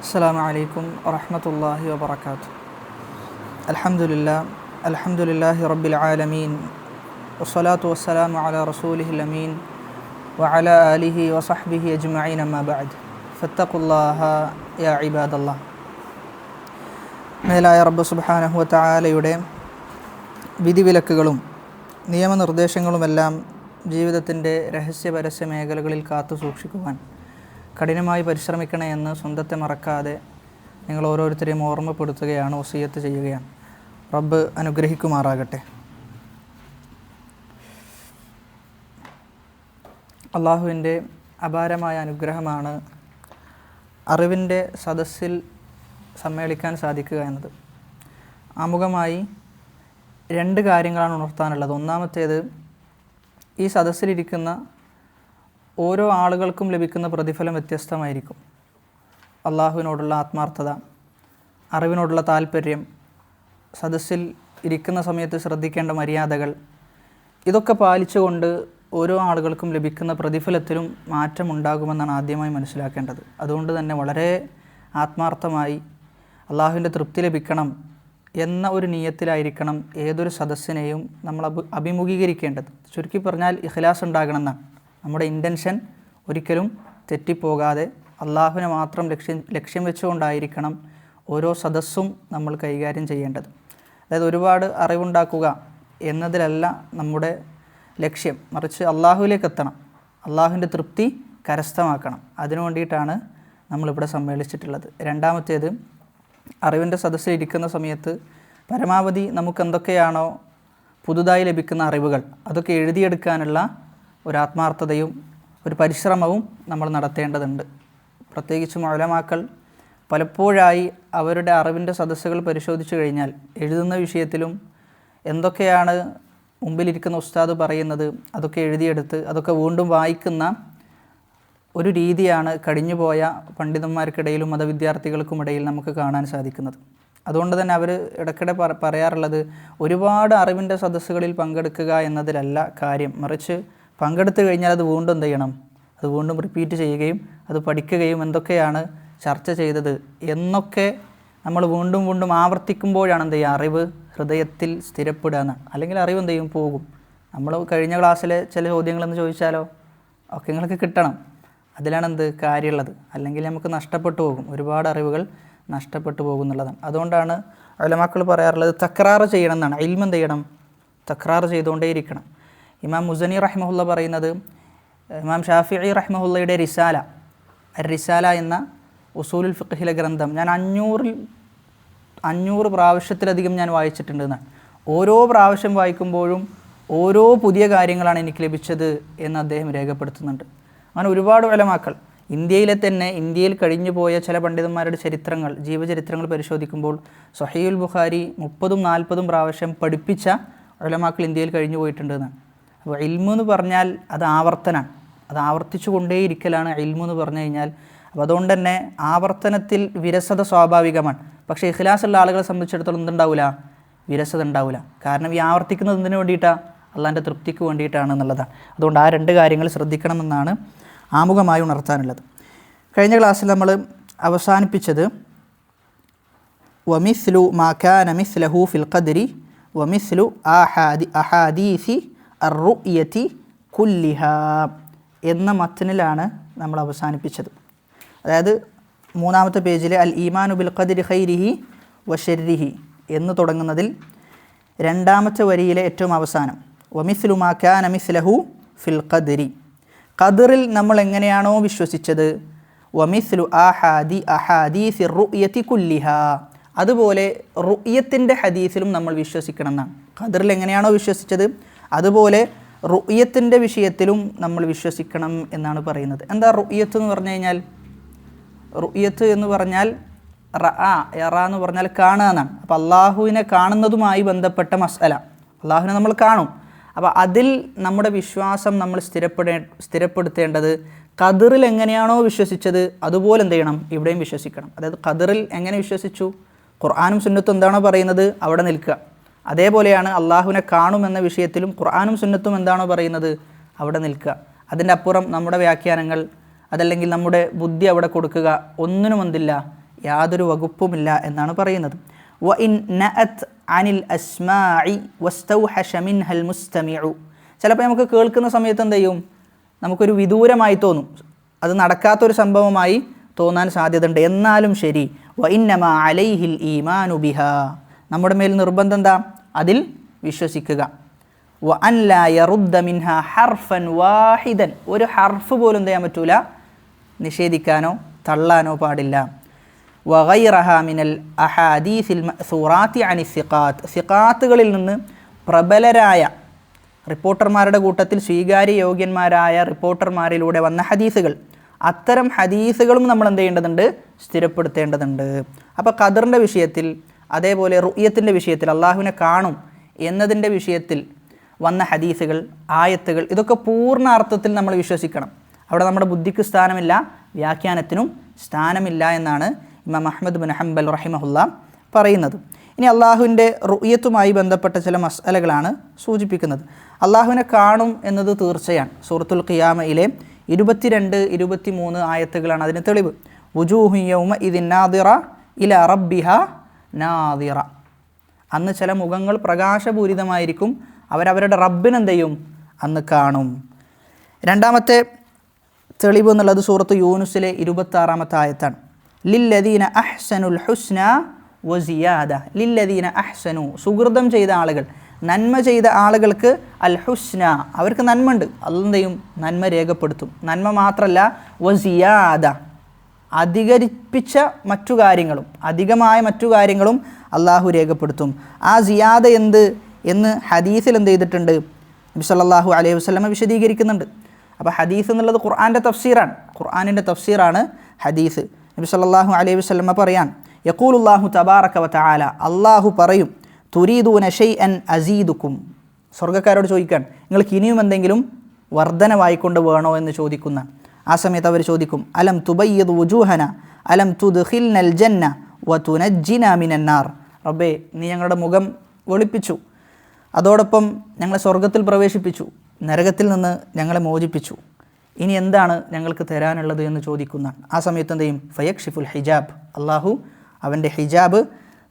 അസ്സലാമു അലൈക്കും വറഹ്മത്തുള്ളാഹി വബറകാതുഹു. അൽഹംദുലില്ലാഹി റബ്ബിൽ ആലമീൻ വസ്സലാത്തു വസ്സലാമു അലാ റസൂലിഹിൽ അമീൻ വഅലാ ആലിഹി വസഹ്ബിഹി അജ്മഈൻ അമ്മാ ബഅദ് ഫത്തഖുല്ലാഹ യാ ഇബാദല്ലാഹ്. മേലായ റബ്ബ് സുബ്ഹാനഹു വ തആലയുടെ വിധിവിലക്കുകളും നിയമനിർദ്ദേശങ്ങളുമെല്ലാം ജീവിതത്തിൻ്റെ രഹസ്യ-പരസ്യ മേഖലകളിൽ കാത്തു സൂക്ഷിക്കുവാൻ കഠിനമായി പരിശ്രമിക്കണേ എന്ന് സ്വന്തത്തെ മറക്കാതെ നിങ്ങൾ ഓരോരുത്തരെയും ഓർമ്മപ്പെടുത്തുകയാണ്, വസിയ്യത്ത് ചെയ്യുകയാണ്. റബ്ബ് അനുഗ്രഹിക്കുമാറാകട്ടെ. അള്ളാഹുവിൻ്റെ അപാരമായ അനുഗ്രഹമാണ് അറിവിൻ്റെ സദസ്സിൽ സമ്മേളിക്കാൻ സാധിക്കുക എന്നത്. ആമുഖമായി രണ്ട് കാര്യങ്ങളാണ് ഉണർത്താനുള്ളത്. ഒന്നാമത്തേത്, ഈ സദസ്സിലിരിക്കുന്ന ഓരോ ആളുകൾക്കും ലഭിക്കുന്ന പ്രതിഫലം വ്യത്യസ്തമായിരിക്കും. അള്ളാഹുവിനോടുള്ള ആത്മാർത്ഥത, അറിവിനോടുള്ള താല്പര്യം, സദസ്സിൽ ഇരിക്കുന്ന സമയത്ത് ശ്രദ്ധിക്കേണ്ട മര്യാദകൾ, ഇതൊക്കെ പാലിച്ചുകൊണ്ട് ഓരോ ആളുകൾക്കും ലഭിക്കുന്ന പ്രതിഫലത്തിലും മാറ്റമുണ്ടാകുമെന്നാണ് ആദ്യമായി മനസ്സിലാക്കേണ്ടത്. അതുകൊണ്ട് തന്നെ വളരെ ആത്മാർത്ഥമായി അള്ളാഹുവിൻ്റെ തൃപ്തി ലഭിക്കണം എന്ന ഒരു നിയ്യത്തിലായിരിക്കണം ഏതൊരു സദസ്സിനെയും നമ്മൾ അഭിമുഖീകരിക്കേണ്ടത്. ചുരുക്കി പറഞ്ഞാൽ ഇഖ്ലാസ് ഉണ്ടാകണം എന്നാണ്. നമ്മുടെ ഇൻറ്റൻഷൻ ഒരിക്കലും തെറ്റിപ്പോകാതെ അള്ളാഹുവിനെ മാത്രം ലക്ഷ്യം വെച്ചുകൊണ്ടായിരിക്കണം ഓരോ സദസ്സും നമ്മൾ കൈകാര്യം ചെയ്യേണ്ടത്. അതായത് ഒരുപാട് അറിവുണ്ടാക്കുക എന്നതിലല്ല നമ്മുടെ ലക്ഷ്യം, മറിച്ച് അള്ളാഹുവിലേക്ക് എത്തണം, അള്ളാഹുവിൻ്റെ തൃപ്തി കരസ്ഥമാക്കണം. അതിനു വേണ്ടിയിട്ടാണ് നമ്മളിവിടെ സമ്മേളിച്ചിട്ടുള്ളത്. രണ്ടാമത്തേത്, അറിവിൻ്റെ സദസ്സിൽ ഇരിക്കുന്ന സമയത്ത് പരമാവധി നമുക്ക് എന്തൊക്കെയാണോ പുതുതായി ലഭിക്കുന്ന അറിവുകൾ അതൊക്കെ എഴുതിയെടുക്കാനുള്ള ഒരാത്മാർത്ഥതയും ഒരു പരിശ്രമവും നമ്മൾ നടത്തേണ്ടതുണ്ട്. പ്രത്യേകിച്ചും ഉലമാക്കൾ പലപ്പോഴായി അവരുടെ അറിവിൻ്റെ സദസ്സുകൾ പരിശോധിച്ചു കഴിഞ്ഞാൽ എഴുതുന്ന വിഷയത്തിലും എന്തൊക്കെയാണ് മുമ്പിലിരിക്കുന്ന ഉസ്താദ് പറയുന്നത് അതൊക്കെ എഴുതിയെടുത്ത് അതൊക്കെ വീണ്ടും വായിക്കുന്ന ഒരു രീതിയാണ് കഴിഞ്ഞുപോയ പണ്ഡിതന്മാർക്കിടയിലും മതവിദ്യാർത്ഥികൾക്കുമിടയിൽ നമുക്ക് കാണാൻ സാധിക്കുന്നത്. അതുകൊണ്ട് തന്നെ അവർ ഇടയ്ക്കിടെ പറയാറുള്ളത്, ഒരുപാട് അറിവിൻ്റെ സദസ്സുകളിൽ പങ്കെടുക്കുക എന്നതിലല്ല കാര്യം, മറിച്ച് പങ്കെടുത്തു കഴിഞ്ഞാൽ അത് വീണ്ടും എന്ത് ചെയ്യണം, അത് വീണ്ടും റിപ്പീറ്റ് ചെയ്യുകയും അത് പഠിക്കുകയും എന്തൊക്കെയാണ് ചർച്ച ചെയ്തത് എന്നൊക്കെ നമ്മൾ വീണ്ടും വീണ്ടും ആവർത്തിക്കുമ്പോഴാണ് എന്ത് ചെയ്യുക, അറിവ് ഹൃദയത്തിൽ സ്ഥിരപ്പെടുക എന്നാണ്. അല്ലെങ്കിൽ അറിവ് എന്ത് ചെയ്യും, പോകും. നമ്മൾ കഴിഞ്ഞ ക്ലാസ്സിലെ ചില ചോദ്യങ്ങളെന്ന് ചോദിച്ചാലോ ഒക്കെ നിങ്ങൾക്ക് കിട്ടണം, അതിലാണ് എന്ത് കാര്യമുള്ളത്. അല്ലെങ്കിൽ നമുക്ക് നഷ്ടപ്പെട്ടു പോകും, ഒരുപാട് അറിവുകൾ നഷ്ടപ്പെട്ടു പോകുന്നുള്ളതാണ്. അതുകൊണ്ടാണ് ഉലമാക്കൾ പറയാറുള്ളത് തക്രാർ ചെയ്യണം എന്നാണ്. ഇൽമ് എന്ത് ചെയ്യണം, തക്രാർ ചെയ്തുകൊണ്ടേയിരിക്കണം. ഇമാം മുസനി റഹ്മഹുല്ല പറയുന്നത്, ഇമാം ഷാഫിഈ റഹ്മഹുല്ലയുടെ റിസാല എന്ന ഉസൂലുൽ ഫിഖ്ഹിലെ ഗ്രന്ഥം ഞാൻ 500 പ്രാവശ്യത്തിലധികം ഞാൻ വായിച്ചിട്ടുണ്ട് എന്നാണ്. ഓരോ പ്രാവശ്യം വായിക്കുമ്പോഴും ഓരോ പുതിയ കാര്യങ്ങളാണ് എനിക്ക് ലഭിച്ചത് എന്ന് അദ്ദേഹം രേഖപ്പെടുത്തുന്നുണ്ട്. അങ്ങനെ ഒരുപാട് ഉലമാക്കൾ ഇന്ത്യയിൽ കഴിഞ്ഞു പോയ ചില പണ്ഡിതന്മാരുടെ ചരിത്രങ്ങൾ, ജീവചരിത്രങ്ങൾ പരിശോധിക്കുമ്പോൾ സ്വഹീഹുൽ ബുഖാരി 30-40 പ്രാവശ്യം പഠിപ്പിച്ച ഉലമാക്കൾ ഇന്ത്യയിൽ കഴിഞ്ഞു പോയിട്ടുണ്ട് എന്നാണ്. അപ്പോൾ ഇൽമു എന്ന് പറഞ്ഞാൽ അത് ആവർത്തനാണ്, അത് ആവർത്തിച്ചു കൊണ്ടേയിരിക്കലാണ് ഇൽമു എന്ന് പറഞ്ഞു കഴിഞ്ഞാൽ. അപ്പോൾ അതുകൊണ്ട് തന്നെ ആവർത്തനത്തിൽ വിരസത സ്വാഭാവികമാണ്. പക്ഷേ ഇഖ്ലാസ് ഉള്ള ആളുകളെ സംബന്ധിച്ചിടത്തോളം എന്തുണ്ടാവില്ല, വിരസത ഉണ്ടാവില്ല. കാരണം ഈ ആവർത്തിക്കുന്നത് എന്തിനു വേണ്ടിയിട്ടാണ്, അള്ളാഹിൻ്റെ തൃപ്തിക്ക് വേണ്ടിയിട്ടാണ് എന്നുള്ളതാണ്. അതുകൊണ്ട് ആ രണ്ട് കാര്യങ്ങൾ ശ്രദ്ധിക്കണമെന്നാണ് ആമുഖമായി ഉണർത്താനുള്ളത്. കഴിഞ്ഞ ക്ലാസ്സിൽ നമ്മൾ അവസാനിപ്പിച്ചത് വമിസ്ലു മാ കാന മിസ്ലഹു ഫിൽ ഖദ്രി വമിസ്ലു അഹാദീസി അർറുയതി കുല്ലിഹാ എന്ന മത്നിലാണ് നമ്മൾ അവസാനിപ്പിച്ചത്. അതായത് 3-ാമത്തെ പേജിലെ അൽ ഈമാനു ബിൽ ഖദ്രി ഖൈരിഹി വശർരിഹി എന്ന് തുടങ്ങുന്നതിൽ 2-ാമത്തെ വരിയിലെ ഏറ്റവും അവസാനം വമിസ്ലു മാ കാന മിസ്ലഹു ഫിൽ ഖദ്രി, ഖദറിൽ നമ്മൾ എങ്ങനെയാണോ വിശ്വസിച്ചത്, വമിസ്ലു അഹാദീസി റുയതി കുല്ലിഹാ, അതുപോലെ റുയത്തിൻ്റെ ഹദീസിലും നമ്മൾ വിശ്വസിക്കണം എന്നാണ്. ഖദറിൽ എങ്ങനെയാണോ വിശ്വസിച്ചത് അതുപോലെ റുയത്തിൻ്റെ വിഷയത്തിലും നമ്മൾ വിശ്വസിക്കണം എന്നാണ് പറയുന്നത്. എന്താ റുയത്ത് എന്ന് പറഞ്ഞു കഴിഞ്ഞാൽ? റുയത്ത് എന്ന് പറഞ്ഞാൽ യറ എന്ന് പറഞ്ഞാൽ കാണുക എന്നാണ്. അപ്പോൾ അള്ളാഹുവിനെ കാണുന്നതുമായി ബന്ധപ്പെട്ട മസ്അല, അള്ളാഹുവിനെ നമ്മൾ കാണും. അപ്പോൾ അതിൽ നമ്മുടെ വിശ്വാസം നമ്മൾ സ്ഥിരപ്പെടുത്തേണ്ടത് ഖദറിൽ എങ്ങനെയാണോ വിശ്വസിച്ചത് അതുപോലെ എന്ത് ചെയ്യണം, ഇവിടെയും വിശ്വസിക്കണം. അതായത് ഖദറിൽ എങ്ങനെ വിശ്വസിച്ചു, ഖുർആനും സുന്നത്തും എന്താണോ പറയുന്നത് അവിടെ നിൽക്കുക. അതേപോലെയാണ് അള്ളാഹുവിനെ കാണുമെന്ന വിഷയത്തിലും ഖുർആനും സുന്നത്തും എന്താണോ പറയുന്നത് അവിടെ നിൽക്കുക. അതിൻ്റെ അപ്പുറം നമ്മുടെ വ്യാഖ്യാനങ്ങൾ അതല്ലെങ്കിൽ നമ്മുടെ ബുദ്ധി അവിടെ കൊടുക്കുക ഒന്നിനും എന്തില്ല, യാതൊരു വകുപ്പുമില്ല എന്നാണ് പറയുന്നത്. വ ഇൻ നഅത് അനിൽ അസ്മാഇ വസ്തൗഹശ മിൻഹൽ മുസ്തമിഉ. ചിലപ്പോൾ നമുക്ക് കേൾക്കുന്ന സമയത്ത് എന്ത് ചെയ്യും, നമുക്കൊരു വിദൂരമായി തോന്നും, അത് നടക്കാത്തൊരു സംഭവമായി തോന്നാൻ സാധ്യതയുണ്ട്. എന്നാലും ശരി, വ ഇന്നമാ അലൈഹിൽ ഈമാനു ബിഹാ, നമ്മുടെ മേൽ നിർബന്ധം എന്താ, അതിൽ വിശ്വസിക്കുക. വ അൻ ലാ യറുദ്ദ മിൻഹാ ഹർഫൻ വാഹിദൻ, ഒരു ഹർഫ് പോലും എന്ത് ചെയ്യാൻ പറ്റൂല, നിഷേധിക്കാനോ തള്ളാനോ പാടില്ല. വ ഗൈറഹാ മിനൽ അഹാദീസിൽ മഅ്സൂറാത്തി അനി സിഖാത്ത്, സിഖാത്തുകളിൽ നിന്ന് പ്രബലരായ റിപ്പോർട്ടർമാരുടെ കൂട്ടത്തിൽ സ്വീകാര്യ യോഗ്യന്മാരായ റിപ്പോർട്ടർമാരിലൂടെ വന്ന ഹദീസുകൾ, അത്തരം ഹദീസുകളും നമ്മൾ എന്ത് ചെയ്യേണ്ടതുണ്ട്, സ്ഥിരപ്പെടുത്തേണ്ടതുണ്ട്. അപ്പോൾ ഖദറിൻ്റെ വിഷയത്തിൽ, അതേപോലെ റുയത്തിൻ്റെ വിഷയത്തിൽ, അള്ളാഹുവിനെ കാണും എന്നതിൻ്റെ വിഷയത്തിൽ വന്ന ഹദീസുകൾ, ആയത്തുകൾ, ഇതൊക്കെ പൂർണ്ണ അർത്ഥത്തിൽ നമ്മൾ വിശ്വസിക്കണം. അവിടെ നമ്മുടെ ബുദ്ധിക്ക് സ്ഥാനമില്ല, വ്യാഖ്യാനത്തിനും സ്ഥാനമില്ല എന്നാണ് ഇമാം അഹ്മദ് ബിൻ ഹംബൽ റഹിമഹുല്ല പറയുന്നത്. ഇനി അള്ളാഹുവിൻ്റെ റുയത്തുമായി ബന്ധപ്പെട്ട ചില മസ്അലകളാണ് സൂചിപ്പിക്കുന്നത്. അള്ളാഹുവിനെ കാണും എന്നത് തീർച്ചയാണ്. സൂറത്തുൽ ഖിയാമയിലെ 22, 23 ആയത്തുകളാണ് അതിന് തെളിവ്. വുജൂഹു യൗമഇദിൻ നാദിറ ഇലാ റബ്ബിഹാ നാദിറ. അന്ന് ചില മുഖങ്ങൾ പ്രകാശപൂരിതമായിരിക്കും, അവരവരുടെ റബ്ബിനെന്ത് ചെയ്യും, അന്ന് കാണും. രണ്ടാമത്തെ തെളിവ് എന്നുള്ളത് സൂറത്ത് യൂനുസിലെ 26-ാമത്തെ ആയത്താണ്. ലില്ലദീന അഹ്സനുൽ ഹുസ്ന വസിയാദ. ലില്ലദീന അഹ്സനു, സുഹൃതം ചെയ്ത ആളുകൾ, നന്മ ചെയ്ത ആളുകൾക്ക് അൽ ഹുസ്ന, അവർക്ക് നന്മ ഉണ്ട്, അതെന്തെയും നന്മ രേഖപ്പെടുത്തും. നന്മ മാത്രമല്ല, വസിയാദ, അധികരിപ്പിച്ച മറ്റു കാര്യങ്ങളും, അധികമായ മറ്റു കാര്യങ്ങളും അള്ളാഹു രേഖപ്പെടുത്തും. ആ സിയാദ എന്ത് എന്ന് ഹദീസിൽ എന്ത് ചെയ്തിട്ടുണ്ട്, നബി സല്ലല്ലാഹു അലൈഹി വസല്ലമ വിശദീകരിക്കുന്നുണ്ട്. അപ്പോൾ ഹദീസ് എന്നുള്ളത് ഖുർആൻ്റെ തഫ്സീറാണ്, ഖുർആനിൻ്റെ തഫ്സീറാണ് ഹദീസ്. നബി സല്ലല്ലാഹു അലൈഹി വസല്ലമ പറയാൻ, യഖൂലുല്ലാഹു തബാറക വ തആല, അള്ളാഹു പറയും, തുരീദൂന ഷൈഅൻ അസീദുക്കും, സ്വർഗ്ഗക്കാരോട് ചോദിക്കാൻ, നിങ്ങൾക്ക് ഇനിയും എന്തെങ്കിലും വർധനവായിക്കൊണ്ട് വേണോ എന്ന് ചോദിക്കുന്ന ആ സമയത്ത് അവർ ചോദിക്കും, അലം തുബയ്യിദ് വുജൂഹന അലം തുദ്ഖിൽനൽ ജന്ന വ തുനജ്ജിന മിനന്നാർ. റബ്ബേ, നീ ഞങ്ങളുടെ മുഖം വെളുപ്പിച്ചു, അതോടൊപ്പം ഞങ്ങളെ സ്വർഗ്ഗത്തിൽ പ്രവേശിപ്പിച്ചു, നരകത്തിൽ നിന്ന് ഞങ്ങളെ മോചിപ്പിച്ചു, ഇനി എന്താണ് ഞങ്ങൾക്ക് തരാനുള്ളത് എന്ന് ചോദിക്കുന്ന ആ സമയത്ത് എന്ത് ചെയ്യും, ഫയക്ഷിഫുൽ ഹിജാബ്, അള്ളാഹു അവൻ്റെ ഹിജാബ്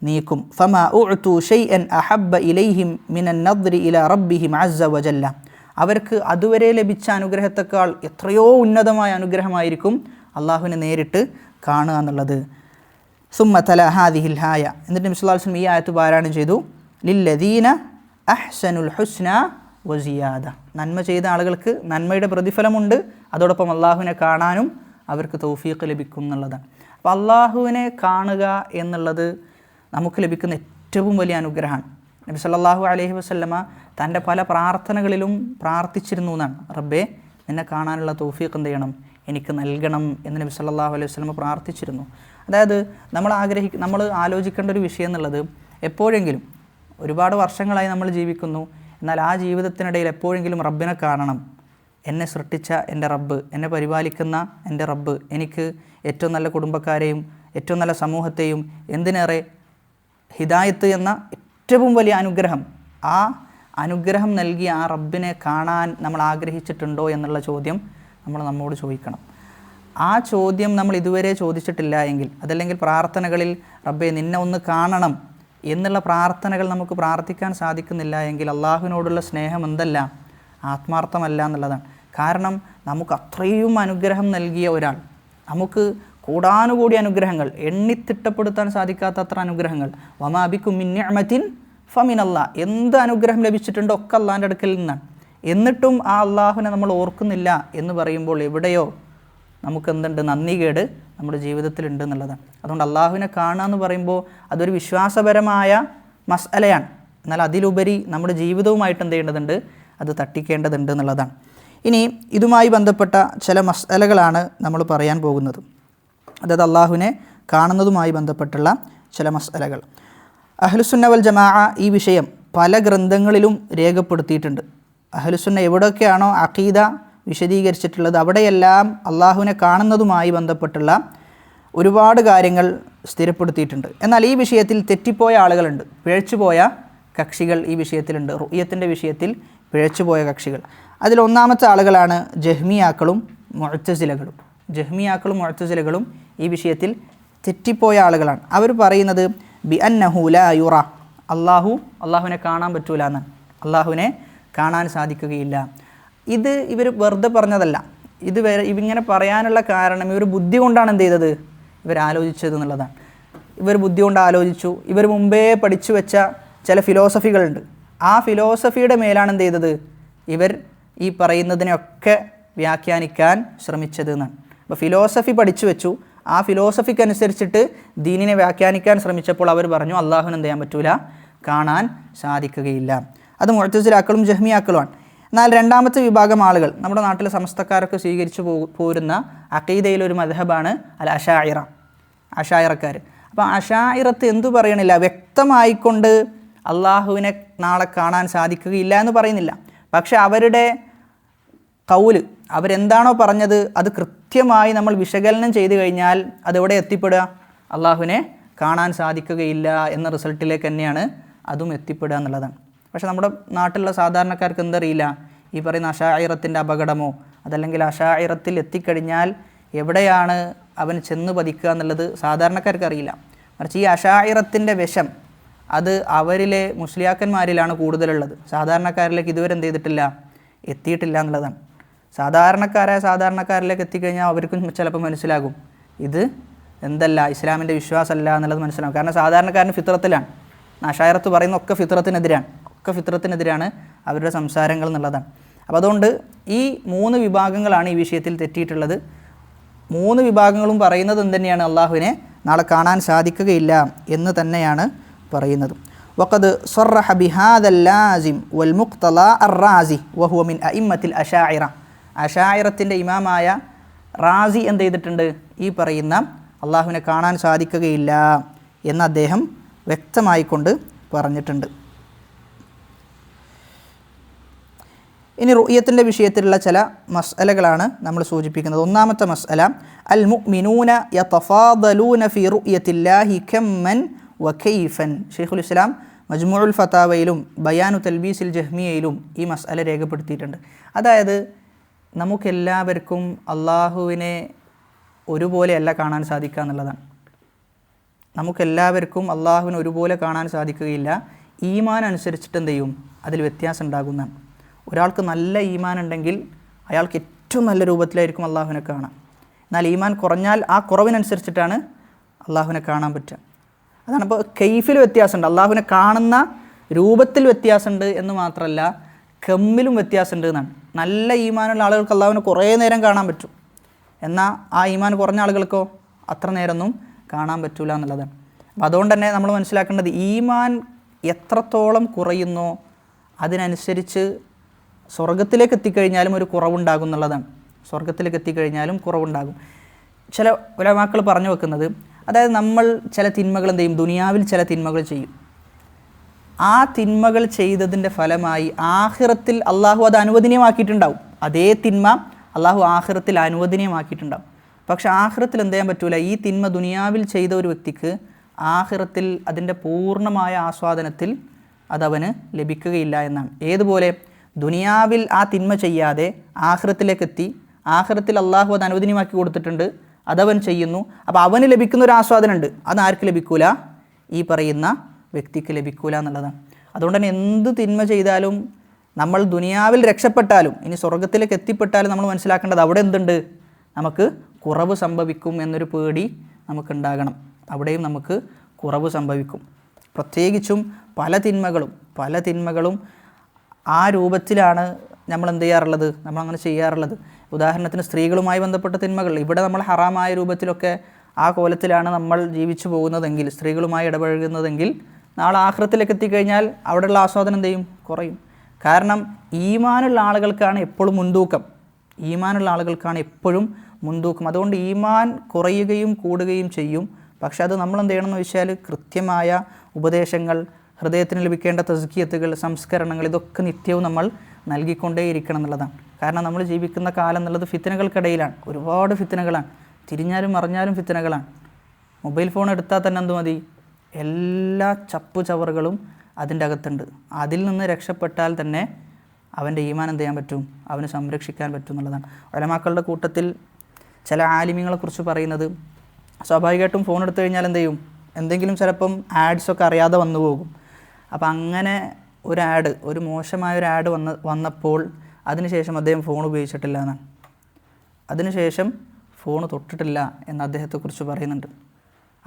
നീക്കും. ഫമാ ഉഅ്തു ഷൈഅൻ അഹബ്ബ ഇലൈഹിം മിനൻ നദ്രി ഇലാ റബ്ബിഹിം അസ്സ വജല്ല. അവർക്ക് അതുവരെ ലഭിച്ച അനുഗ്രഹത്തെക്കാൾ എത്രയോ ഉന്നതമായ അനുഗ്രഹമായിരിക്കും അള്ളാഹുവിനെ നേരിട്ട് കാണുക എന്നുള്ളത്. സുമ്മ തല ഹാദിഹിൽ ഹായ, എന്നിട്ട് നബി സല്ലല്ലാഹു അലൈഹി വസല്ലം ഈ ആയത്ത് പാരായണം ചെയ്തു, ലില്ലദീന അഹ്സനുൽ ഹുസ്ന വസിയാദ. നന്മ ചെയ്ത ആളുകൾക്ക് നന്മയുടെ പ്രതിഫലമുണ്ട്, അതോടൊപ്പം അള്ളാഹുവിനെ കാണാനും അവർക്ക് തൗഫീഖ് ലഭിക്കും എന്നുള്ളതാണ്. അപ്പോൾ അള്ളാഹുവിനെ കാണുക എന്നുള്ളത് നമുക്ക് ലഭിക്കുന്ന ഏറ്റവും വലിയ അനുഗ്രഹമാണ്. നബി സല്ലല്ലാഹു അലൈഹി വസല്ലമ തൻ്റെ പല പ്രാർത്ഥനകളിലും പ്രാർത്ഥിച്ചിരുന്നു എന്നാണ്, റബ്ബേ നിന്നെ കാണാനുള്ള തൗഫീഖ് എന്ത് ചെയ്യണം, എനിക്ക് നൽകണം എന്ന് നബി സല്ലല്ലാഹു അലൈഹി വസല്ലമ പ്രാർത്ഥിച്ചിരുന്നു. അതായത് നമ്മൾ ആലോചിക്കേണ്ട ഒരു വിഷയം എന്നുള്ളത്, എപ്പോഴെങ്കിലും ഒരുപാട് വർഷങ്ങളായി നമ്മൾ ജീവിക്കുന്നു, എന്നാൽ ആ ജീവിതത്തിനിടയിൽ എപ്പോഴെങ്കിലും റബ്ബിനെ കാണണം. എന്നെ സൃഷ്ടിച്ച എൻ്റെ റബ്ബ്, എന്നെ പരിപാലിക്കുന്ന എൻ്റെ റബ്ബ്, എനിക്ക് ഏറ്റവും നല്ല കുടുംബക്കാരെയും ഏറ്റവും നല്ല സമൂഹത്തെയും, എന്തിനേറെ ഹിദായത്ത് എന്ന ഏറ്റവും വലിയ അനുഗ്രഹം, ആ അനുഗ്രഹം നൽകിയ ആ റബ്ബിനെ കാണാൻ നമ്മൾ ആഗ്രഹിച്ചിട്ടുണ്ടോ എന്നുള്ള ചോദ്യം നമ്മൾ നമ്മോട് ചോദിക്കണം. ആ ചോദ്യം നമ്മൾ ഇതുവരെ ചോദിച്ചിട്ടില്ല എങ്കിൽ, അതല്ലെങ്കിൽ പ്രാർത്ഥനകളിൽ റബ്ബേ നിന്നെ ഒന്ന് കാണണം എന്നുള്ള പ്രാർത്ഥനകൾ നമുക്ക് പ്രാർത്ഥിക്കാൻ സാധിക്കുന്നില്ല എങ്കിൽ അള്ളാഹുവിനോടുള്ള സ്നേഹം എന്തല്ല, ആത്മാർത്ഥമല്ല എന്നുള്ളതാണ്. കാരണം നമുക്ക് അത്രയും അനുഗ്രഹം നൽകിയ ഒരാൾ, നമുക്ക് കൂടാനുകൂടി അനുഗ്രഹങ്ങൾ, എണ്ണിത്തിട്ടപ്പെടുത്താൻ സാധിക്കാത്തത്ര അനുഗ്രഹങ്ങൾ, വമാ ബിക്കും മിൻ നിഅമത്തിൻ ഫമിനല്ലാ, എന്ത് അനുഗ്രഹം ലഭിച്ചിട്ടുണ്ടോ ഒക്കെ അള്ളാഹിൻ്റെ അടുക്കൽ നിന്നാണ്. എന്നിട്ടും ആ അള്ളാഹുവിനെ നമ്മൾ ഓർക്കുന്നില്ല എന്ന് പറയുമ്പോൾ എവിടെയോ നമുക്കെന്തുണ്ട്, നന്ദികേട് നമ്മുടെ ജീവിതത്തിലുണ്ട് എന്നുള്ളതാണ്. അതുകൊണ്ട് അള്ളാഹുവിനെ കാണുക എന്ന് പറയുമ്പോൾ അതൊരു വിശ്വാസപരമായ മസ്അലയാണ്, എന്നാൽ അതിലുപരി നമ്മുടെ ജീവിതവുമായിട്ട് എന്ത് ചെയ്യേണ്ടതുണ്ട്, അത് തട്ടിക്കേണ്ടതുണ്ട് എന്നുള്ളതാണ്. ഇനി ഇതുമായി ബന്ധപ്പെട്ട ചില മസ്അലകളാണ് നമ്മൾ പറയാൻ പോകുന്നത്, അതായത് അള്ളാഹുവിനെ കാണുന്നതുമായി ബന്ധപ്പെട്ടുള്ള ചില മസ്അലകൾ. അഹ്ലുസുന്ന വൽ ജമാഅ ഈ വിഷയം പല ഗ്രന്ഥങ്ങളിലും രേഖപ്പെടുത്തിയിട്ടുണ്ട്. അഹ്ലുസുന്ന എവിടെയൊക്കെയാണോ അഖീദ വിശദീകരിച്ചിട്ടുള്ളത് അവിടെയെല്ലാം അള്ളാഹുവിനെ കാണുന്നതുമായി ബന്ധപ്പെട്ടുള്ള ഒരുപാട് കാര്യങ്ങൾ സ്ഥിരപ്പെടുത്തിയിട്ടുണ്ട്. എന്നാൽ ഈ വിഷയത്തിൽ തെറ്റിപ്പോയ ആളുകളുണ്ട്, പിഴച്ചുപോയ കക്ഷികൾ ഈ വിഷയത്തിലുണ്ട്. റുയത്തിൻ്റെ വിഷയത്തിൽ പിഴച്ചുപോയ കക്ഷികൾ, അതിലൊന്നാമത്തെ ആളുകളാണ് ജഹ്മിയാക്കളും മുഅ്തസിലകളും. ജഹ്മിയാക്കളും മുഅ്തസിലകളും ഈ വിഷയത്തിൽ തെറ്റിപ്പോയ ആളുകളാണ്. അവർ പറയുന്നത് ബി അന്നഹു ലാ യുറ, അള്ളാഹുവിനെ കാണാൻ പറ്റൂല എന്നാണ്. അള്ളാഹുവിനെ കാണാൻ സാധിക്കുകയില്ല. ഇത് ഇവർ വെറുതെ പറഞ്ഞതല്ല. ഇവങ്ങനെ പറയാനുള്ള കാരണം ഇവർ ബുദ്ധി കൊണ്ടാണ് എന്ത് ചെയ്തത്, ഇവർ ആലോചിച്ചത് എന്നുള്ളതാണ്. ഇവർ ബുദ്ധി കൊണ്ട് ആലോചിച്ചു. ഇവർ മുമ്പേ പഠിച്ചു വെച്ച ചില ഫിലോസഫികളുണ്ട്. ആ ഫിലോസഫിയുടെ മേലാണ് എന്ത് ചെയ്തത്, ഇവർ ഈ പറയുന്നതിനെയൊക്കെ വ്യാഖ്യാനിക്കാൻ ശ്രമിച്ചത് എന്നാണ്. അപ്പോൾ ഫിലോസഫി പഠിച്ചു വെച്ചു. ആ ഫിലോസഫിക്കനുസരിച്ചിട്ട് ദീനിനെ വ്യാഖ്യാനിക്കാൻ ശ്രമിച്ചപ്പോൾ അവർ പറഞ്ഞു അള്ളാഹുവിന് എന്ത് ചെയ്യാൻ പറ്റൂല, കാണാൻ സാധിക്കുകയില്ല. അത് മുഅ്തസിലാക്കളും ജഹ്മിയാക്കളുമാണ്. എന്നാൽ രണ്ടാമത്തെ വിഭാഗം ആളുകൾ നമ്മുടെ നാട്ടിലെ സമസ്തക്കാരൊക്കെ സ്വീകരിച്ചു പോരുന്ന അഖീദയിലൊരു മദ്ഹബാണ് അൽ അശാഇറ, അശായിറക്കാർ. അപ്പോൾ അശായിറത്ത് എന്തു പറയണില്ല, വ്യക്തമായിക്കൊണ്ട് അള്ളാഹുവിനെ നാളെ കാണാൻ സാധിക്കുകയില്ല എന്ന് പറയുന്നില്ല. പക്ഷെ അവരുടെ ഖൗല്, അവരെന്താണോ പറഞ്ഞത് അത് കൃത്യമായി നമ്മൾ വിശകലനം ചെയ്തു കഴിഞ്ഞാൽ അതെവിടെ എത്തിപ്പെടുക, അള്ളാഹുവിനെ കാണാൻ സാധിക്കുകയില്ല എന്ന റിസൾട്ടിലേക്ക് തന്നെയാണ് അതും എത്തിപ്പെടുക എന്നുള്ളതാണ്. പക്ഷെ നമ്മുടെ നാട്ടിലുള്ള സാധാരണക്കാർക്ക് എന്തറിയില്ല, ഈ പറയുന്ന അശാഇറത്തിൻ്റെ അപകടമോ അതല്ലെങ്കിൽ അശാഇറത്തിൽ എത്തിക്കഴിഞ്ഞാൽ എവിടെയാണ് അവൻ ചെന്ന് പതിക്കുക എന്നുള്ളത് സാധാരണക്കാർക്ക് അറിയില്ല. മറിച്ച് ഈ അശാഇറത്തിൻ്റെ വിഷം അത് അവരിലെ മുസ്ലിയാക്കന്മാരിലാണ് കൂടുതലുള്ളത്. സാധാരണക്കാരിലേക്ക് ഇതുവരെ എന്ത് ചെയ്തിട്ടില്ല, എത്തിയിട്ടില്ല എന്നുള്ളതാണ്. സാധാരണക്കാരിലേക്ക് എത്തിക്കഴിഞ്ഞാൽ അവർക്കും ചിലപ്പോൾ മനസ്സിലാകും ഇത് എന്തല്ല, ഇസ്ലാമിൻ്റെ വിശ്വാസമല്ല എന്നുള്ളത് മനസ്സിലാകും. കാരണം സാധാരണക്കാരന് ഫിത്രത്തിലാണ്. അശായിറത്ത് പറയുന്ന ഒക്കെ ഫിത്രത്തിനെതിരാണ് അവരുടെ സംസാരങ്ങൾ എന്നുള്ളതാണ്. അപ്പോൾ അതുകൊണ്ട് ഈ 3 വിഭാഗങ്ങളാണ് ഈ വിഷയത്തിൽ തെറ്റിയിട്ടുള്ളത്. 3 വിഭാഗങ്ങളും പറയുന്നത് എന്തുതന്നെയാണ്, അള്ളാഹുവിനെ നാളെ കാണാൻ സാധിക്കുകയില്ല എന്ന് തന്നെയാണ് പറയുന്നത്. വഖദ് സ്വറഹ ബിഹാദൽ ലാസിം വൽ മുഖ്തല അർ-റാസി വഹുവ മിൻ അഇമ്മത്തിൽ അശാഇറ. അശാഇറത്തിൻ്റെ ഇമാമായ റാസി എന്ത് ചെയ്തിട്ടുണ്ട്, ഈ പറയുന്ന അള്ളാഹുവിനെ കാണാൻ സാധിക്കുകയില്ല എന്ന് അദ്ദേഹം വ്യക്തമായിക്കൊണ്ട് പറഞ്ഞിട്ടുണ്ട്. ഇനി റുഅ്യത്തിൻ്റെ വിഷയത്തിലുള്ള ചില മസ്അലകളാണ് നമ്മൾ സൂചിപ്പിക്കുന്നത്. ഒന്നാമത്തെ മസ്അല, അൽ മുഅ്മിനൂന യതഫാദലൂന ഫി റുഅ്യത്തില്ലാഹി കമ്മൻ വകൈഫൻ. ഷെയ്ഖുൽ ഇസ്ലാം മജ്മുഉൽ ഫതാവയിലും ബയാനു തൽബീസിൽ ജഹ്മിയയിലും ഈ മസ്അല രേഖപ്പെടുത്തിയിട്ടുണ്ട്. അതായത് നമുക്കെല്ലാവർക്കും അള്ളാഹുവിനെ ഒരുപോലെയല്ല കാണാൻ സാധിക്കുക എന്നുള്ളതാണ്. നമുക്കെല്ലാവർക്കും അള്ളാഹുവിനെ ഒരുപോലെ കാണാൻ സാധിക്കുകയില്ല. ഈമാൻ അനുസരിച്ചിട്ട് എന്ത് ചെയ്യും, അതിൽ വ്യത്യാസം ഉണ്ടാകുന്നതാണ്. ഒരാൾക്ക് നല്ല ഈമാൻ ഉണ്ടെങ്കിൽ അയാൾക്ക് ഏറ്റവും നല്ല രൂപത്തിലായിരിക്കും അള്ളാഹുവിനെ കാണാം. എന്നാൽ ഈമാൻ കുറഞ്ഞാൽ ആ കുറവിനനുസരിച്ചിട്ടാണ് അള്ളാഹുവിനെ കാണാൻ പറ്റുക. അതാണ്. അപ്പോൾ കെയ്ഫിൽ വ്യത്യാസമുണ്ട്, അള്ളാഹുവിനെ കാണുന്ന രൂപത്തിൽ വ്യത്യാസമുണ്ട് എന്ന് മാത്രമല്ല കമ്മിലും വ്യത്യാസമുണ്ട് എന്നാണ്. നല്ല ഈമാനുള്ള ആളുകൾക്ക് അള്ളാഹുവിനെ കുറേ നേരം കാണാൻ പറ്റും. എന്നാൽ ആ ഈമാൻ കുറഞ്ഞ ആളുകൾക്കോ അത്ര നേരമൊന്നും കാണാൻ പറ്റില്ല എന്നുള്ളതാണ്. അപ്പോൾ അതുകൊണ്ട് തന്നെ നമ്മൾ മനസ്സിലാക്കേണ്ടത് ഈമാൻ എത്രത്തോളം കുറയുന്നോ അതിനനുസരിച്ച് സ്വർഗത്തിലേക്ക് എത്തിക്കഴിഞ്ഞാലും ഒരു കുറവുണ്ടാകും എന്നുള്ളതാണ്. സ്വർഗത്തിലേക്ക് എത്തിക്കഴിഞ്ഞാലും കുറവുണ്ടാകും. ചില ഉലമാക്കൾ പറഞ്ഞു വെക്കുന്നത്, അതായത് നമ്മൾ ചില തിന്മകൾ എന്ത് ചെയ്യും, ദുനിയാവിൽ ചില തിന്മകൾ ചെയ്യും. ആ തിന്മകൾ ചെയ്തതിൻ്റെ ഫലമായി ആഖിറത്തിൽ അള്ളാഹു അത് അനുവദനീയമാക്കിയിട്ടുണ്ടാവും. അതേ തിന്മ അള്ളാഹു ആഖിറത്തിൽ അനുവദനീയമാക്കിയിട്ടുണ്ടാവും. പക്ഷേ ആഖിറത്തിൽ എന്ത് ചെയ്യാൻ പറ്റൂല, ഈ തിന്മ ദുനിയാവിൽ ചെയ്ത ഒരു വ്യക്തിക്ക് ആഖിറത്തിൽ അതിൻ്റെ പൂർണ്ണമായ ആസ്വാദനത്തിൽ അതവന് ലഭിക്കുകയില്ല എന്നാണ്. ഏതുപോലെ ദുനിയാവിൽ ആ തിന്മ ചെയ്യാതെ ആഖിറത്തിലേക്ക് എത്തി, ആഖിറത്തിൽ അള്ളാഹു അത് അനുവദനീയമാക്കി കൊടുത്തിട്ടുണ്ട്, അതവൻ ചെയ്യുന്നു. അപ്പോൾ അവന് ലഭിക്കുന്ന ഒരു ആസ്വാദനമുണ്ട്, അത് ആർക്ക് ലഭിക്കൂല, ഈ പറയുന്ന വ്യക്തിക്ക് ലഭിക്കൂല എന്നുള്ളതാണ്. അതുകൊണ്ട് തന്നെ എന്ത് തിന്മ ചെയ്താലും നമ്മൾ ദുനിയാവിൽ രക്ഷപ്പെട്ടാലും ഇനി സ്വർഗത്തിലേക്ക് എത്തിപ്പെട്ടാലും നമ്മൾ മനസ്സിലാക്കേണ്ടത് അവിടെ എന്തുണ്ട്, നമുക്ക് കുറവ് സംഭവിക്കും എന്നൊരു പേടി നമുക്കുണ്ടാകണം. അവിടെയും നമുക്ക് കുറവ് സംഭവിക്കും. പ്രത്യേകിച്ചും പല തിന്മകളും ആ രൂപത്തിലാണ് നമ്മൾ എന്ത് ചെയ്യാറുള്ളത്, നമ്മളങ്ങനെ ചെയ്യാറുള്ളത്. ഉദാഹരണത്തിന് സ്ത്രീകളുമായി ബന്ധപ്പെട്ട തിന്മകൾ, ഇവിടെ നമ്മൾ ഹറാമായ രൂപത്തിലൊക്കെ ആ കോലത്തിലാണ് നമ്മൾ ജീവിച്ചു പോകുന്നതെങ്കിൽ, സ്ത്രീകളുമായി ഇടപഴകുന്നതെങ്കിൽ, നാളെ ആഖിറത്തിലേക്ക് എത്തിക്കഴിഞ്ഞാൽ അവിടെയുള്ള ആസ്വാദനം എന്ത് ചെയ്യും, കുറയും. കാരണം ഈമാനുള്ള ആളുകൾക്കാണ് എപ്പോഴും മുൻതൂക്കം. അതുകൊണ്ട് ഈമാൻ കുറയുകയും കൂടുകയും ചെയ്യും. പക്ഷെ അത് നമ്മൾ എന്ത് ചെയ്യണമെന്ന് വെച്ചാൽ കൃത്യമായ ഉപദേശങ്ങൾ, ഹൃദയത്തിന് ലഭിക്കേണ്ട തസ്കിയത്തുകൾ, സംസ്കരണങ്ങൾ, ഇതൊക്കെ നിത്യവും നമ്മൾ നൽകിക്കൊണ്ടേയിരിക്കണം എന്നുള്ളതാണ്. കാരണം നമ്മൾ ജീവിക്കുന്ന കാലം എന്നുള്ളത് ഫിത്തനകൾക്കിടയിലാണ്. ഒരുപാട് ഫിത്തനകളാണ്, തിരിഞ്ഞാലും മറിഞ്ഞാലും ഫിത്തനകളാണ്. മൊബൈൽ ഫോൺ എടുത്താൽ തന്നെ എന്ത് മതി, എല്ലാ ചപ്പുചവറുകളും അതിൻ്റെ അകത്തുണ്ട്. അതിൽ നിന്ന് രക്ഷപ്പെട്ടാൽ തന്നെ അവൻ്റെ ഈമാൻ എന്ത് ചെയ്യാൻ പറ്റും, അവന് സംരക്ഷിക്കാൻ പറ്റും എന്നുള്ളതാണ്. ഉലമാക്കളുടെ കൂട്ടത്തിൽ ചില ആലിമീങ്ങളെക്കുറിച്ച് പറയുന്നത്, സ്വാഭാവികമായിട്ടും ഫോൺ എടുത്തു കഴിഞ്ഞാൽ എന്ത് ചെയ്യും, എന്തെങ്കിലും ചിലപ്പം ആഡ്സൊക്കെ അറിയാതെ വന്നു പോകും. അപ്പം അങ്ങനെ ഒരു മോശമായൊരു ആഡ് വന്നപ്പോൾ അതിനുശേഷം അദ്ദേഹം ഫോൺ ഉപയോഗിച്ചിട്ടില്ല എന്നാണ്. അതിനുശേഷം ഫോൺ തൊട്ടിട്ടില്ല എന്ന് അദ്ദേഹത്തെക്കുറിച്ച് പറയുന്നുണ്ട്.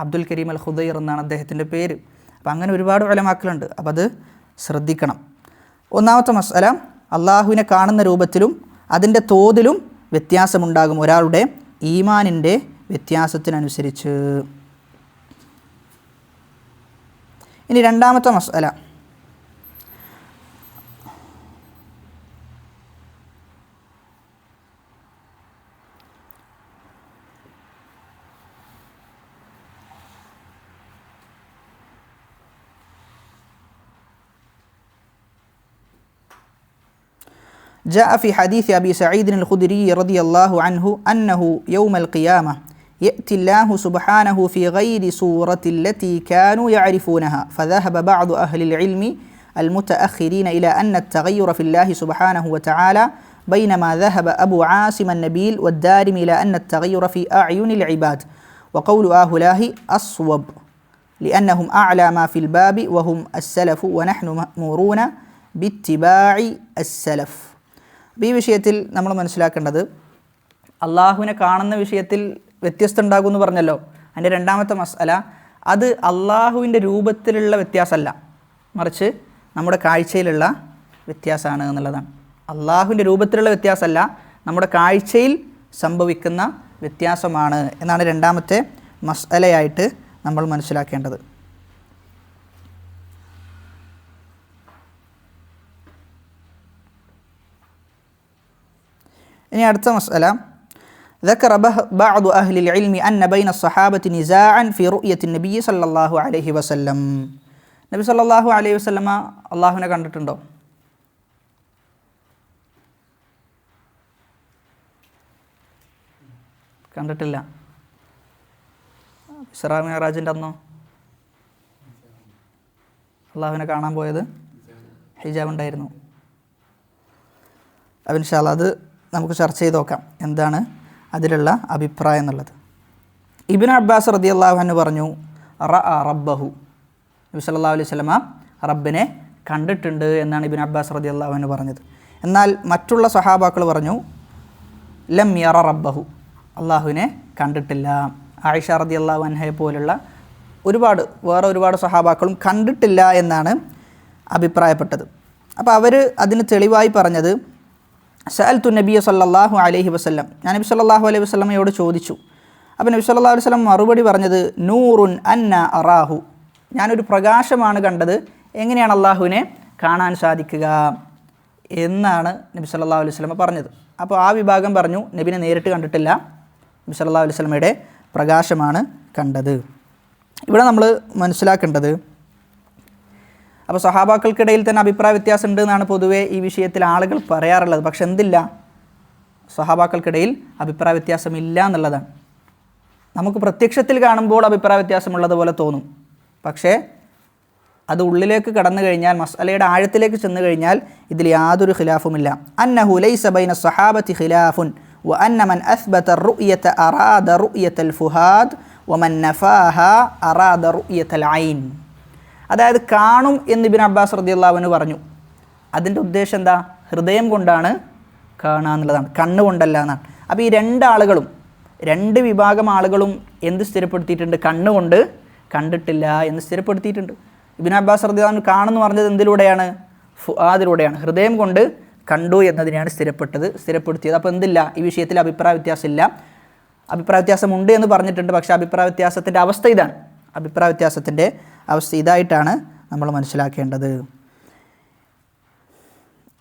അബ്ദുൽ കരീം അൽ ഖുദൈർ എന്നാണ് അദ്ദേഹത്തിൻ്റെ പേര്. അപ്പം അങ്ങനെ ഒരുപാട് ഉലമാക്കളുണ്ട്. അപ്പം അത് ശ്രദ്ധിക്കണം. ഒന്നാമത്തെ മസ്അല, അള്ളാഹുവിനെ കാണുന്ന രൂപത്തിലും അതിൻ്റെ തോതിലും വ്യത്യാസമുണ്ടാകും ഒരാളുടെ ഈമാനിൻ്റെ വ്യത്യാസത്തിനനുസരിച്ച്. ഇനി രണ്ടാമത്തെ മസ്അല, جاء في حديث أبي سعيد الخدري رضي الله عنه أنه يوم القيامة يأتي الله سبحانه في غير صورة التي كانوا يعرفونها فذهب بعض أهل العلم المتأخرين إلى أن التغير في الله سبحانه وتعالى بينما ذهب أبو عاصم النبيل والدارمي إلى أن التغير في أعين العباد وقول هؤلاء أصوب لأنهم أعلى ما في الباب وهم السلف ونحن مأمورون باتباع السلف. അപ്പോൾ ഈ വിഷയത്തിൽ നമ്മൾ മനസ്സിലാക്കേണ്ടത്, അള്ളാഹുവിനെ കാണുന്ന വിഷയത്തിൽ വ്യത്യസ്തം ഉണ്ടാകുമെന്ന് പറഞ്ഞല്ലോ. അതിൻ്റെ രണ്ടാമത്തെ മസ്അല, അത് അള്ളാഹുവിൻ്റെ രൂപത്തിലുള്ള വ്യത്യാസമല്ല, മറിച്ച് നമ്മുടെ കാഴ്ചയിലുള്ള വ്യത്യാസമാണ് എന്നുള്ളതാണ്. അള്ളാഹുവിൻ്റെ രൂപത്തിലുള്ള വ്യത്യാസമല്ല, നമ്മുടെ കാഴ്ചയിൽ സംഭവിക്കുന്ന വ്യത്യാസമാണ് എന്നാണ് രണ്ടാമത്തെ മസ്അലയായിട്ട് നമ്മൾ മനസ്സിലാക്കേണ്ടത്. ഇനി അടുത്ത മസ്അല, ذكر بعض أهل العلم أن بين الصحابة نزاعا في رؤية النبي صلى الله عليه وسلم. നബി സല്ലല്ലാഹു അലൈഹി വസല്ലമ അള്ളാഹുവിനെ കണ്ടിട്ടുണ്ടോ? കണ്ടിട്ടില്ല. ഇസ്രാ മിഅ്റാജിൻ്റെ അന്നോ അള്ളാഹുവിനെ കാണാൻ പോയത് ഹിജാബ് ഉണ്ടായിരുന്നു. അപ്പോൾ ഇൻഷാ അല്ലാഹ് അത് നമുക്ക് ചർച്ച ചെയ്ത് നോക്കാം, എന്താണ് അതിലുള്ള അഭിപ്രായം എന്നുള്ളത്. ഇബ്നു അബ്ബാസ് റളിയല്ലാഹു അൻഹു പറഞ്ഞു, റഅ റബ്ബഹു, നബി സല്ലല്ലാഹു അലൈഹി വസല്ലമ റബ്ബിനെ കണ്ടിട്ടുണ്ട് എന്നാണ് ഇബ്നു അബ്ബാസ് റളിയല്ലാഹു അൻഹു പറഞ്ഞത്. എന്നാൽ മറ്റുള്ള സഹാബാക്കൾ പറഞ്ഞു, ലം യറ റബ്ബഹു, അള്ളാഹുവിനെ കണ്ടിട്ടില്ല. ആയിഷ റളിയല്ലാഹു അൻഹയെ പോലുള്ള വേറെ ഒരുപാട് സഹാബാക്കളും കണ്ടിട്ടില്ല എന്നാണ് അഭിപ്രായപ്പെട്ടത്. അപ്പോൾ അവർ അതിന് തെളിവായി പറഞ്ഞത്, സഅൽതു നബിയ സല്ലല്ലാഹു അലൈഹി വസല്ലം, ഞാൻ നബി സല്ലല്ലാഹു അലൈഹി വസല്ലമയോട് ചോദിച്ചു. അപ്പോൾ നബി സല്ലല്ലാഹു അലൈഹി വസല്ലം മറുപടി പറഞ്ഞത്, നൂറുൻ അന്ന അറാഹു, ഞാനൊരു പ്രകാശമാണ് കണ്ടത്, എങ്ങനെയാണ് അള്ളാഹുവിനെ കാണാൻ സാധിക്കുക എന്നാണ് നബി സല്ലല്ലാഹു അലൈഹി വസല്ലം പറഞ്ഞത്. അപ്പോൾ ആ വിഭാഗം പറഞ്ഞു, നബിനെ നേരിട്ട് കണ്ടിട്ടില്ല, നബി സല്ലല്ലാഹു അലൈഹി വസല്ലമയുടെ പ്രകാശമാണ് കണ്ടത്. ഇവിടെ നമ്മൾ മനസ്സിലാക്കേണ്ടത്, അപ്പോൾ സഹാബാക്കൾക്കിടയിൽ തന്നെ അഭിപ്രായ വ്യത്യാസം ഉണ്ട് എന്നാണ് പൊതുവേ ഈ വിഷയത്തിൽ ആളുകൾ പറയാറുള്ളത്. പക്ഷെ എന്തില്ല, സഹാബാക്കൾക്കിടയിൽ അഭിപ്രായ വ്യത്യാസമില്ല എന്നുള്ളതാണ്. നമുക്ക് പ്രത്യക്ഷത്തിൽ കാണുമ്പോൾ അഭിപ്രായ വ്യത്യാസമുള്ളതുപോലെ തോന്നും, പക്ഷേ അത് ഉള്ളിലേക്ക് കടന്നു കഴിഞ്ഞാൽ, മസ്അലയുടെ ആഴത്തിലേക്ക് ചെന്ന് കഴിഞ്ഞാൽ ഇതിൽ യാതൊരു ഖിലാഫുമില്ല. അന്നഹു ലൈസ ബൈന സ്വഹാബത്തി ഖിലാഫുൻ വ അന്ന മൻ അസ്ബത റുഅ്യത അറാദ റുഅ്യതൽ ഫുഹാദ് വ മൻ നഫാഹ അറാദ റുഅ്യതൽ ഐൻ. അതായത് കാണും എന്ന് ഇബ്നു അബ്ബാസ് റളിയല്ലാഹു അൻഹു പറഞ്ഞു. അതിൻ്റെ ഉദ്ദേശം എന്താ? ഹൃദയം കൊണ്ടാണ് കാണുക എന്നുള്ളതാണ്, കണ്ണുകൊണ്ടല്ല എന്നാണ്. അപ്പോൾ ഈ രണ്ട് വിഭാഗം ആളുകളും എന്ത് സ്ഥിരപ്പെടുത്തിയിട്ടുണ്ട്? കണ്ണുകൊണ്ട് കണ്ടിട്ടില്ല എന്ന് സ്ഥിരപ്പെടുത്തിയിട്ടുണ്ട്. ഇബ്നു അബ്ബാസ് റളിയല്ലാഹു അൻഹു കാണുന്നു പറഞ്ഞത് എന്തിലൂടെയാണ്? ഫുആദിലൂടെയാണ്, ഹൃദയം കൊണ്ട് കണ്ടു എന്നതിനെയാണ് സ്ഥിരപ്പെടുത്തിയത്. അപ്പോൾ എന്തില്ല, ഈ വിഷയത്തിൽ അഭിപ്രായ വ്യത്യാസമില്ല. അഭിപ്രായ വ്യത്യാസമുണ്ട് എന്ന് പറഞ്ഞിട്ടുണ്ട്, പക്ഷേ അഭിപ്രായ വ്യത്യാസത്തിൻ്റെ അവസ്ഥ ഇതാണ്. അഭിപ്രായ വ്യത്യാസത്തിൻ്റെ അവസ്ഥ ഇതായിട്ടാണ് നമ്മൾ മനസ്സിലാക്കേണ്ടത്.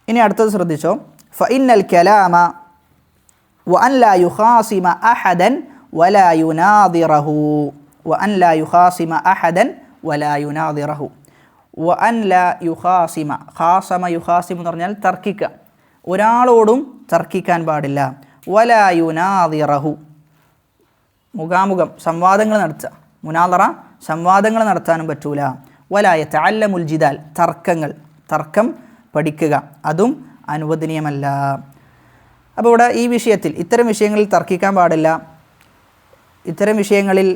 ഇനി അടുത്തത് ശ്രദ്ധിച്ചോ, ഫഇന്നൽ കലാമ വഅൻ ലാ യുഖാസിമ അഹദൻ വലാ യുനാദിറഹു, വഅൻ ലാ യുഖാസിമ അഹദൻ വലാ യുനാദിറഹു, വഅൻ ലാ യുഖാസിമ, ഖാസമ യുഖാസിമ എന്ന് പറഞ്ഞാൽ തർക്കിക്കുക, ഒരാളോടും തർക്കിക്കാൻ പാടില്ല. വലാ യുനാദിറഹു, മുഖാമുഖം സംവാദങ്ങൾ നടത്തുക, മുനാദറ സംവാദങ്ങൾ നടത്താനും പറ്റൂല. വലാ യതഅല്ലമുൽ ജിദാൽ, തർക്കം പഠിക്കുക, അതും അനുവദനീയമല്ല. അപ്പോൾ ഇവിടെ ഈ വിഷയത്തിൽ ഇത്തരം വിഷയങ്ങളിൽ തർക്കിക്കാൻ പാടില്ല, ഇത്തരം വിഷയങ്ങളിൽ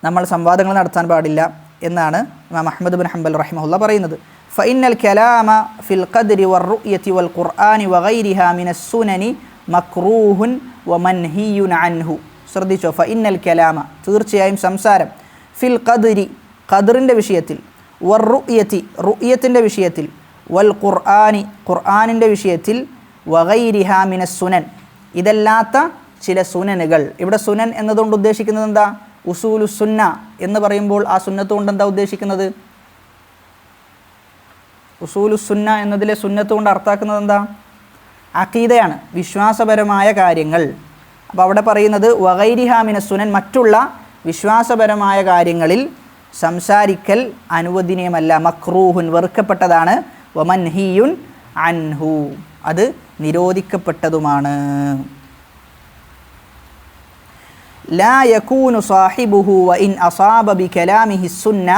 നമ്മൾ സംവാദങ്ങൾ നടത്താൻ പാടില്ല എന്നാണ് ഇമാം അഹ്മദ് ബിൻ ഹംബൽ റഹിമഹുല്ല പറയുന്നത്. ഫഇന്നൽ കലാമ ഫിൽ ഖദ്രി വറുയതി വൽ ഖുർആനി വഗൈരിഹാ മിനസ് സുനനി മക്റൂഹുൻ വമൻഹിയുൻ അൻഹു. ശ്രദ്ധിച്ചോ, ഫഇന്നൽ കലാമ തീർച്ചയായും സംസാരം, ഫിൽ ഖദ്രി ഖദ്റിൻ്റെ വിഷയത്തിൽ, വറുയതി റുയത്തിൻ്റെ വിഷയത്തിൽ, വൽ ഖുർആനി ഖുർആനിൻ്റെ വിഷയത്തിൽ, വഗൈരിഹാ മിനസ് സുനൻ ഇതല്ലാത്ത ചില സുനനുകൾ. ഇവിടെ സുനൻ എന്നതുകൊണ്ട് ഉദ്ദേശിക്കുന്നത് എന്താ? ഉസൂലു സുന്ന എന്ന് പറയുമ്പോൾ ആ സുന്നത്ത് കൊണ്ട് എന്താ ഉദ്ദേശിക്കുന്നത്? ഉസൂലു സുന്ന എന്നതിലെ സുന്നത്ത് കൊണ്ട് അർത്ഥാക്കുന്നത് എന്താ? അഖീദയാണ്, വിശ്വാസപരമായ കാര്യങ്ങൾ. അപ്പോൾ അവിടെ പറയുന്നത് വഗൈരിഹാ മിനസ് സുനൻ മറ്റുള്ള വിശ്വാസപരമായ കാര്യങ്ങളിൽ സംസാരിക്കൽ അനുവദനീയമല്ല, മക്റൂഹുൻ വെറുക്കപ്പെട്ടതാണ്, വമൻഹിയുൻ അൻഹു അത് നിരോധിക്കപ്പെട്ടതുമാണ്. ലാ യകൂനു സാഹിബുഹു വഇൻ അസാബ ബികലാമിഹി സുന്ന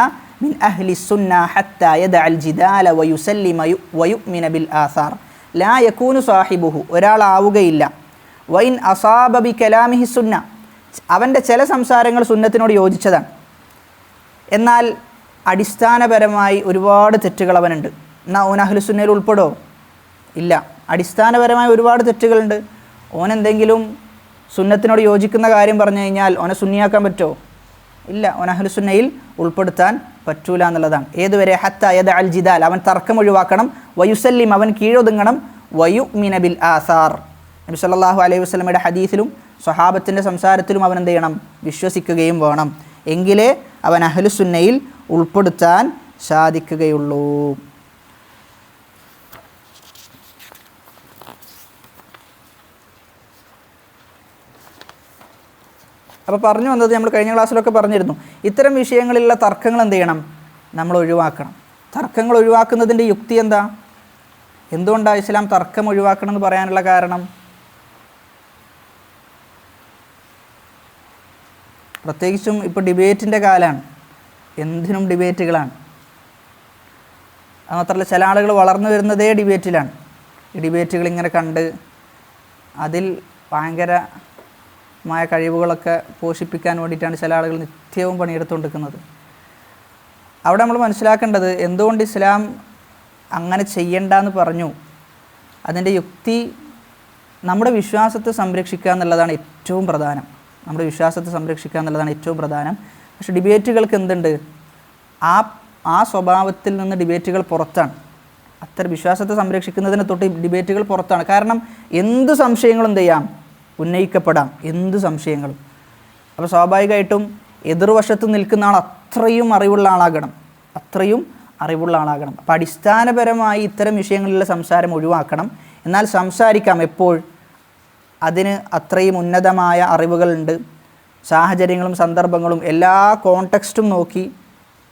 മിൻ അഹ്ലി സുന്ന ഹത്താ യദഅൽ ജിദാല വയുസല്ലിമ വയുഅ്മിന ബിൽ ആസാർ. ലാ യകൂനു സാഹിബുഹു ഒരാളാവുകയില്ല, വഇൻ അസാബ ബികലാമിഹി സുന്ന അവൻ്റെ ചില സംസാരങ്ങൾ സുന്നത്തിനോട് യോജിച്ചതാണ്, എന്നാൽ അടിസ്ഥാനപരമായി ഒരുപാട് തെറ്റുകൾ അവനുണ്ട്. എന്നാൽ ഓൻ അഹ്ലു സുന്നയിൽ ഉൾപ്പെടോ? ഇല്ല. അടിസ്ഥാനപരമായ ഒരുപാട് തെറ്റുകളുണ്ട്. ഓനെന്തെങ്കിലും സുന്നത്തിനോട് യോജിക്കുന്ന കാര്യം പറഞ്ഞു കഴിഞ്ഞാൽ ഓനെ സുന്നിയാക്കാൻ പറ്റുമോ? ഇല്ല. ഓൻ അഹ്ലു സുന്നയിൽ ഉൾപ്പെടുത്താൻ പറ്റൂല എന്നുള്ളതാണ്. ഏതുവരെ? ഹത്ത യദ അൽ ജിദാൽ അവൻ തർക്കം ഒഴിവാക്കണം, വയുസല്ലിം അവൻ കീഴൊതുങ്ങണം, വയുഅ്മിന ബിൽ ആസാർ നബി സല്ലല്ലാഹു അലൈഹി വസല്ലമയുടെ ഹദീസിലും സ്വഹാബത്തിൻ്റെ സംസാരത്തിലും അവൻ എന്ത് ചെയ്യണം? വിശ്വസിക്കുകയും വേണം. എങ്കിലേ അവൻ അഹ്ലു സുന്നയിൽ ഉൾപ്പെടുത്താൻ സാധിക്കുകയുള്ളൂ. അപ്പോൾ പറഞ്ഞു വന്നത് നമ്മൾ കഴിഞ്ഞ ക്ലാസ്സിലൊക്കെ പറഞ്ഞിരുന്നു, ഇത്തരം വിഷയങ്ങളിലുള്ള തർക്കങ്ങൾ എന്ത് ചെയ്യണം? നമ്മൾ ഒഴിവാക്കണം. തർക്കങ്ങൾ ഒഴിവാക്കുന്നതിൻ്റെ യുക്തി എന്താ? എന്തുകൊണ്ടാണ് ഇസ്ലാം തർക്കം ഒഴിവാക്കണം എന്ന് പറയാനുള്ള കാരണം? പ്രത്യേകിച്ചും ഇപ്പോൾ ഡിബേറ്റിൻ്റെ കാലമാണ്, എന്തിനും ഡിബേറ്റുകളാണ്. അത് മാത്രമല്ല ചില ആളുകൾ വളർന്നു വരുന്നതേ ഡിബേറ്റിലാണ്. ഈ ഡിബേറ്റുകൾ ഇങ്ങനെ കണ്ട് അതിൽ ഭയങ്കരമായ കഴിവുകളൊക്കെ പോഷിപ്പിക്കാൻ വേണ്ടിയിട്ടാണ് ചില ആളുകൾ നിത്യവും പണിയെടുത്തുകൊണ്ടിരിക്കുന്നത്. അവിടെ നമ്മൾ മനസ്സിലാക്കേണ്ടത് എന്തുകൊണ്ട് ഇസ്ലാം അങ്ങനെ ചെയ്യണ്ടെന്ന് പറഞ്ഞു. അതിൻ്റെ യുക്തി നമ്മുടെ വിശ്വാസത്തെ സംരക്ഷിക്കുക എന്നുള്ളതാണ് ഏറ്റവും പ്രധാനം. നമ്മുടെ വിശ്വാസത്തെ സംരക്ഷിക്കുക എന്നുള്ളതാണ് ഏറ്റവും പ്രധാനം. പക്ഷേ ഡിബേറ്റുകൾക്ക് എന്തുണ്ട്? ആ സ്വഭാവത്തിൽ നിന്ന് ഡിബേറ്റുകൾ പുറത്താണ്. അത്തരം വിശ്വാസത്തെ സംരക്ഷിക്കുന്നതിനെ തൊട്ട് ഡിബേറ്റുകൾ പുറത്താണ്. കാരണം എന്ത് സംശയങ്ങളും എന്ത് ചെയ്യാം? ഉന്നയിക്കപ്പെടാം, എന്ത് സംശയങ്ങളും. അപ്പോൾ സ്വാഭാവികമായിട്ടും എതിർവശത്ത് നിൽക്കുന്ന ആൾ അത്രയും അറിവുള്ള ആളാകണം. അപ്പോൾ അടിസ്ഥാനപരമായി ഇത്തരം വിഷയങ്ങളിലുള്ള സംസാരം ഒഴിവാക്കണം. എന്നാൽ സംസാരിക്കാം എപ്പോൾ? അതിന് അത്രയും ഉന്നതമായ അറിവുകളുണ്ട്, സാഹചര്യങ്ങളും സന്ദർഭങ്ങളും എല്ലാ കോണ്ടെക്സ്റ്റും നോക്കി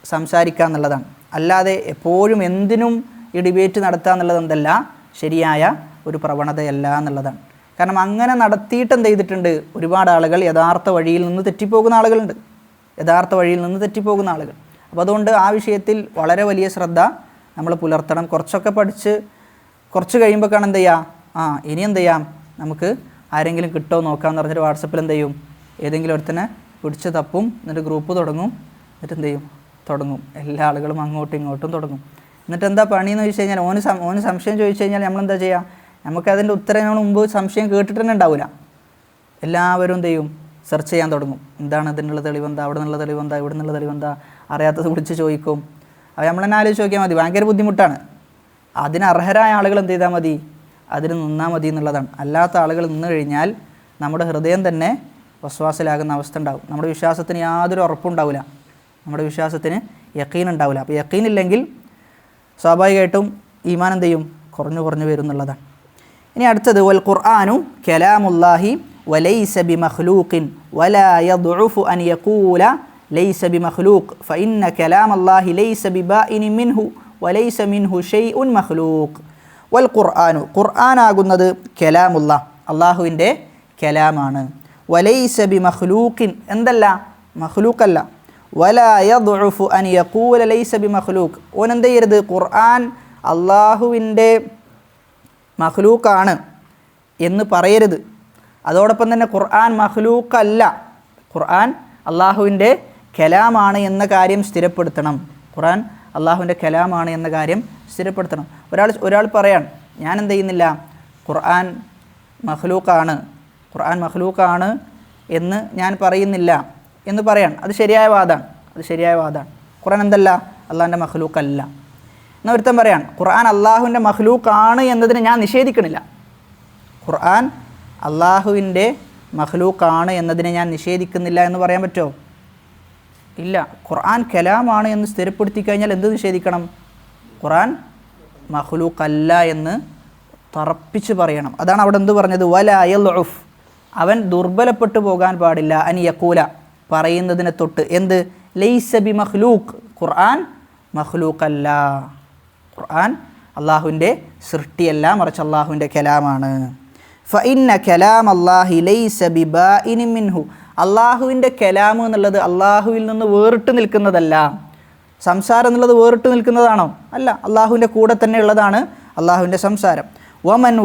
സംസാരിക്കുക എന്നുള്ളതാണ്. അല്ലാതെ എപ്പോഴും എന്തിനും ഈ ഡിബേറ്റ് നടത്തുക എന്നുള്ളത് എന്തല്ല, ശരിയായ ഒരു പ്രവണതയല്ല എന്നുള്ളതാണ്. കാരണം അങ്ങനെ നടത്തിയിട്ട് എന്ത് ചെയ്തിട്ടുണ്ട്? ഒരുപാട് ആളുകൾ യഥാർത്ഥ വഴിയിൽ നിന്ന് തെറ്റിപ്പോകുന്ന ആളുകളുണ്ട്. അപ്പോൾ അതുകൊണ്ട് ആ വിഷയത്തിൽ വളരെ വലിയ ശ്രദ്ധ നമ്മൾ പുലർത്തണം. കുറച്ചൊക്കെ പഠിച്ച് കുറച്ച് കഴിയുമ്പോഴേക്കാണ് എന്ത് ചെയ്യുക, ഇനി എന്ത് ചെയ്യാം, നമുക്ക് ആരെങ്കിലും കിട്ടുമോ നോക്കാമെന്ന് പറഞ്ഞിട്ട് വാട്സപ്പിൽ എന്ത് ചെയ്യും, ഏതെങ്കിലും ഒരുത്തനെ പിടിച്ച് തപ്പും, എന്നിട്ട് ഗ്രൂപ്പ് തുടങ്ങും, എന്നിട്ട് എന്ത് ചെയ്യും, എല്ലാ ആളുകളും അങ്ങോട്ടും ഇങ്ങോട്ടും തുടങ്ങും. എന്നിട്ട് എന്താ പണിയെന്ന് ചോദിച്ചു കഴിഞ്ഞാൽ ഓന് സംശയം ചോദിച്ചു കഴിഞ്ഞാൽ നമ്മളെന്താ ചെയ്യുക? നമുക്കതിൻ്റെ ഉത്തരം നമ്മൾ മുമ്പ് സംശയം കേട്ടിട്ട് തന്നെ ഉണ്ടാവില്ല. എല്ലാവരും എന്ത് ചെയ്യും, സെർച്ച് ചെയ്യാൻ തുടങ്ങും. എന്താണ് ഇതിനുള്ള തെളിവെന്താ, അവിടെ നിന്നുള്ള തെളിവെന്താ, ഇവിടെ നിന്നുള്ള തെളിവെന്താ, അറിയാത്തത് വിളിച്ച് ചോദിക്കും. അത് നമ്മൾ തന്നെ ആലോചിച്ച് നോക്കിയാൽ മതി. ഭയങ്കര ബുദ്ധിമുട്ടാണ്. അതിന് അർഹരായ ആളുകൾ എന്ത് ചെയ്താൽ മതി, അതിന് നിന്നാൽ മതി എന്നുള്ളതാണ്. അല്ലാത്ത ആളുകൾ നിന്ന് കഴിഞ്ഞാൽ നമ്മുടെ ഹൃദയം തന്നെ വസ്വാസിലാകുന്ന അവസ്ഥ ഉണ്ടാകും. നമ്മുടെ വിശ്വാസത്തിന് യാതൊരു ഉറപ്പുണ്ടാവില്ല, നമ്മുടെ വിശ്വാസത്തിന് യഖീൻ ഉണ്ടാവില്ല. അപ്പോൾ യഖീനില്ലെങ്കിൽ സ്വാഭാവികമായിട്ടും ഈമാൻ എന്ത് ചെയ്യും, കുറഞ്ഞു വരും എന്നുള്ളതാണ്. ഇനി അടുത്തത് വൽ ഖുർആനു കലാമുല്ലാഹി വലൈസ ബിമഖ്ലൂഖിൻ വലാ യദ്ഉഫു അൻ യഖൂല ലൈസ ബിമഖ്ലൂഖ് ഫഇന്ന കലാമല്ലാഹി ലൈസ ബിബാഇനിൻ മിൻഹു വലൈസ മിൻഹു ഷൈഉൻ മഖ്ലൂഖ്. വൽ ഖുർആനു ഖുർആനാകുന്നത് കലാമുല്ലാഹ് അള്ളാഹുവിൻ്റെ കലാമാണ്. വലൈസ ബിമഖ്ലൂഖിൻ എന്തല്ല, മഖ്ലൂഖല്ല. വലാ യദ്ഉഫു അൻ യഖൂല ലൈസ ബിമഖ്ലൂഖ് ഓനെന്ത് ചെയ്യരുത്, ഖുർആൻ അള്ളാഹുവിൻ്റെ മഖ്ലൂഖാണ് എന്ന് പറയരുത്. അതോടൊപ്പം തന്നെ ഖുർആൻ മഖ്ലൂഖല്ല, ഖുർആൻ അള്ളാഹുവിൻ്റെ കലാമാണ് എന്ന കാര്യം സ്ഥിരപ്പെടുത്തണം. ഖുർആൻ അള്ളാഹുവിൻ്റെ കലാമാണ് എന്ന കാര്യം സ്ഥിരപ്പെടുത്തണം. ഒരാൾ പറയാൻ ഞാൻ എന്ത് ചെയ്യുന്നില്ല, ഖുർആൻ മഖ്ലൂക്കാണ് എന്ന് ഞാൻ പറയുന്നില്ല എന്ന് പറയാൻ, അത് ശരിയായ വാദമാണ്. ഖുർആൻ എന്തല്ല, അള്ളാഹുവിൻ്റെ മഖ്ലൂക്കല്ല. എന്നാൽ ഒരുത്തൻ പറയാൻ ഖുർആൻ അള്ളാഹുവിൻ്റെ മഖ്ലൂക്കാണ് എന്നതിനെ ഞാൻ നിഷേധിക്കണില്ല. ഖുർആൻ അള്ളാഹുവിൻ്റെ മഖ്ലൂക്കാണ് എന്നതിനെ ഞാൻ നിഷേധിക്കുന്നില്ല എന്ന് പറയാൻ പറ്റുമോ? ഇല്ല. ഖുർആൻ കലാമാണ് എന്ന് സ്ഥിരപ്പെടുത്തി കഴിഞ്ഞാൽ എന്ത് നിഷേധിക്കണം? ഖുർആൻ മഖ്ലൂക്കല്ല എന്ന് തറപ്പിച്ച് പറയണം. അതാണ് അവിടെ എന്ത് പറഞ്ഞത്? വലാ യൽഉഫ്, അവൻ ദുർബലപ്പെട്ടു പോകാൻ പാടില്ല. അൻ യഖൂല, പറയുന്നതിനെ തൊട്ട് എന്ത്? ലൈസ ബി മഖ്ലൂക്ക്, ഖുർആൻ മഖ്ലൂക്കല്ല, ഖുർആൻ അള്ളാഹുവിൻ്റെ സൃഷ്ടിയല്ല, മറിച്ച് അള്ളാഹുവിൻ്റെ കലാമാണ്. ഫഇന്ന കലാം അല്ലാഹി ലൈസ ബിബാഇനി മിൻഹു, അള്ളാഹുവിൻ്റെ കലാം എന്നുള്ളത് അള്ളാഹുവിൽ നിന്ന് വേറിട്ട് നിൽക്കുന്നതല്ല. സംസാരം എന്നുള്ളത് വേറിട്ട് നിൽക്കുന്നതാണോ? അല്ല, അള്ളാഹുവിൻ്റെ കൂടെ തന്നെ ഉള്ളതാണ് അള്ളാഹുവിൻ്റെ സംസാരം. വമൻ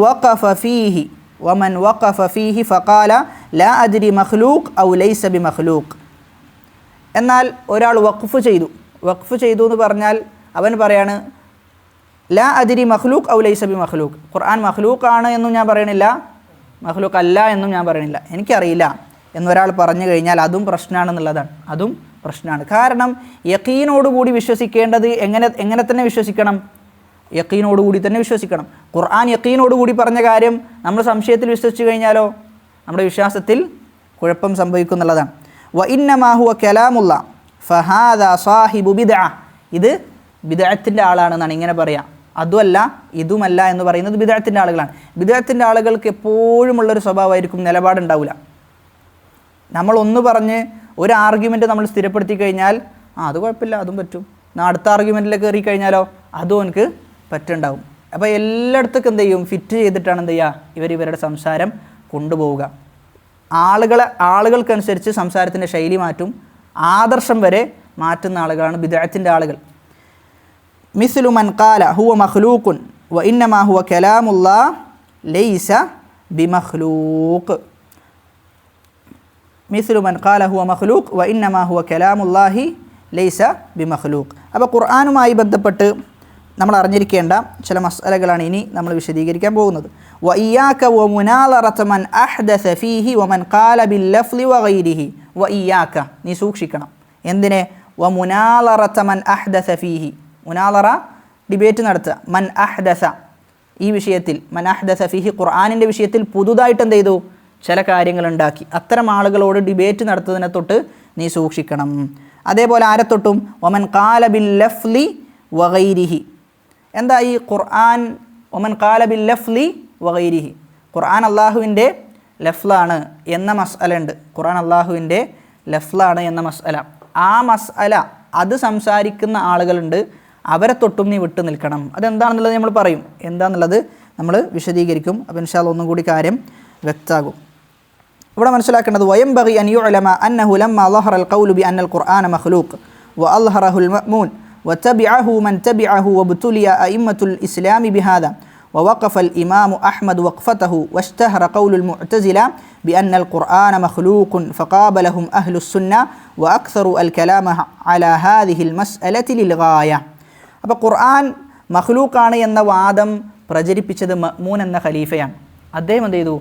വഖഫ ഫീഹി ഫഖാല ലാ അദ്രി മഖ്ലൂഖ് ഔ ലൈസ ബി മഖ്ലൂഖ്. എന്നാൽ ഒരാൾ വഖഫ് ചെയ്തു എന്ന് പറഞ്ഞാൽ അവൻ പറയാണ് ലാ അദ്രി മഖ്ലൂഖ് ഔ ലൈസ ബി മഖ്ലൂഖ്, ഖുർആൻ മഖ്ലൂഖാണ് എന്നും ഞാൻ പറയണില്ല, മഖ്ലൂഖ് അല്ല എന്നും ഞാൻ പറയണില്ല, എനിക്കറിയില്ല എന്നൊരാൾ പറഞ്ഞു കഴിഞ്ഞാൽ അതും പ്രശ്നമാണെന്നുള്ളതാണ്. അതും പ്രശ്നമാണ്. കാരണം യഖീനോടുകൂടി വിശ്വസിക്കേണ്ടത് എങ്ങനെ തന്നെ വിശ്വസിക്കണം? യഖീനോടുകൂടി തന്നെ വിശ്വസിക്കണം. ഖുർആൻ യഖീനോടുകൂടി പറഞ്ഞ കാര്യം നമ്മൾ സംശയത്തിൽ വിശ്വസിച്ച് കഴിഞ്ഞാലോ നമ്മുടെ വിശ്വാസത്തിൽ കുഴപ്പം സംഭവിക്കും എന്നുള്ളതാണ്. വ ഇന്നമാ ഹുവ കലാമുല്ലാ ഫഹാദാ സാഹിബു ബിദ്അ, ഇത് ബിദ്അത്തിൻ്റെ ആളാണെന്നാണ് ഇങ്ങനെ പറയാം. അതുമല്ല ഇതുമല്ല എന്ന് പറയുന്നത് ബിദ്അത്തിൻ്റെ ആളുകളാണ്. ബിദ്അത്തിൻ്റെ ആളുകൾക്ക് എപ്പോഴും ഉള്ളൊരു സ്വഭാവമായിരിക്കും, നിലപാടുണ്ടാവില്ല. നമ്മളൊന്ന് പറഞ്ഞ് ഒരു ആർഗ്യുമെൻറ്റ് നമ്മൾ സ്ഥിരപ്പെടുത്തി കഴിഞ്ഞാൽ അത് കുഴപ്പമില്ല, അതും പറ്റും. അടുത്ത ആർഗ്യുമെൻറ്റിലേക്ക് കയറി കഴിഞ്ഞാലോ അതും എനിക്ക് പറ്റുണ്ടാവും. അപ്പോൾ എല്ലായിടത്തേക്കും എന്ത് ചെയ്യും? ഫിറ്റ് ചെയ്തിട്ടാണ് എന്ത് ചെയ്യുക? ഇവരുടെ സംസാരം കൊണ്ടുപോവുക. ആളുകൾക്കനുസരിച്ച് സംസാരത്തിൻ്റെ ശൈലി മാറ്റും, ആദർശം വരെ മാറ്റുന്ന ആളുകളാണ് ബിദ്അത്തിൻ്റെ ആളുകൾ. മിസ്ലു മൻ ഖാല ഹുവ മഖ്ലൂഖുൻ വ ഇന്നമാ ഹുവ കലാമുല്ലാഹ് ലൈസ ബിമഖ്ലൂഖ്. മിസ്ലു മൻ ഖാല ഹുവ മഖ്ലൂഖ് വ ഇന്നമാ ഹുവ കലാമുല്ലാഹി ലൈസ ബിമഖ്ലൂഖ്. അപ്പോൾ ഖുർആനുമായി ബന്ധപ്പെട്ട് നമ്മൾ അറിഞ്ഞിരിക്കേണ്ട ചില മസ്അലകളാണ് ഇനി നമ്മൾ വിശദീകരിക്കാൻ പോകുന്നത്. വ ഇയ്യാക വ മുനാലറത മൻ അഹ്ദസ ഫീഹി വ മൻ ഖാല ബിൽ ലഫ്ളി വ ഗൈരിഹി. വ ഇയ്യാക, നീ സൂക്ഷിക്കണം. എന്തിനെ? വ മുനാലറത മൻ അഹ്ദസ ഫീഹി, മുനാലറ ഡിബേറ്റ് നടത്തുക. മൻ അഹ്ദസ, ഈ വിഷയത്തിൽ മൻ അഹ്ദസ ഫീഹി, ഖുർആനിൻ്റെ വിഷയത്തിൽ പുതുതായിട്ട് എന്ത് ചെയ്തു? ചില കാര്യങ്ങൾ ഉണ്ടാക്കി. അത്തരം ആളുകളോട് ഡിബേറ്റ് നടത്തുന്നതിനെ തൊട്ട് നീ സൂക്ഷിക്കണം. അതേപോലെ ആരെ തൊട്ടും വമൻ ഖാല ബിൽ ലഫ്ളി വഗൈരിഹി. എന്താ ഈ ഖുർആൻ വമൻ ഖാല ബിൽ ലഫ്ളി വഗൈരിഹി? ഖുർആൻ അള്ളാഹുവിൻ്റെ ലഫ്ലാണ് എന്ന മസ്അല ഉണ്ട്. ഖുർആൻ അള്ളാഹുവിൻ്റെ ലഫ്ലാണ് എന്ന മസ്അല, ആ മസ്അല അത് സംസാരിക്കുന്ന ആളുകളുണ്ട്, അവരെ തൊട്ടും നീ വിട്ടു നിൽക്കണം. അതെന്താണെന്നുള്ളത് നമ്മൾ പറയും, എന്താണെന്നുള്ളത് നമ്മൾ വിശദീകരിക്കും. അപ്പോൾ ഇൻഷാ അല്ലാഹ് ഒന്നും കൂടി കാര്യം വ്യക്തമാകും. ഇവിടെ മനസ്സിലാക്കേണ്ടത് വയംബഗി അൻ യുഅലമ അന്നഹു ലമ്മ ളഹറൽ ഖൗലു ബി അന്നൽ ഖുർആന മഖ്ലൂഖ് വഅൽഹറഹുൽ മഅ്മൂൻ വതബിഅഹു മൻ തബിഅഹു വബ്തുലിയ അഇമ്മത്തുൽ ഇസ്ലാമി ബിഹാദാ ووقف الإمام أحمد وقفته واشتهر قول المعتزلة بأن القرآن مخلوق فقابلهم أهل السنة وأكثروا الكلام على هذه المسألة للغاية. അപ്പോൾ ഖുർആൻ മഖ്ലൂഖാണ് എന്ന വാദം പ്രചരിപ്പിച്ചത് മഅ്മൂൻ എന്ന ഖലീഫയാണ്. അദ്ദേഹം എന്ത് ചെയ്തു?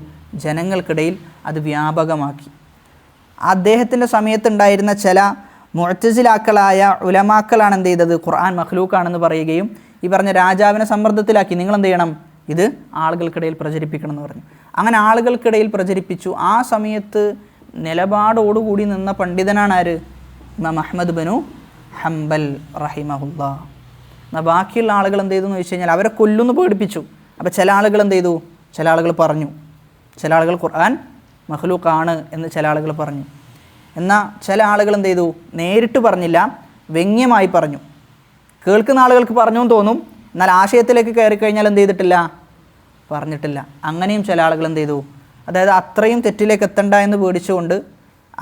ജനങ്ങൾക്കിടയിൽ അത് വ്യാപകമാക്കി. അദ്ദേഹത്തിൻ്റെ സമയത്തുണ്ടായിരുന്ന ചില മുഅ്തസിലാക്കളായ ഉലമാക്കളാണ് എന്ത് ചെയ്തത്? ഖുർആൻ മഖ്ലൂഖാണെന്ന് പറയുകയും ഈ പറഞ്ഞ രാജാവിനെ സമ്മർദ്ദത്തിലാക്കി, നിങ്ങൾ എന്ത് ചെയ്യണം? ഇത് ആളുകൾക്കിടയിൽ പ്രചരിപ്പിക്കണം എന്ന് പറഞ്ഞു. അങ്ങനെ ആളുകൾക്കിടയിൽ പ്രചരിപ്പിച്ചു. ആ സമയത്ത് നിലപാടോടുകൂടി നിന്ന പണ്ഡിതനാണ് ആര്? ഇമാം അഹ്മദ് ബിനു ഹംബൽ റഹിമഹുല്ലാ. എന്നാൽ ബാക്കിയുള്ള ആളുകൾ എന്ത് ചെയ്തു എന്ന് വെച്ച് കഴിഞ്ഞാൽ അവരെ കൊല്ലുന്നു പേടിപ്പിച്ചു. അപ്പോൾ ചില ആളുകൾ എന്ത് ചെയ്തു? ചില ആളുകൾ പറഞ്ഞു, ചില ആളുകൾ ഖുർആൻ മഖ്ലൂഖാണ് എന്ന് ചില ആളുകൾ പറഞ്ഞു. എന്നാൽ ചില ആളുകൾ എന്ത് ചെയ്തു? നേരിട്ട് പറഞ്ഞില്ല, വ്യംഗ്യമായി പറഞ്ഞു. കേൾക്കുന്ന ആളുകൾക്ക് പറഞ്ഞു എന്ന് തോന്നും, എന്നാൽ ആശയത്തിലേക്ക് കയറി കഴിഞ്ഞാൽ എന്ത് ചെയ്തിട്ടില്ല? പറഞ്ഞിട്ടില്ല. അങ്ങനെയും ചില ആളുകൾ എന്ത് ചെയ്തു? അതായത് അത്രയും തെറ്റിലേക്ക് എത്തണ്ട എന്ന് പേടിച്ചുകൊണ്ട്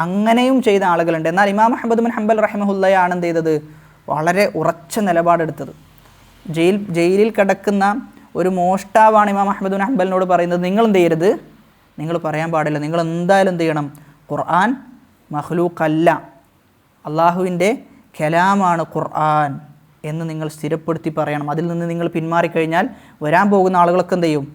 അങ്ങനെയും ചെയ്ത ആളുകളുണ്ട്. എന്നാൽ ഇമാം അഹ്മദ് ബിൻ ഹംബൽ റഹിമഹുല്ലയാണ് എന്ത് ചെയ്തത്? വളരെ ഉറച്ച നിലപാടെടുത്തത്. ജയിലിൽ കിടക്കുന്ന ഒരു മോഷ്ടാവാണ് ഇമാം അഹ്മദ് ബിൻ ഹംബലിനോട് പറയുന്നത്, നിങ്ങൾ എന്ത് ചെയ്യരുത്, നിങ്ങൾ പറയാൻ പാടില്ല, നിങ്ങൾ എന്തായാലും എന്ത് ചെയ്യണം? ഖുർആൻ മഖ്ലൂഖല്ല, അള്ളാഹുവിൻ്റെ കലാമാണ് ഖുർആൻ എന്ന് നിങ്ങൾ സ്ഥിരപ്പെടുത്തി പറയണം. അതിൽ നിന്ന് നിങ്ങൾ പിന്മാറിക്കഴിഞ്ഞാൽ വരാൻ പോകുന്ന ആളുകളൊക്കെ എന്ത് ചെയ്യും?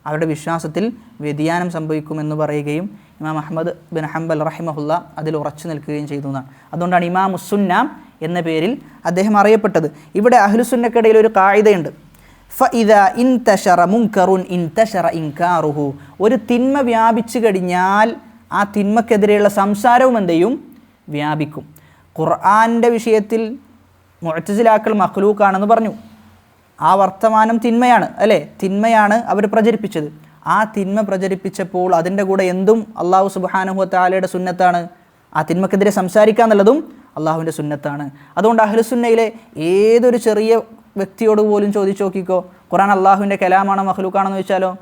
അവരുടെ വിശ്വാസത്തിൽ വ്യതിയാനം സംഭവിക്കുമെന്ന് പറയുകയും ഇമാം അഹ്മദ് ബിൻ ഹംബൽ റഹിമഹുല്ല അതിൽ ഉറച്ചു നിൽക്കുകയും ചെയ്തു എന്നാണ്. അതുകൊണ്ടാണ് ഇമാമുസ്സുന്ന എന്ന പേരിൽ അദ്ദേഹം അറിയപ്പെട്ടത്. ഇവിടെ അഹ്ലുസുന്നക്കിടയിൽ ഒരു കായിദയുണ്ട്. ഫഇദാ ഇൻതശറ മുൻകറുൻ ഇൻതശറ ഇൻകാറുഹു. ഒരു തിന്മ വ്യാപിച്ചു കഴിഞ്ഞാൽ ആ തിന്മക്കെതിരെയുള്ള സംസാരവും എന്ത് ചെയ്യും? വ്യാപിക്കും. ഖുർആൻ്റെ വിഷയത്തിൽ മുഅ്തസിലാക്കൾ മഖ്ലൂഖാണെന്ന് പറഞ്ഞു. ആ വർത്തമാനം തിന്മയാണ്, അല്ലേ? തിന്മയാണ് അവർ പ്രചരിപ്പിച്ചത്. ആ തിന്മ പ്രചരിപ്പിച്ചപ്പോൾ അതിൻ്റെ കൂടെ എന്തും അള്ളാഹു സുബ്ഹാനഹു വ തആലയുടെ സുന്നത്താണ്. ആ തിന്മക്കെതിരെ സംസാരിക്കുക എന്നുള്ളതും അള്ളാഹുവിൻ്റെ സുന്നത്താണ്. അതുകൊണ്ട് അഹ്ലുസുന്നയിലെ ഏതൊരു ചെറിയ വ്യക്തിയോട് പോലും ചോദിച്ചു നോക്കിക്കോ, ഖുർആൻ അള്ളാഹുവിൻ്റെ കലാമാണോ മഖ്ലൂഖാണെന്ന് ചോദിച്ചാലോ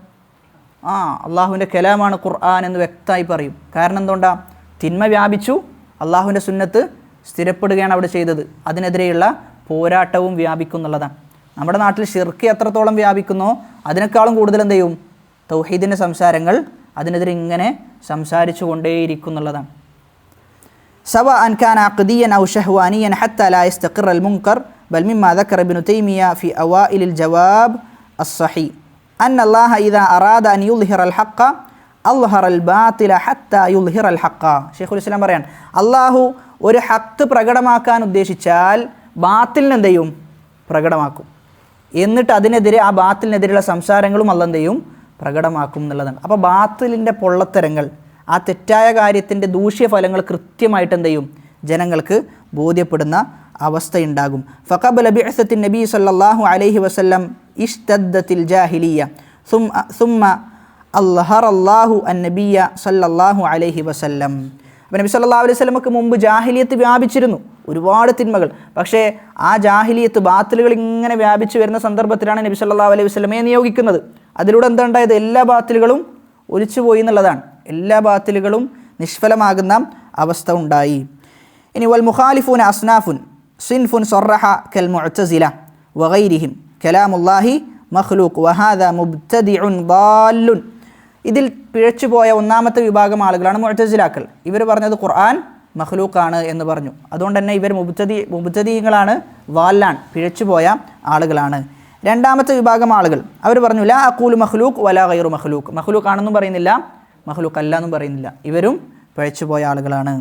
അള്ളാഹുവിൻ്റെ കലാമാണ് ഖുർആൻ എന്ന് വ്യക്തമായി പറയും. കാരണം എന്തുകൊണ്ടാണ്? തിന്മ വ്യാപിച്ചു, അള്ളാഹുവിൻ്റെ സുന്നത്ത് സ്ഥിരപ്പെടുകയാണ് അവിടെ ചെയ്തത്. അതിനെതിരെയുള്ള പോരാട്ടവും വ്യാപിക്കും എന്നുള്ളതാണ്. നമ്മുടെ നാട്ടിൽ ശിർക്ക് എത്രത്തോളം വ്യാപിക്കുന്നോ അതിനേക്കാളും കൂടുതൽ എന്ത് ചെയ്യും? തൗഹീദിൻ്റെ സംസാരങ്ങൾ അതിനെതിരെ ഇങ്ങനെ സംസാരിച്ചു കൊണ്ടേയിരിക്കും എന്നുള്ളതാണ്. സവാഅൻ കാന അഖ്ദിയൻ ഔ ശഹ്വാനിയൻ ഹത്താ ലാ യസ്തഖിറ അൽ മുൻകർ ബൽ മിമ്മാ ദക്കറ ഇബ്നു തൈമിയ ഫി അവائل الجواب الصحيح أن الله إذا أراد أن يظهر الحق أظهر الباطل حتى يظهر الحق. ശൈഖുൽ ഇസ്ലാം പറയാൻ, അള്ളാഹു ഒരു ഹക്ക് പ്രകടമാക്കാൻ ഉദ്ദേശിച്ചാൽ ബാത്തിലിനെ എന്ത് ചെയ്യും? പ്രകടമാക്കും. എന്നിട്ട് അതിനെതിരെ ആ ബാത്തിലിനെതിരെയുള്ള സംസാരങ്ങളും അല്ലാഹ് എന്ത് ചെയ്യും? പ്രകടമാക്കും എന്നുള്ളതാണ്. അപ്പോൾ ബാത്തിലിൻ്റെ പൊള്ളത്തരങ്ങൾ, ആ തെറ്റായ കാര്യത്തിൻ്റെ ദൂഷ്യഫലങ്ങൾ കൃത്യമായിട്ട് എന്ത് ചെയ്യും? ജനങ്ങൾക്ക് ബോധ്യപ്പെടുന്ന അവസ്ഥയുണ്ടാകും. ഫഖബല ബിഅസത്തിൻ നബി സല്ലല്ലാഹു അലൈഹി വസല്ലം ഇഷ്തദ്ദത്തിൽ ജാഹിലിയ സുമ്മ അൽഹറല്ലാഹു അന്നബിയ സല്ലല്ലാഹു അലൈഹി വസല്ലം. അപ്പോൾ നബി സല്ലല്ലാഹു അലൈഹി വസല്ലമക്ക് മുമ്പ് ജാഹിലിയത്ത് വ്യാപിച്ചിരുന്നു, ഒരുപാട് തിന്മകൾ. പക്ഷേ ആ ജാഹിലിയത്ത് ബാത്തിലുകൾ ഇങ്ങനെ വ്യാപിച്ചു വരുന്ന സന്ദർഭത്തിലാണ് നബി സല്ലല്ലാഹു അലൈഹി വസല്ലമയെ നിയോഗിക്കുന്നത്. അതിലൂടെ എന്താ ഉണ്ടായത്? എല്ലാ ബാത്തിലുകളും ഒലിച്ചുപോയി എന്നുള്ളതാണ്. എല്ലാ ബാത്തിലുകളും നിഷ്ഫലമാകുന്ന അവസ്ഥ ഉണ്ടായി. ഇനി വൽ മുഖാലിഫൂന അസ്നാഫുൻ സിൻഫുൻ സറഹ കൽ മുഅ്തസില വഗൈരിഹിം കലാമുല്ലാഹി മഖ്ലൂഖ് വഹാദ മുബ്തദിഉൻ ضالٌ. ഇതിൽ പിഴച്ചുപോയ ഒന്നാമത്തെ വിഭാഗം ആളുകളാണ് മുഅ്തസിലാക്കൾ. ഇവർ പറഞ്ഞത് ഖുർആൻ മഖ്ലൂഖാണ് എന്ന് പറഞ്ഞു. അതുകൊണ്ട് തന്നെ ഇവർ മുബ്തദികളാണ്, ളാലാണ്, പിഴച്ചുപോയ ആളുകളാണ്. രണ്ടാമത്തെ വിഭാഗം ആളുകൾ അവർ പറഞ്ഞു ലാ അഖൂലു മഖ്ലൂഖ് വലാ ഗൈറു മഖ്ലൂഖ്. മഖ്ലൂഖ് ആണെന്നും പറയുന്നില്ല, മഖ്ലൂഖ് അല്ല എന്നും പറയുന്നില്ല. ഇവരും പിഴച്ചുപോയ ആളുകളാണ്.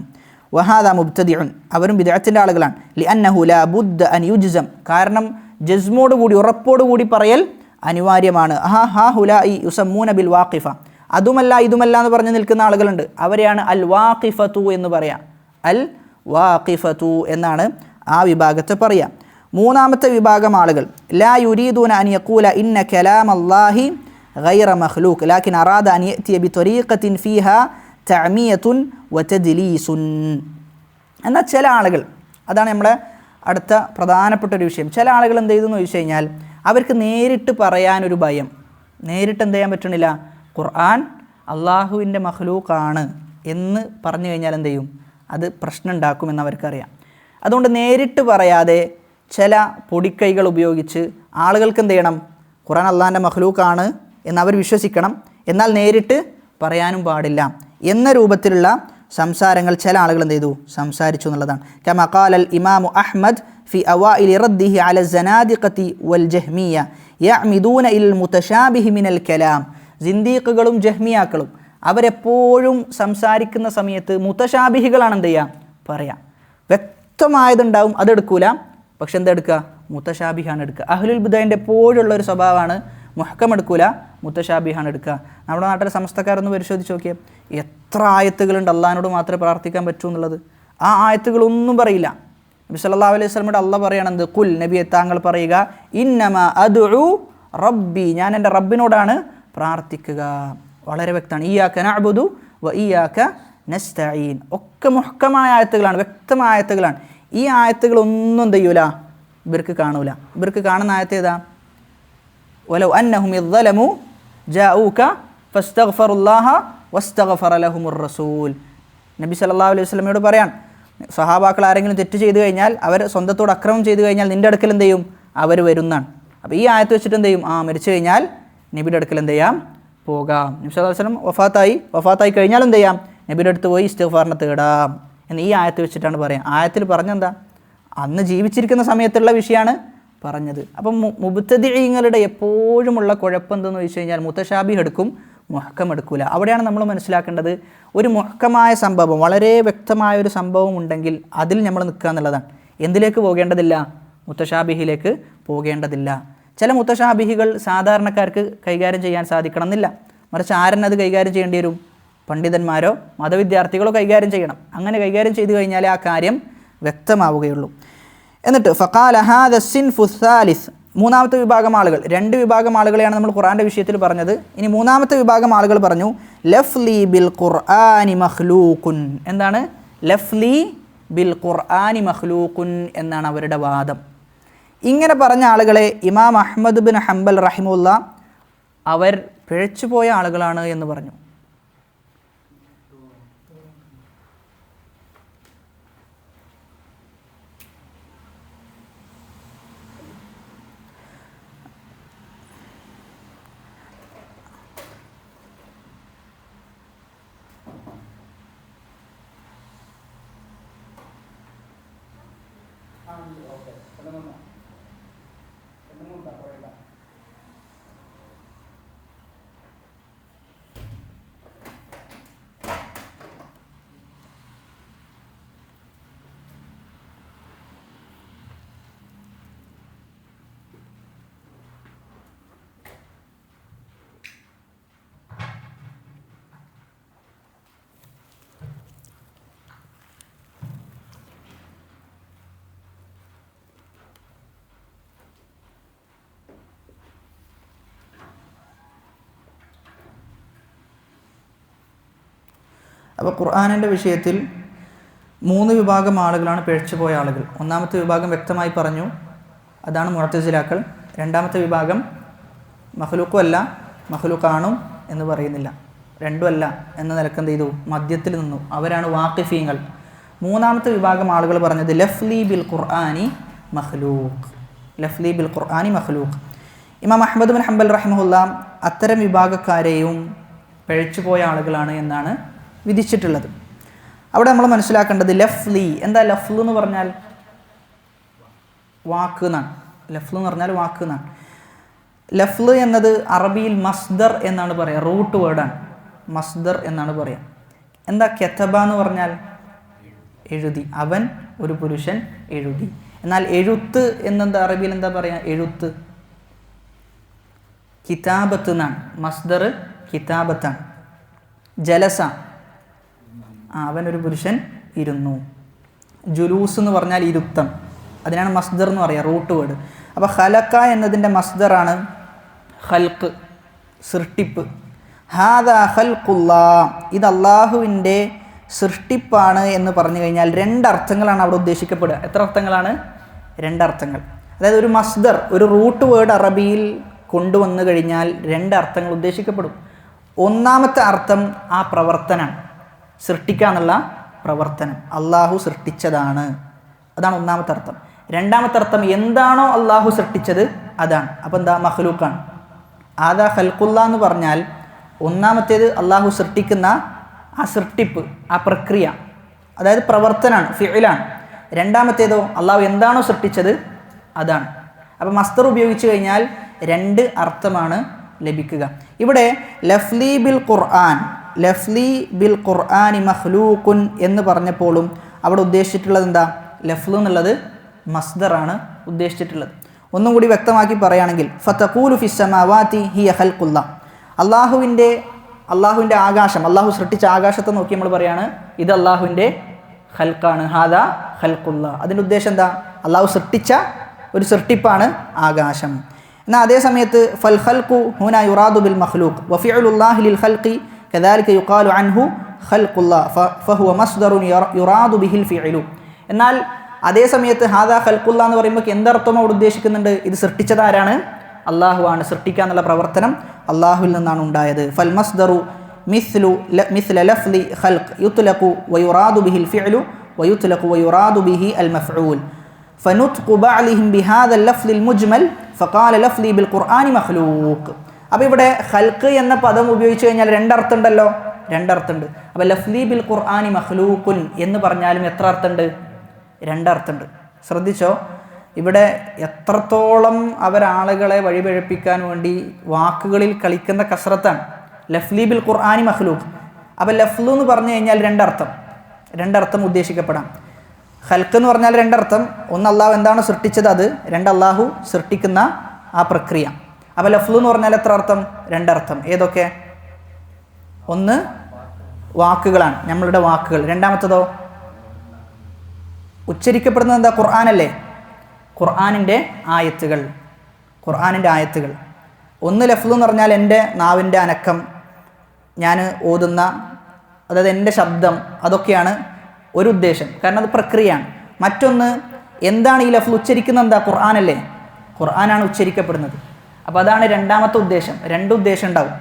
വഹാദ മുബ്തദിഉൻ, അവരും ബിദ്അത്തിൻ്റെ ആളുകളാണ്. ലിഅന്നഹു ലാ ബുദ്ദ അൻ യുജ്സം, കാരണം ജസ്മോടുകൂടി ഉറപ്പോടുകൂടി പറയൽ അനിവാര്യമാണ്. ഹാ ഹുലാഇ യുസമ്മൂന ബിൽ വാഖിഫ, അതുമല്ല ഇതുമല്ല എന്ന് പറഞ്ഞു നിൽക്കുന്ന ആളുകളുണ്ട്. അവരെയാണ് അൽ വാഖിഫത്തു എന്ന് പറയാം. അൽ വാഖിഫത്തു എന്നാണ് ആ വിഭാഗത്തെ പറയാം. മൂന്നാമത്തെ വിഭാഗം ആളുകൾ ലാ യുരീദൂന അൻ യഖൂല ഇന്ന കലാമല്ലാഹി ഗൈറ മഖ്ലൂഖ് ലാകിൻ അറാദ അൻ യഅതിയ ബിത്വരീഖത്തിൻ ഫീഹാ തഅമിയത്തുൻ വതദ്ലീസുൻ. എന്നാൽ ചില ആളുകൾ, അതാണ് നമ്മുടെ അടുത്ത പ്രധാനപ്പെട്ട ഒരു വിഷയം. ചില ആളുകൾ എന്ത് ചെയ്തു എന്ന് ചോദിച്ചു കഴിഞ്ഞാൽ അവർക്ക് നേരിട്ട് പറയാനൊരു ഭയം. നേരിട്ട് എന്ത് ചെയ്യാൻ പറ്റണില്ല? ഖുർആൻ അള്ളാഹുവിൻ്റെ മഖ്ലൂഖാണ് എന്ന് പറഞ്ഞു കഴിഞ്ഞാൽ എന്ത് ചെയ്യും? അത് പ്രശ്നം ഉണ്ടാക്കുമെന്ന് അവർക്കറിയാം. അതുകൊണ്ട് നേരിട്ട് പറയാതെ ചില പൊടിക്കൈകൾ ഉപയോഗിച്ച് ആളുകൾക്ക് എന്ത് ചെയ്യണം? ഖുർആൻ അള്ളാഹിൻ്റെ മഖ്ലൂഖാണ് എന്നവർ വിശ്വസിക്കണം, എന്നാൽ നേരിട്ട് പറയാനും പാടില്ല എന്ന രൂപത്തിലുള്ള സംസാരങ്ങൾ ചില ആളുകൾ എന്ത് ചെയ്തു? സംസാരിച്ചു എന്നുള്ളതാണ്. കമാ ഖാലൽ ഇമാമു അഹ്മദ് ഫി അവائل റദ്ദിഹി അല സനാദിഖത്തി വൽ ജഹ്മിയ യഅ്മിദൂന ഇൽ മുതശാബിഹി മിനൽ കലാം. സിന്ദീഖുകളും ജഹ്മിയാക്കളും അവരെപ്പോഴും സംസാരിക്കുന്ന സമയത്ത് മുതശാബിഹികളാണ് എന്ത് ചെയ്യുക? പറയാം. വ്യക്തമായതുണ്ടാവും, അതെടുക്കൂല. പക്ഷെ എന്തെടുക്കുക? മുതശാബിഹാണ് എടുക്കുക. അഹ്ലുൽ ബിദ്അന്റെ എപ്പോഴുള്ള ഒരു സ്വഭാവമാണ് മുഹ്കം എടുക്കൂല, മുതശാബിഹാണ് എടുക്കുക. നമ്മുടെ നാട്ടിലെ സമസ്തക്കാരൊന്ന് പരിശോധിച്ച് നോക്കിയാൽ എത്ര ആയത്തുകളുണ്ട് അള്ളാഹിനോട് മാത്രമേ പ്രാർത്ഥിക്കാൻ പറ്റൂ എന്നുള്ളത്. ആ ആയത്തുകളൊന്നും പറയില്ല. നബി സല്ലല്ലാഹു അലൈഹി വസല്ലമയുടെ അള്ളാഹ് പറയണത് കുൽ, നബിയെ താങ്കൾ പറയുക, ഇന്നമാ അദ്ഉ റബ്ബി, ഞാൻ എൻ്റെ റബ്ബിനോടാണ് പ്രാർത്ഥിക്കുക. വളരെ വ്യക്തമാണ്. ഇയ്യാക നഅ്ബുദു വ ഇയ്യാക നസ്തഈൻ. ഒക്കെ മുഹ്കമായ ആയത്തുകളാണ്, വ്യക്തമായ ആയത്തുകളാണ്. ഈ ആയത്തുകളൊന്നും ചെയ്യൂല, ഇവർക്ക് കാണൂല. ഇവർക്ക് കാണുന്ന ആയത്ത് ഏതാ? വലൗ അന്നഹും ഇദ്ദലമു ജാഊക ഫസ്തഗ്ഫറുല്ലാഹ വസ്തഗ്ഫറ ലഹുമുർ റസൂൽ. നബി സല്ലല്ലാഹു അലൈഹി വസല്ലമയോട് പറയാൻ, സഹാബാക്കൾ ആരെങ്കിലും തെറ്റ് ചെയ്തു കഴിഞ്ഞാൽ, അവർ സ്വന്തത്തോട് അക്രമം ചെയ്തു കഴിഞ്ഞാൽ നിൻ്റെ അടുക്കൽ എന്ത് ചെയ്യും? അവർ വരുന്നാണ്. അപ്പോൾ ഈ ആയത്ത് വെച്ചിട്ട് എന്ത് ചെയ്യും? മരിച്ചു കഴിഞ്ഞാൽ നബിയുടെ അടുക്കൽ എന്ത് ചെയ്യാം? പോകാം. നബി സല്ലല്ലാഹു അലൈഹി വസല്ലം വഫാത്തായി കഴിഞ്ഞാൽ എന്ത് ചെയ്യാം? നബിയുടെ അടുത്ത് പോയി ഇസ്തിഗ്ഫാറിനെ തേടാം എന്ന് ഈ ആയത്ത് വെച്ചിട്ടാണ് പറയാം. ആയത്തിൽ പറഞ്ഞെന്താ, അന്ന് ജീവിച്ചിരിക്കുന്ന സമയത്തുള്ള വിഷയമാണ് പറഞ്ഞത്. അപ്പം മുബ്തദിഈങ്ങളുടെ എപ്പോഴുമുള്ള കുഴപ്പം എന്തെന്ന് ചോദിച്ചു കഴിഞ്ഞാൽ മുതശാബിഹ് എടുക്കും, മുഹ്കം എടുക്കൂല. അവിടെയാണ് നമ്മൾ മനസ്സിലാക്കേണ്ടത്, ഒരു മുഹ്കമായ സംഭവം, വളരെ വ്യക്തമായ ഒരു സംഭവം ഉണ്ടെങ്കിൽ അതിൽ നമ്മൾ നിൽക്കുക എന്നുള്ളതാണ്. എന്തിലേക്ക് പോകേണ്ടതില്ല? മുതശാബിഹിലേക്ക് പോകേണ്ടതില്ല. ചില മുതശാബിഹികൾ സാധാരണക്കാർക്ക് കൈകാര്യം ചെയ്യാൻ സാധിക്കണം എന്നില്ല, മറിച്ച് ആരെന്നത് കൈകാര്യം ചെയ്യേണ്ടി വരും? പണ്ഡിതന്മാരോ മതവിദ്യാർത്ഥികളോ കൈകാര്യം ചെയ്യണം. അങ്ങനെ കൈകാര്യം ചെയ്തു കഴിഞ്ഞാൽ ആ കാര്യം വ്യക്തമാവുകയുള്ളൂ. എന്നിട്ട് ഫഖാല ഹാദ സിൻഫു സാലിസ്, മൂന്നാമത്തെ വിഭാഗം ആളുകൾ, രണ്ട് വിഭാഗം ആളുകളെയാണ് നമ്മൾ ഖുർആൻ്റെ വിഷയത്തിൽ പറഞ്ഞത്. ഇനി മൂന്നാമത്തെ വിഭാഗം ആളുകൾ പറഞ്ഞു ലഫ്ലി ബിൽ ഖുർആനി മഖ്ലൂഖുൻ. എന്താണ് ലഫ്ലി ബിൽ ഖുർആനി മഖ്ലൂഖുൻ എന്നാണ് അവരുടെ വാദം. ഇങ്ങനെ പറഞ്ഞ ആളുകളെ ഇമാം അഹ്മദ് ബിൻ ഹംബൽ റഹിമുല്ല അവർ പിഴച്ചുപോയ ആളുകളാണ് എന്ന് പറഞ്ഞു. അപ്പോൾ ഖുർആനിൻ്റെ വിഷയത്തിൽ മൂന്ന് വിഭാഗം ആളുകളാണ് പിഴച്ചുപോയ ആളുകൾ. ഒന്നാമത്തെ വിഭാഗം വ്യക്തമായി പറഞ്ഞു, അതാണ് മുഅ്തസിലാക്കൾ. രണ്ടാമത്തെ വിഭാഗം മഖ്ലൂഖുമല്ല മഖ്ലൂഖാണും എന്ന് പറയുന്നില്ല, രണ്ടുമല്ല എന്ന നിലക്ക് എന്ത് ചെയ്തു, മധ്യത്തിൽ നിന്നു. അവരാണ് വാഖിഫീങ്ങൾ. മൂന്നാമത്തെ വിഭാഗം ആളുകൾ പറഞ്ഞത് ലഫ്ലി ബിൽ ഖുർആനി മഖ്ലൂഖ്, ലഫ്ലി ബിൽ ഖുർആനി മഖ്ലൂഖ്. ഇമാം അഹ്മദ് ബിൻ ഹംബൽ റഹിമഹുല്ല അത്തരം വിഭാഗക്കാരെയും പിഴച്ചുപോയ ആളുകളാണ് എന്നാണ് വിധിച്ചിട്ടുള്ളത്. അവിടെ നമ്മൾ മനസ്സിലാക്കേണ്ടത് ലഫ്ലി, എന്താ ലഫ്ലു എന്ന് പറഞ്ഞാൽ? വാക്ക് എന്നാണ്. ലഫ്ലു എന്ന് പറഞ്ഞാൽ വാക്ക് എന്നാണ്. ലഫ്ല് എന്നത് അറബിയിൽ മസ്ദർ എന്നാണ് പറയുക, റൂട്ട് വേർഡാണ്, മസ്ദർ എന്നാണ് പറയുക. എന്താ കെതബ എന്ന് പറഞ്ഞാൽ? എഴുതി, അവൻ ഒരു പുരുഷൻ എഴുതി. എന്നാൽ എഴുത്ത് എന്നെന്താ അറബിയിൽ എന്താ പറയുക? എഴുത്ത് കിതാബത്ത് എന്നാണ്, മസ്ദർ കിതാബത്താണ്. ജലസ, അവൻ ഒരു പുരുഷൻ ഇരുന്നു. ജുലൂസ് എന്ന് പറഞ്ഞാൽ ഇരുത്തം, അതിനാണ് മസ്ദർ എന്ന് പറയുക, റൂട്ട് വേർഡ്. അപ്പോൾ ഖലഖ എന്നതിൻ്റെ മസ്ദറാണ് ഖൽഖ്, സൃഷ്ടിപ്പ്. ഹാദാ ഖൽഖുല്ലാ, ഇത് അള്ളാഹുവിൻ്റെ സൃഷ്ടിപ്പാണ് എന്ന് പറഞ്ഞു കഴിഞ്ഞാൽ രണ്ടർത്ഥങ്ങളാണ് അവിടെ ഉദ്ദേശിക്കപ്പെടുക. എത്ര അർത്ഥങ്ങളാണ്? രണ്ടർത്ഥങ്ങൾ. അതായത് ഒരു മസ്ദർ, ഒരു റൂട്ട് വേർഡ് അറബിയിൽ കൊണ്ടുവന്നു കഴിഞ്ഞാൽ രണ്ടർത്ഥങ്ങൾ ഉദ്ദേശിക്കപ്പെടും. ഒന്നാമത്തെ അർത്ഥം ആ പ്രവർത്തനമാണ്, സൃഷ്ടിക്കുക എന്നുള്ള പ്രവർത്തനം, അള്ളാഹു സൃഷ്ടിച്ചതാണ്, അതാണ് ഒന്നാമത്തെ അർത്ഥം. രണ്ടാമത്തെ അർത്ഥം എന്താണോ അള്ളാഹു സൃഷ്ടിച്ചത് അതാണ്. അപ്പോൾ എന്താ? മഖ്ലൂഖാണ്. ആദാ ഖൽഖുല്ല എന്ന് പറഞ്ഞാൽ ഒന്നാമത്തേത് അള്ളാഹു സൃഷ്ടിക്കുന്ന ആ സൃഷ്ടിപ്പ്, ആ പ്രക്രിയ, അതായത് പ്രവർത്തനമാണ്, ഫിഇലാണ്. രണ്ടാമത്തേതോ അള്ളാഹു എന്താണോ സൃഷ്ടിച്ചത് അതാണ്. അപ്പോൾ മസ്ദർ ഉപയോഗിച്ച് കഴിഞ്ഞാൽ രണ്ട് അർത്ഥമാണ് ലഭിക്കുക. ഇവിടെ ലഫ്ലി ബിൽ ഖുർആൻ, ലഫ്ലി ബിൽ ഖുർആനി മഖ്ലൂഖുൻ എന്ന് പറഞ്ഞപ്പോഴും അവിടെ ഉദ്ദേശിച്ചിട്ടുള്ളത് എന്താ? ലഫ്ലു എന്നുള്ളത് മസ്ദറാണ് ഉദ്ദേശിച്ചിട്ടുള്ളത്. ഒന്നും കൂടി വ്യക്തമാക്കി പറയുകയാണെങ്കിൽ ഫതഖൂലു ഫിസ് സമാവാതി ഹിയ ഖൽഖുല്ലാ, അള്ളാഹുവിൻ്റെ ആകാശം, അള്ളാഹു സൃഷ്ടിച്ച ആകാശത്തെ നോക്കി നമ്മൾ പറയാണ് ഇത് അള്ളാഹുവിൻ്റെ ഖൽഖാണ്, ഹാദാ ഖൽഖുല്ലാ. അതിൻ്റെ ഉദ്ദേശം എന്താ? അള്ളാഹു സൃഷ്ടിച്ച ഒരു സൃഷ്ടിപ്പാണ് ആകാശം. എന്നാൽ അതേ സമയത്ത് ഫൽ ഖൽഖു ഹുന യുറാദു ബിൽ മഖ്ലൂഖ് വഫിഉലുല്ലാഹി ലിൽ ഖൽഖി കദാലിക യുഖാലു അൻഹു ഖൽഖുല്ലാ ഫഹുവ മസ്ദറുൻ യുറാദു ബിഹിൽ ഫിഇലു. എന്നാൽ അതേ സമയത്ത് ഹാദാ ഖൽഖുല്ലാ എന്ന് പറയുമ്പോൾ എന്തർത്ഥം അവിടെ ഉദ്ദേശിക്കുന്നുണ്ട്? ഇത് സൃഷ്ടിച്ചത് ആരാണ്? അള്ളാഹു ആണ്. സൃഷ്ടിക്കുക എന്നുള്ള പ്രവർത്തനം അള്ളാഹുവിൽ നിന്നാണ് ഉണ്ടായത്. ഫൽ മസ്ദറു മിസ്ല ലഫ്ലി ഖൽഖ് യുത്ലഖു വയുറാദു ബിഹിൽ ഫിഇലു വയുത്ലഖു വയുറാദു ബിഹി അൽ മഫ്ഊൽ ഫനുത്ഖു ബഅലിഹിം ബിഹാദൽ ലഫ്ലിൽ മുജ്മൽ ഫഖാല ലഫ്ലി ബിൽ ഖുർആനി മഖ്ലൂഖ്. അപ്പോൾ ഇവിടെ ഖൽഖ് എന്ന പദം ഉപയോഗിച്ച് കഴിഞ്ഞാൽ രണ്ടർത്ഥം ഉണ്ടല്ലോ. രണ്ടർത്ഥമുണ്ട്. അപ്പോൾ ലഫ്ലി ബിൽ ഖുർആനി മഖ്ലൂഖുൻ എന്ന് പറഞ്ഞാലും എത്ര അർത്ഥമുണ്ട്? രണ്ടർത്ഥമുണ്ട്. ശ്രദ്ധിച്ചോ, ഇവിടെ എത്രത്തോളം അവരാളുകളെ വഴിപഴപ്പിക്കാൻ വേണ്ടി വാക്കുകളിൽ കളിക്കുന്ന കസ്രത്താണ്. ലഫ്ലി ബിൽ ഖുർആനി മഖ്ലൂഖ്. അപ്പോൾ ലഫ്ലു എന്ന് പറഞ്ഞു കഴിഞ്ഞാൽ രണ്ടർത്ഥം ഉദ്ദേശിക്കപ്പെടാം. ഖൽഖ് എന്ന് പറഞ്ഞാൽ രണ്ടർത്ഥം. ഒന്ന് അള്ളാഹു എന്താണ് സൃഷ്ടിച്ചത് അത്, രണ്ട് അള്ളാഹു സൃഷ്ടിക്കുന്ന ആ പ്രക്രിയ. അപ്പോൾ ലഫ്ലു എന്ന് പറഞ്ഞാൽ എത്ര അർത്ഥം? രണ്ടർത്ഥം. ഏതൊക്കെ? ഒന്ന് വാക്കുകളാണ്, നമ്മളുടെ വാക്കുകൾ. രണ്ടാമത്തതോ ഉച്ചരിക്കപ്പെടുന്നത് എന്താ? ഖുർആനല്ലേ, ഖുർആനിൻ്റെ ആയത്തുകൾ. ഒന്ന് ലഫ്ലു എന്ന് പറഞ്ഞാൽ എൻ്റെ നാവിൻ്റെ അനക്കം, ഞാൻ ഓതുന്ന, അതായത് എൻ്റെ ശബ്ദം, അതൊക്കെയാണ് ഒരു ഉദ്ദേശം, കാരണം അത് പ്രക്രിയയാണ്. മറ്റൊന്ന് എന്താണ് ഈ ലഫ്ലു ഉച്ചരിക്കുന്നത്? എന്താ? ഖുർആനല്ലേ, ഖുർആനാണ് ഉച്ചരിക്കപ്പെടുന്നത്. അപ്പോൾ അതാണ് രണ്ടാമത്തെ ഉദ്ദേശം. രണ്ട് ഉദ്ദേശം ഉണ്ടാവും,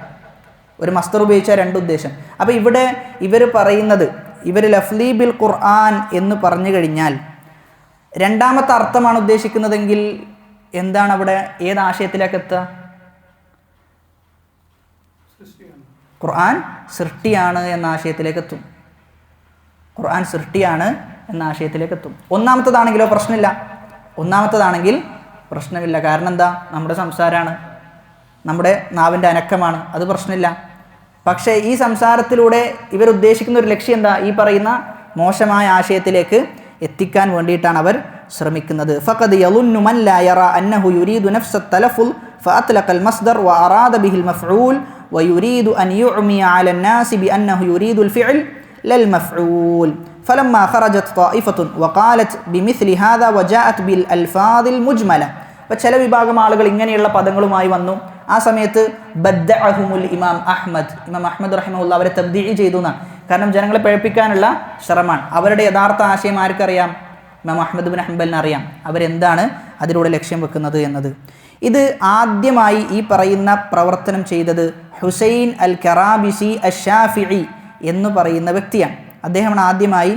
ഒരു മസ്തർ ഉപയോഗിച്ചാൽ രണ്ട് ഉദ്ദേശം. അപ്പോൾ ഇവിടെ ഇവർ പറയുന്നത്, ഇവർ ലഫ്ലി ബിൽ ഖുർആൻ എന്ന് പറഞ്ഞു കഴിഞ്ഞാൽ രണ്ടാമത്തെ അർത്ഥമാണ് ഉദ്ദേശിക്കുന്നതെങ്കിൽ എന്താണ് അവിടെ, ഏത് ആശയത്തിലേക്ക് എത്തുക? ഖുർആൻ സൃഷ്ടിയാണ് എന്ന ആശയത്തിലേക്ക് എത്തും. ഖുർആൻ സൃഷ്ടിയാണ് എന്ന ആശയത്തിലേക്ക് എത്തും. ഒന്നാമത്തതാണെങ്കിലോ പ്രശ്നമില്ല. കാരണം എന്താ? നമ്മുടെ സംസാരമാണ്, നമ്മുടെ നാവിൻ്റെ അനക്കമാണ്, അത് പ്രശ്നമില്ല. പക്ഷേ ഈ സംസാരത്തിലൂടെ ഇവരുദ്ദേശിക്കുന്ന ഒരു ലക്ഷ്യം എന്താ? ഈ പറയുന്ന മോശമായ ആശയത്തിലേക്ക് എത്തിക്കാൻ വേണ്ടിയിട്ടാണ് അവർ ശ്രമിക്കുന്നത്. ഫഖദ് യളുന്നു മൻ ലാ യറ അന്നഹു യുരീദു നഫ്സ തലഫുൽ ഫഅത്ലഖൽ മസ്ദർ വഅറാദ ബിഹിൽ മഫ്ഊൽ വയുരീദു അൻ യുഅ്മിയ അലൻ നാസി ബിഅന്നഹു യുരീദുൽ ഫിഅൽ ലൽ മഫ്ഊൽ ഫലമ്മാ ഖറജത് ത്വായിഫത്തുൻ വഖാലത് ബിമിസ്ലി ഹാദാ വജാഅത് ബിൽ അൽഫാദിൽ മുജ്മല. അപ്പോൾ ചില വിഭാഗം ആളുകൾ ഇങ്ങനെയുള്ള പദങ്ങളുമായി വന്നു. ആ സമയത്ത് ബദ്ദഅഹുമുൽ ഇമാം അഹ്മദ് റഹിമഹുല്ലാഹ് അവരെ തബ്ദീഇ ചെയ്തു എന്നാണ്. കാരണം ജനങ്ങളെ പഴപ്പിക്കാനുള്ള ശ്രമമാണ്. അവരുടെ യഥാർത്ഥ ആശയം ആർക്കറിയാം? ഇമാം അഹ്മദ് ബിൻ ഹംബലിന് അറിയാം അവരെന്താണ് അതിലൂടെ ലക്ഷ്യം വെക്കുന്നത് എന്നത്. ഇത് ആദ്യമായി ഈ പറയുന്ന പ്രവർത്തനം ചെയ്തത് ഹുസൈൻ അൽ കറാബിസി അഷ്ശാഫിഇ എന്ന് പറയുന്ന വ്യക്തിയാണ്. അദ്ദേഹമാണ് ആദ്യമായി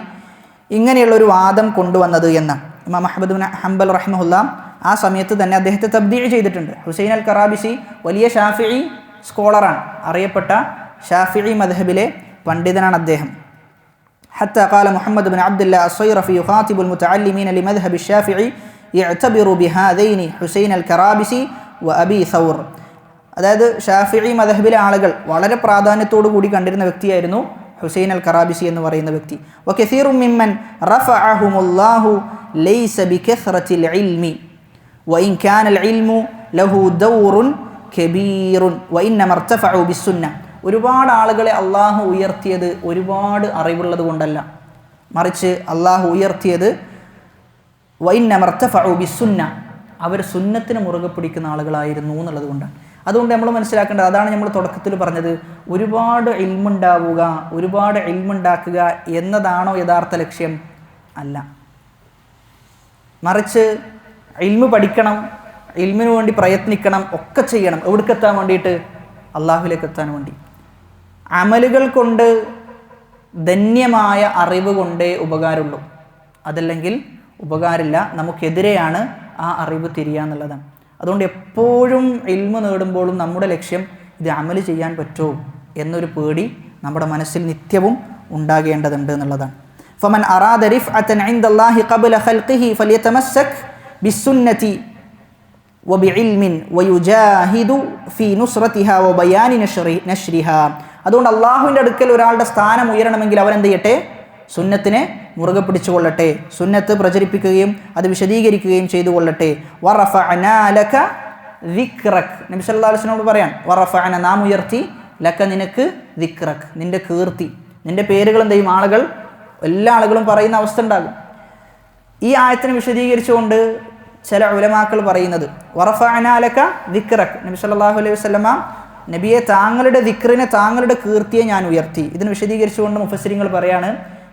ഇങ്ങനെയുള്ളൊരു വാദം കൊണ്ടുവന്നത് എന്ന് ഇമാം അഹ്മദ് ബിൻ ഹംബൽ റഹിമഹുല്ലാഹ് ആ സമയത്ത് തന്നെ അദ്ദേഹത്തെ തബ്ദീഇ ചെയ്തിട്ടുണ്ട്. ഹുസൈൻ അൽ കറാബിസി വലിയ ഷാഫിഇ സ്കോളറാണ്, അറിയപ്പെട്ട ഷാഫിഇ മദ്ഹബിലെ പണ്ഡിതനാണ് അദ്ദേഹം. حتى قال محمد بن عبد الله الصيرفي يخاطب المتعلمين لمذهب الشافعي يعتبر بهذين حسين الكرابسي وأبي ثور. അതായത് ഷാഫിഇ മദ്ഹബിലെ ആളുകൾ വളരെ പ്രാധാന്യത്തോടു കൂടി കണ്ടിരുന്ന വ്യക്തിയായിരുന്നു ഹുസൈൻ അൽ കറാബിസി എന്ന് പറയുന്ന വ്യക്തി. وكثير ممن رفعهم الله ليس بكثرة العلم وإن كان العلم له دور كبير وإنما ارتفعوا بالسنة. ഒരുപാട് ആളുകളെ അള്ളാഹു ഉയർത്തിയത് ഒരുപാട് അറിവുള്ളത് കൊണ്ടല്ല, മറിച്ച് അള്ളാഹു ഉയർത്തിയത് വഇന്നമർതഫഉ ബിസ്സുന്ന, അവർ സുന്നത്തിന് മുറുകെ പിടിക്കുന്ന ആളുകളായിരുന്നു എന്നുള്ളത് കൊണ്ടാണ്. അതുകൊണ്ട് നമ്മൾ മനസ്സിലാക്കേണ്ടത്, അതാണ് നമ്മൾ തുടക്കത്തിൽ പറഞ്ഞത്, ഒരുപാട് ഇൽമുണ്ടാവുക, ഒരുപാട് ഇൽമുണ്ടാക്കുക എന്നതാണോ യഥാർത്ഥ ലക്ഷ്യം? അല്ല, മറിച്ച് ഇൽമു പഠിക്കണം, ഇൽമിനു വേണ്ടി പ്രയത്നിക്കണം, ഒക്കെ ചെയ്യണം. എവിടേക്കെത്താൻ വേണ്ടിയിട്ട്? അള്ളാഹുവിലേക്ക് എത്താൻ വേണ്ടി. അമലുകൾ കൊണ്ട്, ധന്യമായ അറിവ് കൊണ്ടേ ഉപകാരമുള്ളൂ, അതല്ലെങ്കിൽ ഉപകാരമില്ല. നമുക്കെതിരെയാണ് ആ അറിവ് തിരിയുക എന്നുള്ളതാണ്. അതുകൊണ്ട് എപ്പോഴും ഇൽമു നേടുമ്പോഴും നമ്മുടെ ലക്ഷ്യം ഇത് അമല് ചെയ്യാൻ പറ്റുമോ എന്നൊരു പേടി നമ്മുടെ മനസ്സിൽ നിത്യവും ഉണ്ടാകേണ്ടതുണ്ട് എന്നുള്ളതാണ്. ഫമൻ അറാദ റിഫ്അതൻ ഇൻദല്ലാഹി ഖബ്ല ഖൽഖിഹി ഫലിയതമസ്സക് ബിസ്സുന്നതി വബിഇൽമിൻ വയുജാഹിദു ഫീ നുസ്റതിഹാ വബയാനി നശ്രിഹാ. അതുകൊണ്ട് അള്ളാഹുവിൻ്റെ അടുക്കൽ ഒരാളുടെ സ്ഥാനം ഉയരണമെങ്കിൽ അവരെന്ത് ചെയ്യട്ടെ? സുന്നത്തിനെ മുറുകെ പിടിച്ചുകൊള്ളട്ടെ, സുന്നത്ത് പ്രചരിപ്പിക്കുകയും അത് വിശദീകരിക്കുകയും ചെയ്തു കൊള്ളട്ടെ. വറഫഅനാ ലക ദിക്റക്, നബി സല്ലല്ലാഹു അലൈഹി വസല്ലം പറയാൻ, വറഫഅന, നാം ഉയർത്തി, ലക, നിനക്ക്, ദിക്റക്, നിന്റെ കീർത്തി, നിന്റെ പേരുകൾ എന്ത് ചെയ്യും? ആളുകൾ, എല്ലാ ആളുകളും പറയുന്ന അവസ്ഥ ഉണ്ടാകും. ഈ ആയത്തിനെ വിശദീകരിച്ചുകൊണ്ട് ചില ഉലമാക്കൾ പറയുന്നത്, വറഫഅനാ ലക ദിക്റക്, നബി സല്ലല്ലാഹു അലൈഹി വസല്ലമ നബിയെ, താങ്കളുടെ ദിക്റിനെ, താങ്കളുടെ കീർത്തിയെ ഞാൻ ഉയർത്തി. ഇതിന് വിശദീകരിച്ചുകൊണ്ട് മുഫസ്സിരിങ്ങൾ പറയാണ്,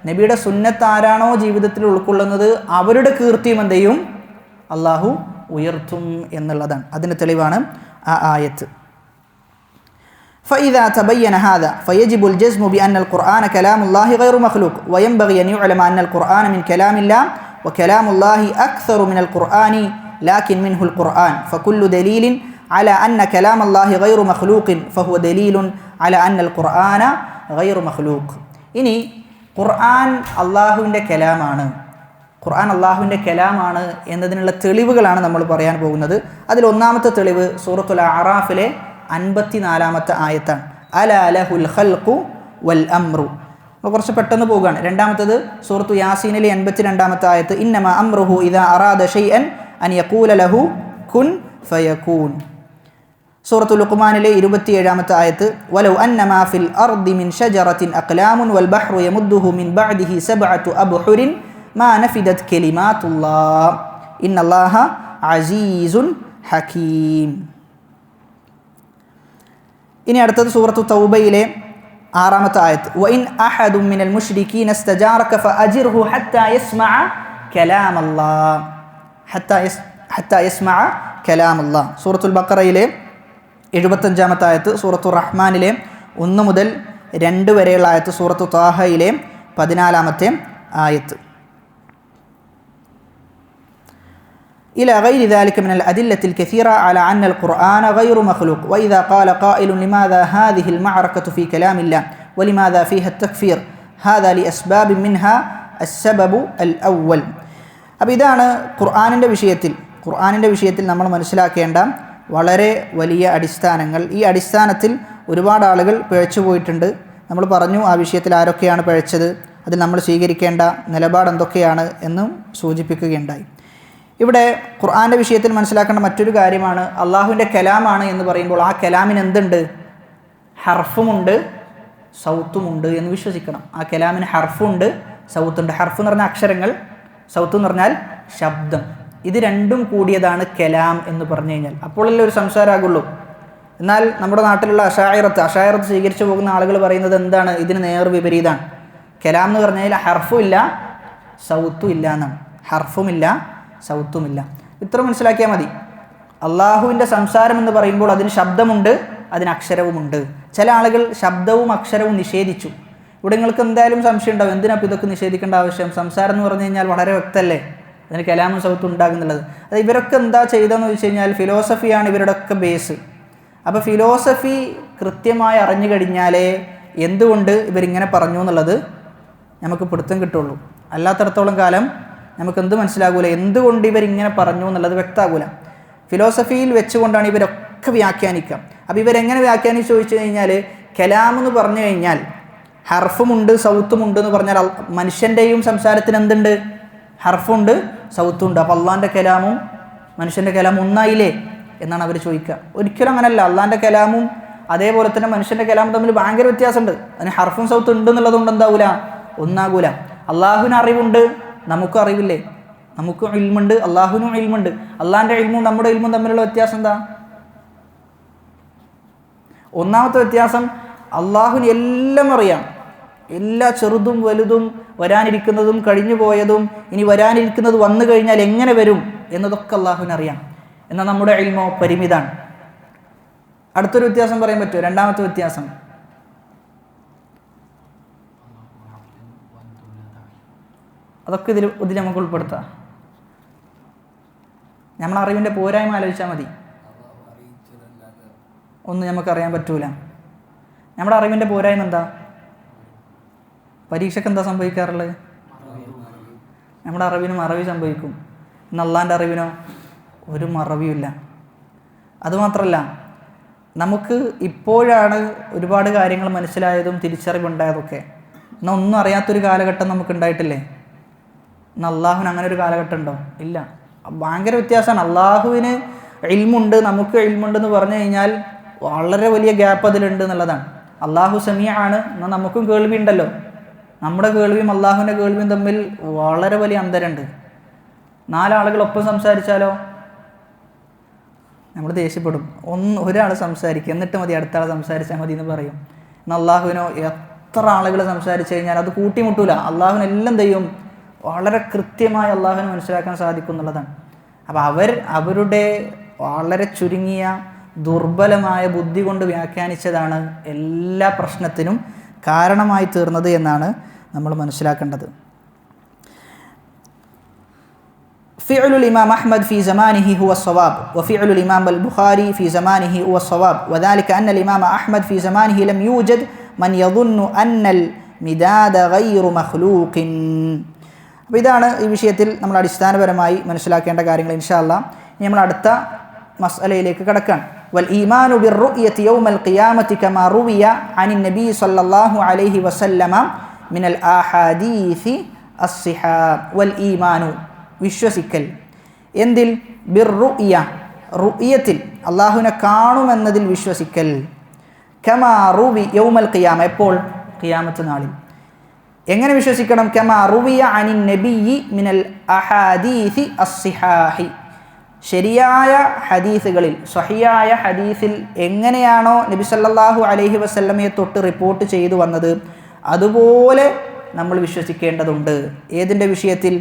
നബിയുടെ സുന്നത്ത് ആരാണോ ജീവിതത്തിൽ ഉൾക്കൊള്ളുന്നത് അവരുടെ കീർത്തിയും എന്ത് ചെയ്യും? അള്ളാഹു ഉയർത്തും എന്നുള്ളതാണ്. അതിന് തെളിവാണ് ആ ആയത്ത്. فإذا تبين هذا فيجب الجزم بأن القرآن كلام الله غير مخلوق وينبغي أن يعلم أن القرآن من كلام الله وكلام الله أكثر من القرآن لكن منه القرآن فكل دليل على أن كلام الله غير مخلوق فهو دليل അല അന്നൽ ഖുർആന ഗൈറു മഖ്ലൂഖ്. ഇനി ഖുർആൻ അള്ളാഹുവിൻ്റെ കലാമാണ്, ഖുർആൻ അള്ളാഹുവിൻ്റെ കലാമാണ് എന്നതിനുള്ള തെളിവുകളാണ് നമ്മൾ പറയാൻ പോകുന്നത്. അതിൽ ഒന്നാമത്തെ തെളിവ് സൂറത്തുൽ അറാഫിലെ 54-ാമത്തെ ആയത്താണ്. അലാ ലഹുൽ ഖൽഖു വൽ അംറു. നമ്മൾ കുറച്ച് പെട്ടെന്ന് പോവുകയാണ്. രണ്ടാമത്തത് സൂറത്തു യാസീനിലെ 82-ാമത്തെ ആയത്ത്, ഇന്നമാ അംറുഹു ഇദാ അറാദ ഷൈഅൻ അൻ യഖൂല ലഹു കുൻ ഫയകൂൻ. സൂറത്തു ലുഖ്മാനിലെ 27-ാമത്തെ ആയത്ത്, വലൗ അന്നമാ ഫിൽ അർദി മിൻ ഷജറത്തിൻ അഖ്ലാമുൻ വൽ ബഹ്റു യമുദ്ദുഹു മിൻ ബഅദിഹി സബ്അതു അബ്ഹുരിൻ മാ നഫിദത് കലിമാതുല്ലാഹ് ഇന്നല്ലാഹ അസീസുൻ ഹകീം. ഇനി അടുത്തത് സൂറത്തു തൗബയിലെ 6-ാമത്തെ ആയത്ത്, വഇൻ അഹദും മിനൽ മുശ്രികീന ഇസ്തജാറക ഫഅജിർഹു ഹത്താ യസ്മഅ കലാമല്ലാഹ് ഹത്താ യസ്മഅ കലാമല്ലാഹ്. സൂറത്തുൽ ബഖറയിലെ 75-ാമത്തെ ആയത്ത്, സൂറത്തു റഹ്മാനിലെ 1 മുതൽ 2 വരെയുള്ള ആയത്ത്, സൂറത്തു ത്വാഹയിലെ 14-ാമത്തെ ആയത്ത്. إلى غير ذلك من الأدلة الكثيرة على أن القرآن غير مخلوق. وإذا قال قائل لماذا هذه المعركة في كلام الله ولماذا فيها التكفير هذا لأسباب منها السبب الأول. അപ്പോൾ ഇതാണ് ഖുർആനിൻ്റെ വിഷയത്തിൽ നമ്മൾ മനസ്സിലാക്കേണ്ട വളരെ വലിയ അടിസ്ഥാനങ്ങൾ. ഈ അടിസ്ഥാനത്തിൽ ഒരുപാട് ആളുകൾ പിഴച്ചു പോയിട്ടുണ്ട്. നമ്മൾ പറഞ്ഞു ആ വിഷയത്തിൽ ആരൊക്കെയാണ് പിഴച്ചത്, അതിൽ നമ്മൾ സ്വീകരിക്കേണ്ട നിലപാട് എന്തൊക്കെയാണ് എന്നും സൂചിപ്പിക്കുകയുണ്ടായി. ഇവിടെ ഖുർആൻ്റെ വിഷയത്തിൽ മനസ്സിലാക്കേണ്ട മറ്റൊരു കാര്യമാണ്, അള്ളാഹുവിൻ്റെ കലാമാണ് എന്ന് പറയുമ്പോൾ ആ കലാമിന് എന്തുണ്ട്? ഹർഫുമുണ്ട്, സൗത്തുമുണ്ട് എന്ന് വിശ്വസിക്കണം. ആ കലാമിന് ഹർഫുണ്ട്, സൗത്തുണ്ട്. ഹർഫ് എന്ന് പറഞ്ഞാൽ അക്ഷരങ്ങൾ, സൗത്ത് എന്ന് പറഞ്ഞാൽ ശബ്ദം. ഇത് രണ്ടും കൂടിയതാണ് കലാം എന്ന് പറഞ്ഞു കഴിഞ്ഞാൽ. അപ്പോഴല്ലേ ഒരു സംസാരമാകുള്ളൂ. എന്നാൽ നമ്മുടെ നാട്ടിലുള്ള അഷായിറത്ത് സ്വീകരിച്ചു പോകുന്ന ആളുകൾ പറയുന്നത് എന്താണ്? ഇതിന് നേർ വിപരീതമാണ്. കലാം എന്ന് പറഞ്ഞാൽ ഹർഫും ഇല്ല സൗത്തും ഇല്ല എന്നാണ്. ഹർഫുമില്ല സൗത്തുമില്ല. ഇത്ര മനസ്സിലാക്കിയാൽ മതി. അള്ളാഹുവിൻ്റെ സംസാരം എന്ന് പറയുമ്പോൾ അതിന് ശബ്ദമുണ്ട്, അതിന് അക്ഷരവുമുണ്ട്. ചില ആളുകൾ ശബ്ദവും അക്ഷരവും നിഷേധിച്ചു. ഇവിടെ നിങ്ങൾക്ക് എന്തായാലും സംശയം ഉണ്ടാവും, എന്തിനാണ് ഇതൊക്കെ നിഷേധിക്കേണ്ട ആവശ്യം? സംസാരം എന്ന് പറഞ്ഞു കഴിഞ്ഞാൽ വളരെ വ്യക്തമല്ലേ, അതിന് കലാമും സൗത്തും ഉണ്ടാകുന്നുള്ളത്. അത് ഇവരൊക്കെ എന്താ ചെയ്തതെന്ന് ചോദിച്ചു കഴിഞ്ഞാൽ ഫിലോസഫിയാണ് ഇവരുടെയൊക്കെ ബേസ്. അപ്പോൾ ഫിലോസഫി കൃത്യമായി അറിഞ്ഞു കഴിഞ്ഞാലേ എന്തുകൊണ്ട് ഇവരിങ്ങനെ പറഞ്ഞു എന്നുള്ളത് നമുക്ക് പിടുത്തം കിട്ടുള്ളൂ. അല്ലാത്തടത്തോളം കാലം നമുക്കെന്ത് മനസ്സിലാകൂല, എന്തുകൊണ്ട് ഇവരിങ്ങനെ പറഞ്ഞു എന്നുള്ളത് വ്യക്തമാകൂല. ഫിലോസഫിയിൽ വെച്ചുകൊണ്ടാണ് ഇവരൊക്കെ വ്യാഖ്യാനിക്കുക. അപ്പോൾ ഇവരെങ്ങനെ വ്യാഖ്യാനിച്ച് ചോദിച്ചു കഴിഞ്ഞാൽ, കലാം എന്ന് പറഞ്ഞു കഴിഞ്ഞാൽ ഹർഫുമുണ്ട് സൗത്തുമുണ്ട് എന്ന് പറഞ്ഞാൽ മനുഷ്യൻ്റെയും സംസാരത്തിന് എന്തുണ്ട്? ഹർഫുണ്ട് സൗത്തുണ്ട്. അപ്പോൾ അള്ളാൻ്റെ കലാമും മനുഷ്യൻ്റെ കലാമും ഒന്നായില്ലേ എന്നാണ് അവർ ചോദിക്കുക. ഒരിക്കലും അങ്ങനല്ല. അള്ളാൻ്റെ കലാമും അതേപോലെ തന്നെ മനുഷ്യൻ്റെ കലാമും തമ്മിൽ ഭയങ്കര വ്യത്യാസമുണ്ട്. അതിന് ഹർഫും സൗത്തും ഉണ്ട് എന്നുള്ളതുകൊണ്ട് എന്താവൂല? ഒന്നാകൂല. അള്ളാഹുവിന് അറിവുണ്ട്, നമുക്കും അറിവില്ലേ? നമുക്കും ഇൽമുണ്ട്, അള്ളാഹുവിനും ഇൽമുണ്ട്. അള്ളാഹിൻ്റെ ഇൽമും നമ്മുടെ ഇൽമും തമ്മിലുള്ള വ്യത്യാസം എന്താ? ഒന്നാമത്തെ വ്യത്യാസം, അള്ളാഹുവിന് എല്ലാം അറിയാം. എല്ലാ ചെറുതും വലുതും വരാനിരിക്കുന്നതും കഴിഞ്ഞു പോയതും ഇനി വരാനിരിക്കുന്നത് വന്നു കഴിഞ്ഞാൽ എങ്ങനെ വരും എന്നതൊക്കെ അള്ളാഹുവിന് അറിയാം. എന്നാൽ നമ്മുടെ ഇൽമോ പരിമിതാണ്. അടുത്തൊരു വ്യത്യാസം പറയാൻ പറ്റുമോ? രണ്ടാമത്തെ വ്യത്യാസം, അതൊക്കെ ഇതിൽ നമുക്ക് ഉൾപ്പെടുത്താം. നമ്മൾ അറിവിൻ്റെ പോരായ്മ ആലോചിച്ചാൽ മതി. ഒന്നും നമുക്കറിയാൻ പറ്റൂല. നമ്മുടെ അറിവിൻ്റെ പോരായ്മ എന്താ? പരീക്ഷയ്ക്ക് എന്താ സംഭവിക്കാറുള്ളത്? നമ്മുടെ അറിവിന് മറവി സംഭവിക്കും. ഇന്ന് അള്ളാൻ്റെ അറിവിനോ ഒരു മറവിയുമില്ല. അതുമാത്രമല്ല, നമുക്ക് ഇപ്പോഴാണ് ഒരുപാട് കാര്യങ്ങൾ മനസ്സിലായതും തിരിച്ചറിവുണ്ടായതൊക്കെ. എന്നാൽ ഒന്നും അറിയാത്തൊരു കാലഘട്ടം നമുക്ക് ഉണ്ടായിട്ടില്ലേ? ഇന്ന് അള്ളാഹുവിന് അങ്ങനെ ഒരു കാലഘട്ടം ഉണ്ടോ? ഇല്ല. ഭയങ്കര വ്യത്യാസമാണ്. അള്ളാഹുവിന് ഇൽമുണ്ട്, നമുക്ക് ഇൽമുണ്ടെന്ന് പറഞ്ഞു കഴിഞ്ഞാൽ വളരെ വലിയ ഗ്യാപ്പ് അതിലുണ്ട് എന്നുള്ളതാണ്. അള്ളാഹു സമീഅാണ്, എന്നാൽ നമുക്കും കേൾവി ഉണ്ടല്ലോ. നമ്മുടെ കേൾവിയും അള്ളാഹുവിൻ്റെ കേൾവിയും തമ്മിൽ വളരെ വലിയ അന്തരമുണ്ട്. 4 ആളുകൾ ഒപ്പം സംസാരിച്ചാലോ നമ്മൾ ദേഷ്യപ്പെടും. ഒരാൾ സംസാരിക്കുക, എന്നിട്ട് മതി അടുത്ത ആൾ സംസാരിച്ചാൽ മതി എന്ന് പറയും. എന്നാൽ അള്ളാഹുവിനോ എത്ര ആളുകൾ സംസാരിച്ചു കഴിഞ്ഞാൽ അത് കൂട്ടിമുട്ടൂല. അള്ളാഹുവിന് എല്ലാം ചെയ്യും, വളരെ കൃത്യമായി അള്ളാഹുവിന് മനസ്സിലാക്കാൻ സാധിക്കും എന്നുള്ളതാണ്. അപ്പോൾ അവരുടെ വളരെ ചുരുങ്ങിയ ദുർബലമായ ബുദ്ധി കൊണ്ട് വ്യാഖ്യാനിച്ചതാണ് എല്ലാ പ്രശ്നത്തിനും കാരണമായി തീർന്നത് എന്നാണ് നമ്മൾ മനസ്സിലാക്കേണ്ടത്. فعل الإمام أحمد في زمانه هو الصواب وفعل الإمام البخاري في زمانه هو الصواب وذلك أن الإمام أحمد في زمانه لم يوجد من يظن أن المداد غير مخلوق. അപ്പോൾ ഇതാണ് ഈ വിഷയത്തിൽ നമ്മൾ അടിസ്ഥാനപരമായി മനസ്സിലാക്കേണ്ട കാര്യങ്ങൾ. ഇൻഷാ അല്ലാഹ് ഇനി നമ്മൾ അടുത്ത മസ്അലയിലേക്ക് കടക്കാൻ. വൽ ഈമാനു ബിർറുഅ്യതി യൗമൽ ഖിയാമത്തി കമാ റുവിയ അനിൻ നബി സല്ലല്ലാഹു അലൈഹി വസല്ലമ മിനൽ ആഹാദീസി അസ്സിഹാ. വൽ ഈമാനു വിശ്വസിക്കൽ എന്തിൽ? ബിർറുഅ്യ റുഅ്യത്തിൽ അല്ലാഹുവിനെ കാണുമെന്നതിൽ വിശ്വസിക്കൽ. കമാ റുവി യൗമൽ ഖിയാമ എപ്പോൾ? ഖിയാമത്ത് നാളിൽ. എങ്ങനെ വിശ്വസിക്കണം? കമാ റുവിയ അനിൻ നബിയ്യി മിനൽ അഹാദീസി അസ്സിഹാഹി ശരിയായ ഹദീസുകളിൽ സ്വഹിയായ ഹദീസിൽ എങ്ങനെയാണോ നബി സല്ലല്ലാഹു അലൈഹി വസല്ലമയെ തൊട്ട് റിപ്പോർട്ട് ചെയ്തു വന്നത് അതുപോലെ നമ്മൾ വിശ്വസിക്കേണ്ടതുണ്ട്. ഏതിൻ്റെ വിഷയത്തിൽ?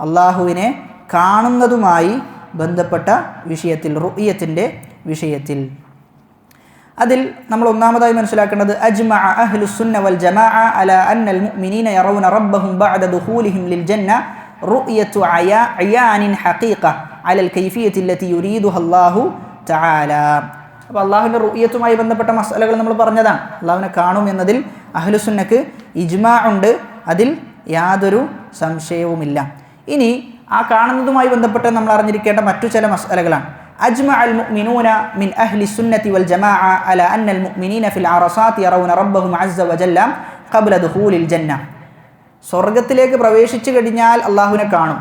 അള്ളാഹുവിനെ കാണുന്നതുമായി ബന്ധപ്പെട്ട വിഷയത്തിൽ, റുഅ്യത്തിൻ്റെ വിഷയത്തിൽ. അതിൽ നമ്മൾ ഒന്നാമതായി മനസ്സിലാക്കേണ്ടത് അജ്മഅ അഹ്ലുസ്സുന്ന വൽ ജമാഅ അലാ അന്നൽ മുഅ്മിനീന യറൗന റബ്ബഹും ബഅദ ദുഖൂലിഹിം ലിൽ ജന്ന റുഅ്യതു അയാനിൻ ഹഖീഖ അലൽ കൈഫിയത്തി അല്ലതി യുരീദുഹ അല്ലാഹു തആല. അപ്പോൾ അള്ളാഹുവിൻ്റെ റുഅ്യത്തുമായി ബന്ധപ്പെട്ട മസലകൾ നമ്മൾ പറഞ്ഞതാണ്. അള്ളാഹുവിനെ കാണും എന്നതിൽ അഹ്ലുസുന്നക്ക് ഇജ്മാ ഉണ്ട്, അതിൽ യാതൊരു സംശയവുമില്ല. ഇനി ആ കാണുന്നതുമായി ബന്ധപ്പെട്ട് നമ്മൾ അറിഞ്ഞിരിക്കേണ്ട മറ്റു ചില മസലകളാണ്. أجمع المؤمنون من أهل السنة والجماعة على أن المؤمنين في العرصات يرون ربهم عز وجل قبل دخول الجنة. സ്വർഗത്തിലേക്ക് പ്രവേശിച്ചു കഴിഞ്ഞാൽ അള്ളാഹുവിനെ കാണും.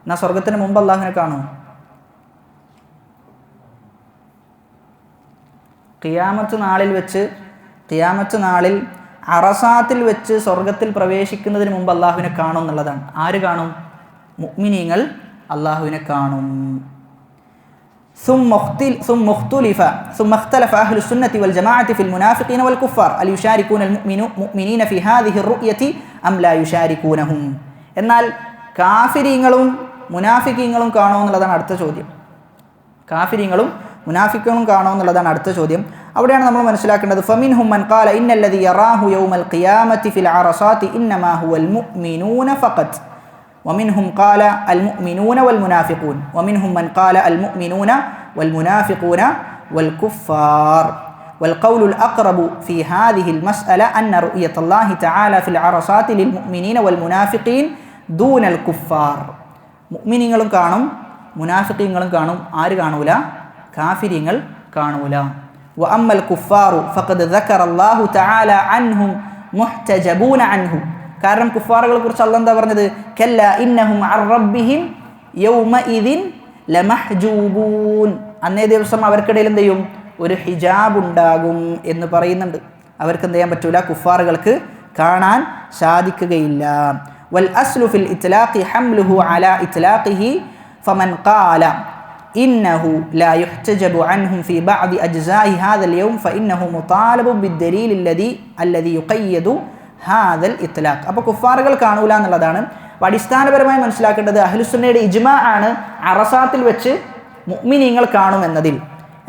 എന്നാൽ സ്വർഗത്തിന് മുമ്പ് അള്ളാഹുവിനെ കാണും? ഖിയാമത്ത് നാളിൽ അറസാത്തിൽ വെച്ച് സ്വർഗത്തിൽ പ്രവേശിക്കുന്നതിന് മുമ്പ് അള്ളാഹുവിനെ കാണും എന്നുള്ളതാണ്. ആര് കാണും? മുഅ്മിനീങ്ങൾ അള്ളാഹുവിനെ കാണും. ثم اختلف أهل السنة والجماعة في المنافقين والكفار هل يشاركون المؤمنين في هذه الرؤية أم لا يشاركونهم. എന്നാൽ കാഫിരീങ്ങളും മുനാഫിക്കീങ്ങളും കാണോ എന്നുള്ളതാണ് അടുത്ത ചോദ്യം. കാഫിരീങ്ങളും മുനാഫിക്കുകളും കാണോ എന്നുള്ളതാണ് അടുത്ത ചോദ്യം. അവിടെയാണ് നമ്മൾ മനസ്സിലാക്കേണ്ടത് ഫമിൻഹും മൻ ഖാല ഇന്നല്ലദീ യറാഹു യൗമൽ ഖിയാമത്തി ഫിൽ അറസാത്തി ഇന്നമാ ഹുവൽ മുഅ്മിനൂന ഫഖത്ത് ومنهم قال المؤمنون والمنافقون ومنهم من قال المؤمنون والمنافقون والكفار. والقول الأقرب في هذه المسألة أن رؤية الله تعالى في العرصات للمؤمنين والمنافقين دون الكفار. മുഅ്മിനീങ്ങളും കാണും, മുനാഫിഖീങ്ങളും കാണും. ആര് കാണൂല? കാഫിരീങ്ങൾ കാണൂല. وأما الكفار فقد ذكر الله تعالى عنهم محتجبون عنه. കാരണം കുഫാറുകളെ കുറിച്ച് അല്ലാഹ് എന്താ പറഞ്ഞത്? കല്ല ഇന്നഹും അർ റബ്ബിഹിം യൗമഇദിൻ ലമഹ്ജൂബൂൻ. അന്നേ ദിവസം അവർക്കിടയിൽ എന്ത് ചെയ്യും? ഒരു ഹിജാബ് ഉണ്ടാകും എന്ന് പറയുന്നുണ്ട്. അവർക്ക് എന്ത് ചെയ്യാൻ പറ്റൂല? കുഫാറുകൾക്ക് കാണാൻ സാധിക്കുകയില്ല. വൽ അസ്ലു ഫിൽ ഇത്ലാഖി ഹംലുഹു അലാ ഇത്ലാഖിഹി ഫമൻ ഖാല ഇന്നഹു ലാ യുഹ്തജബു അൻഹും ഫീ ബഅദി അജ്സാഇ ഹാദൽ യൗം ഫഇന്നഹു മുതാലബു ബിദ്ദലീൽ അല്ലദി യുഖയ്യദു ഹാദൽ ഇത്ലാഖ്. അപ്പോൾ കുഫാറുകൾ കാണൂല എന്നുള്ളതാണ്. അപ്പോൾ അടിസ്ഥാനപരമായി മനസ്സിലാക്കേണ്ടത് അഹ്ലുസുന്നയുടെ ഇജ്മാ ആണ് അറസാത്തിൽ വെച്ച് മുഅ്മിനീങ്ങൾ കാണുമെന്നതിൽ.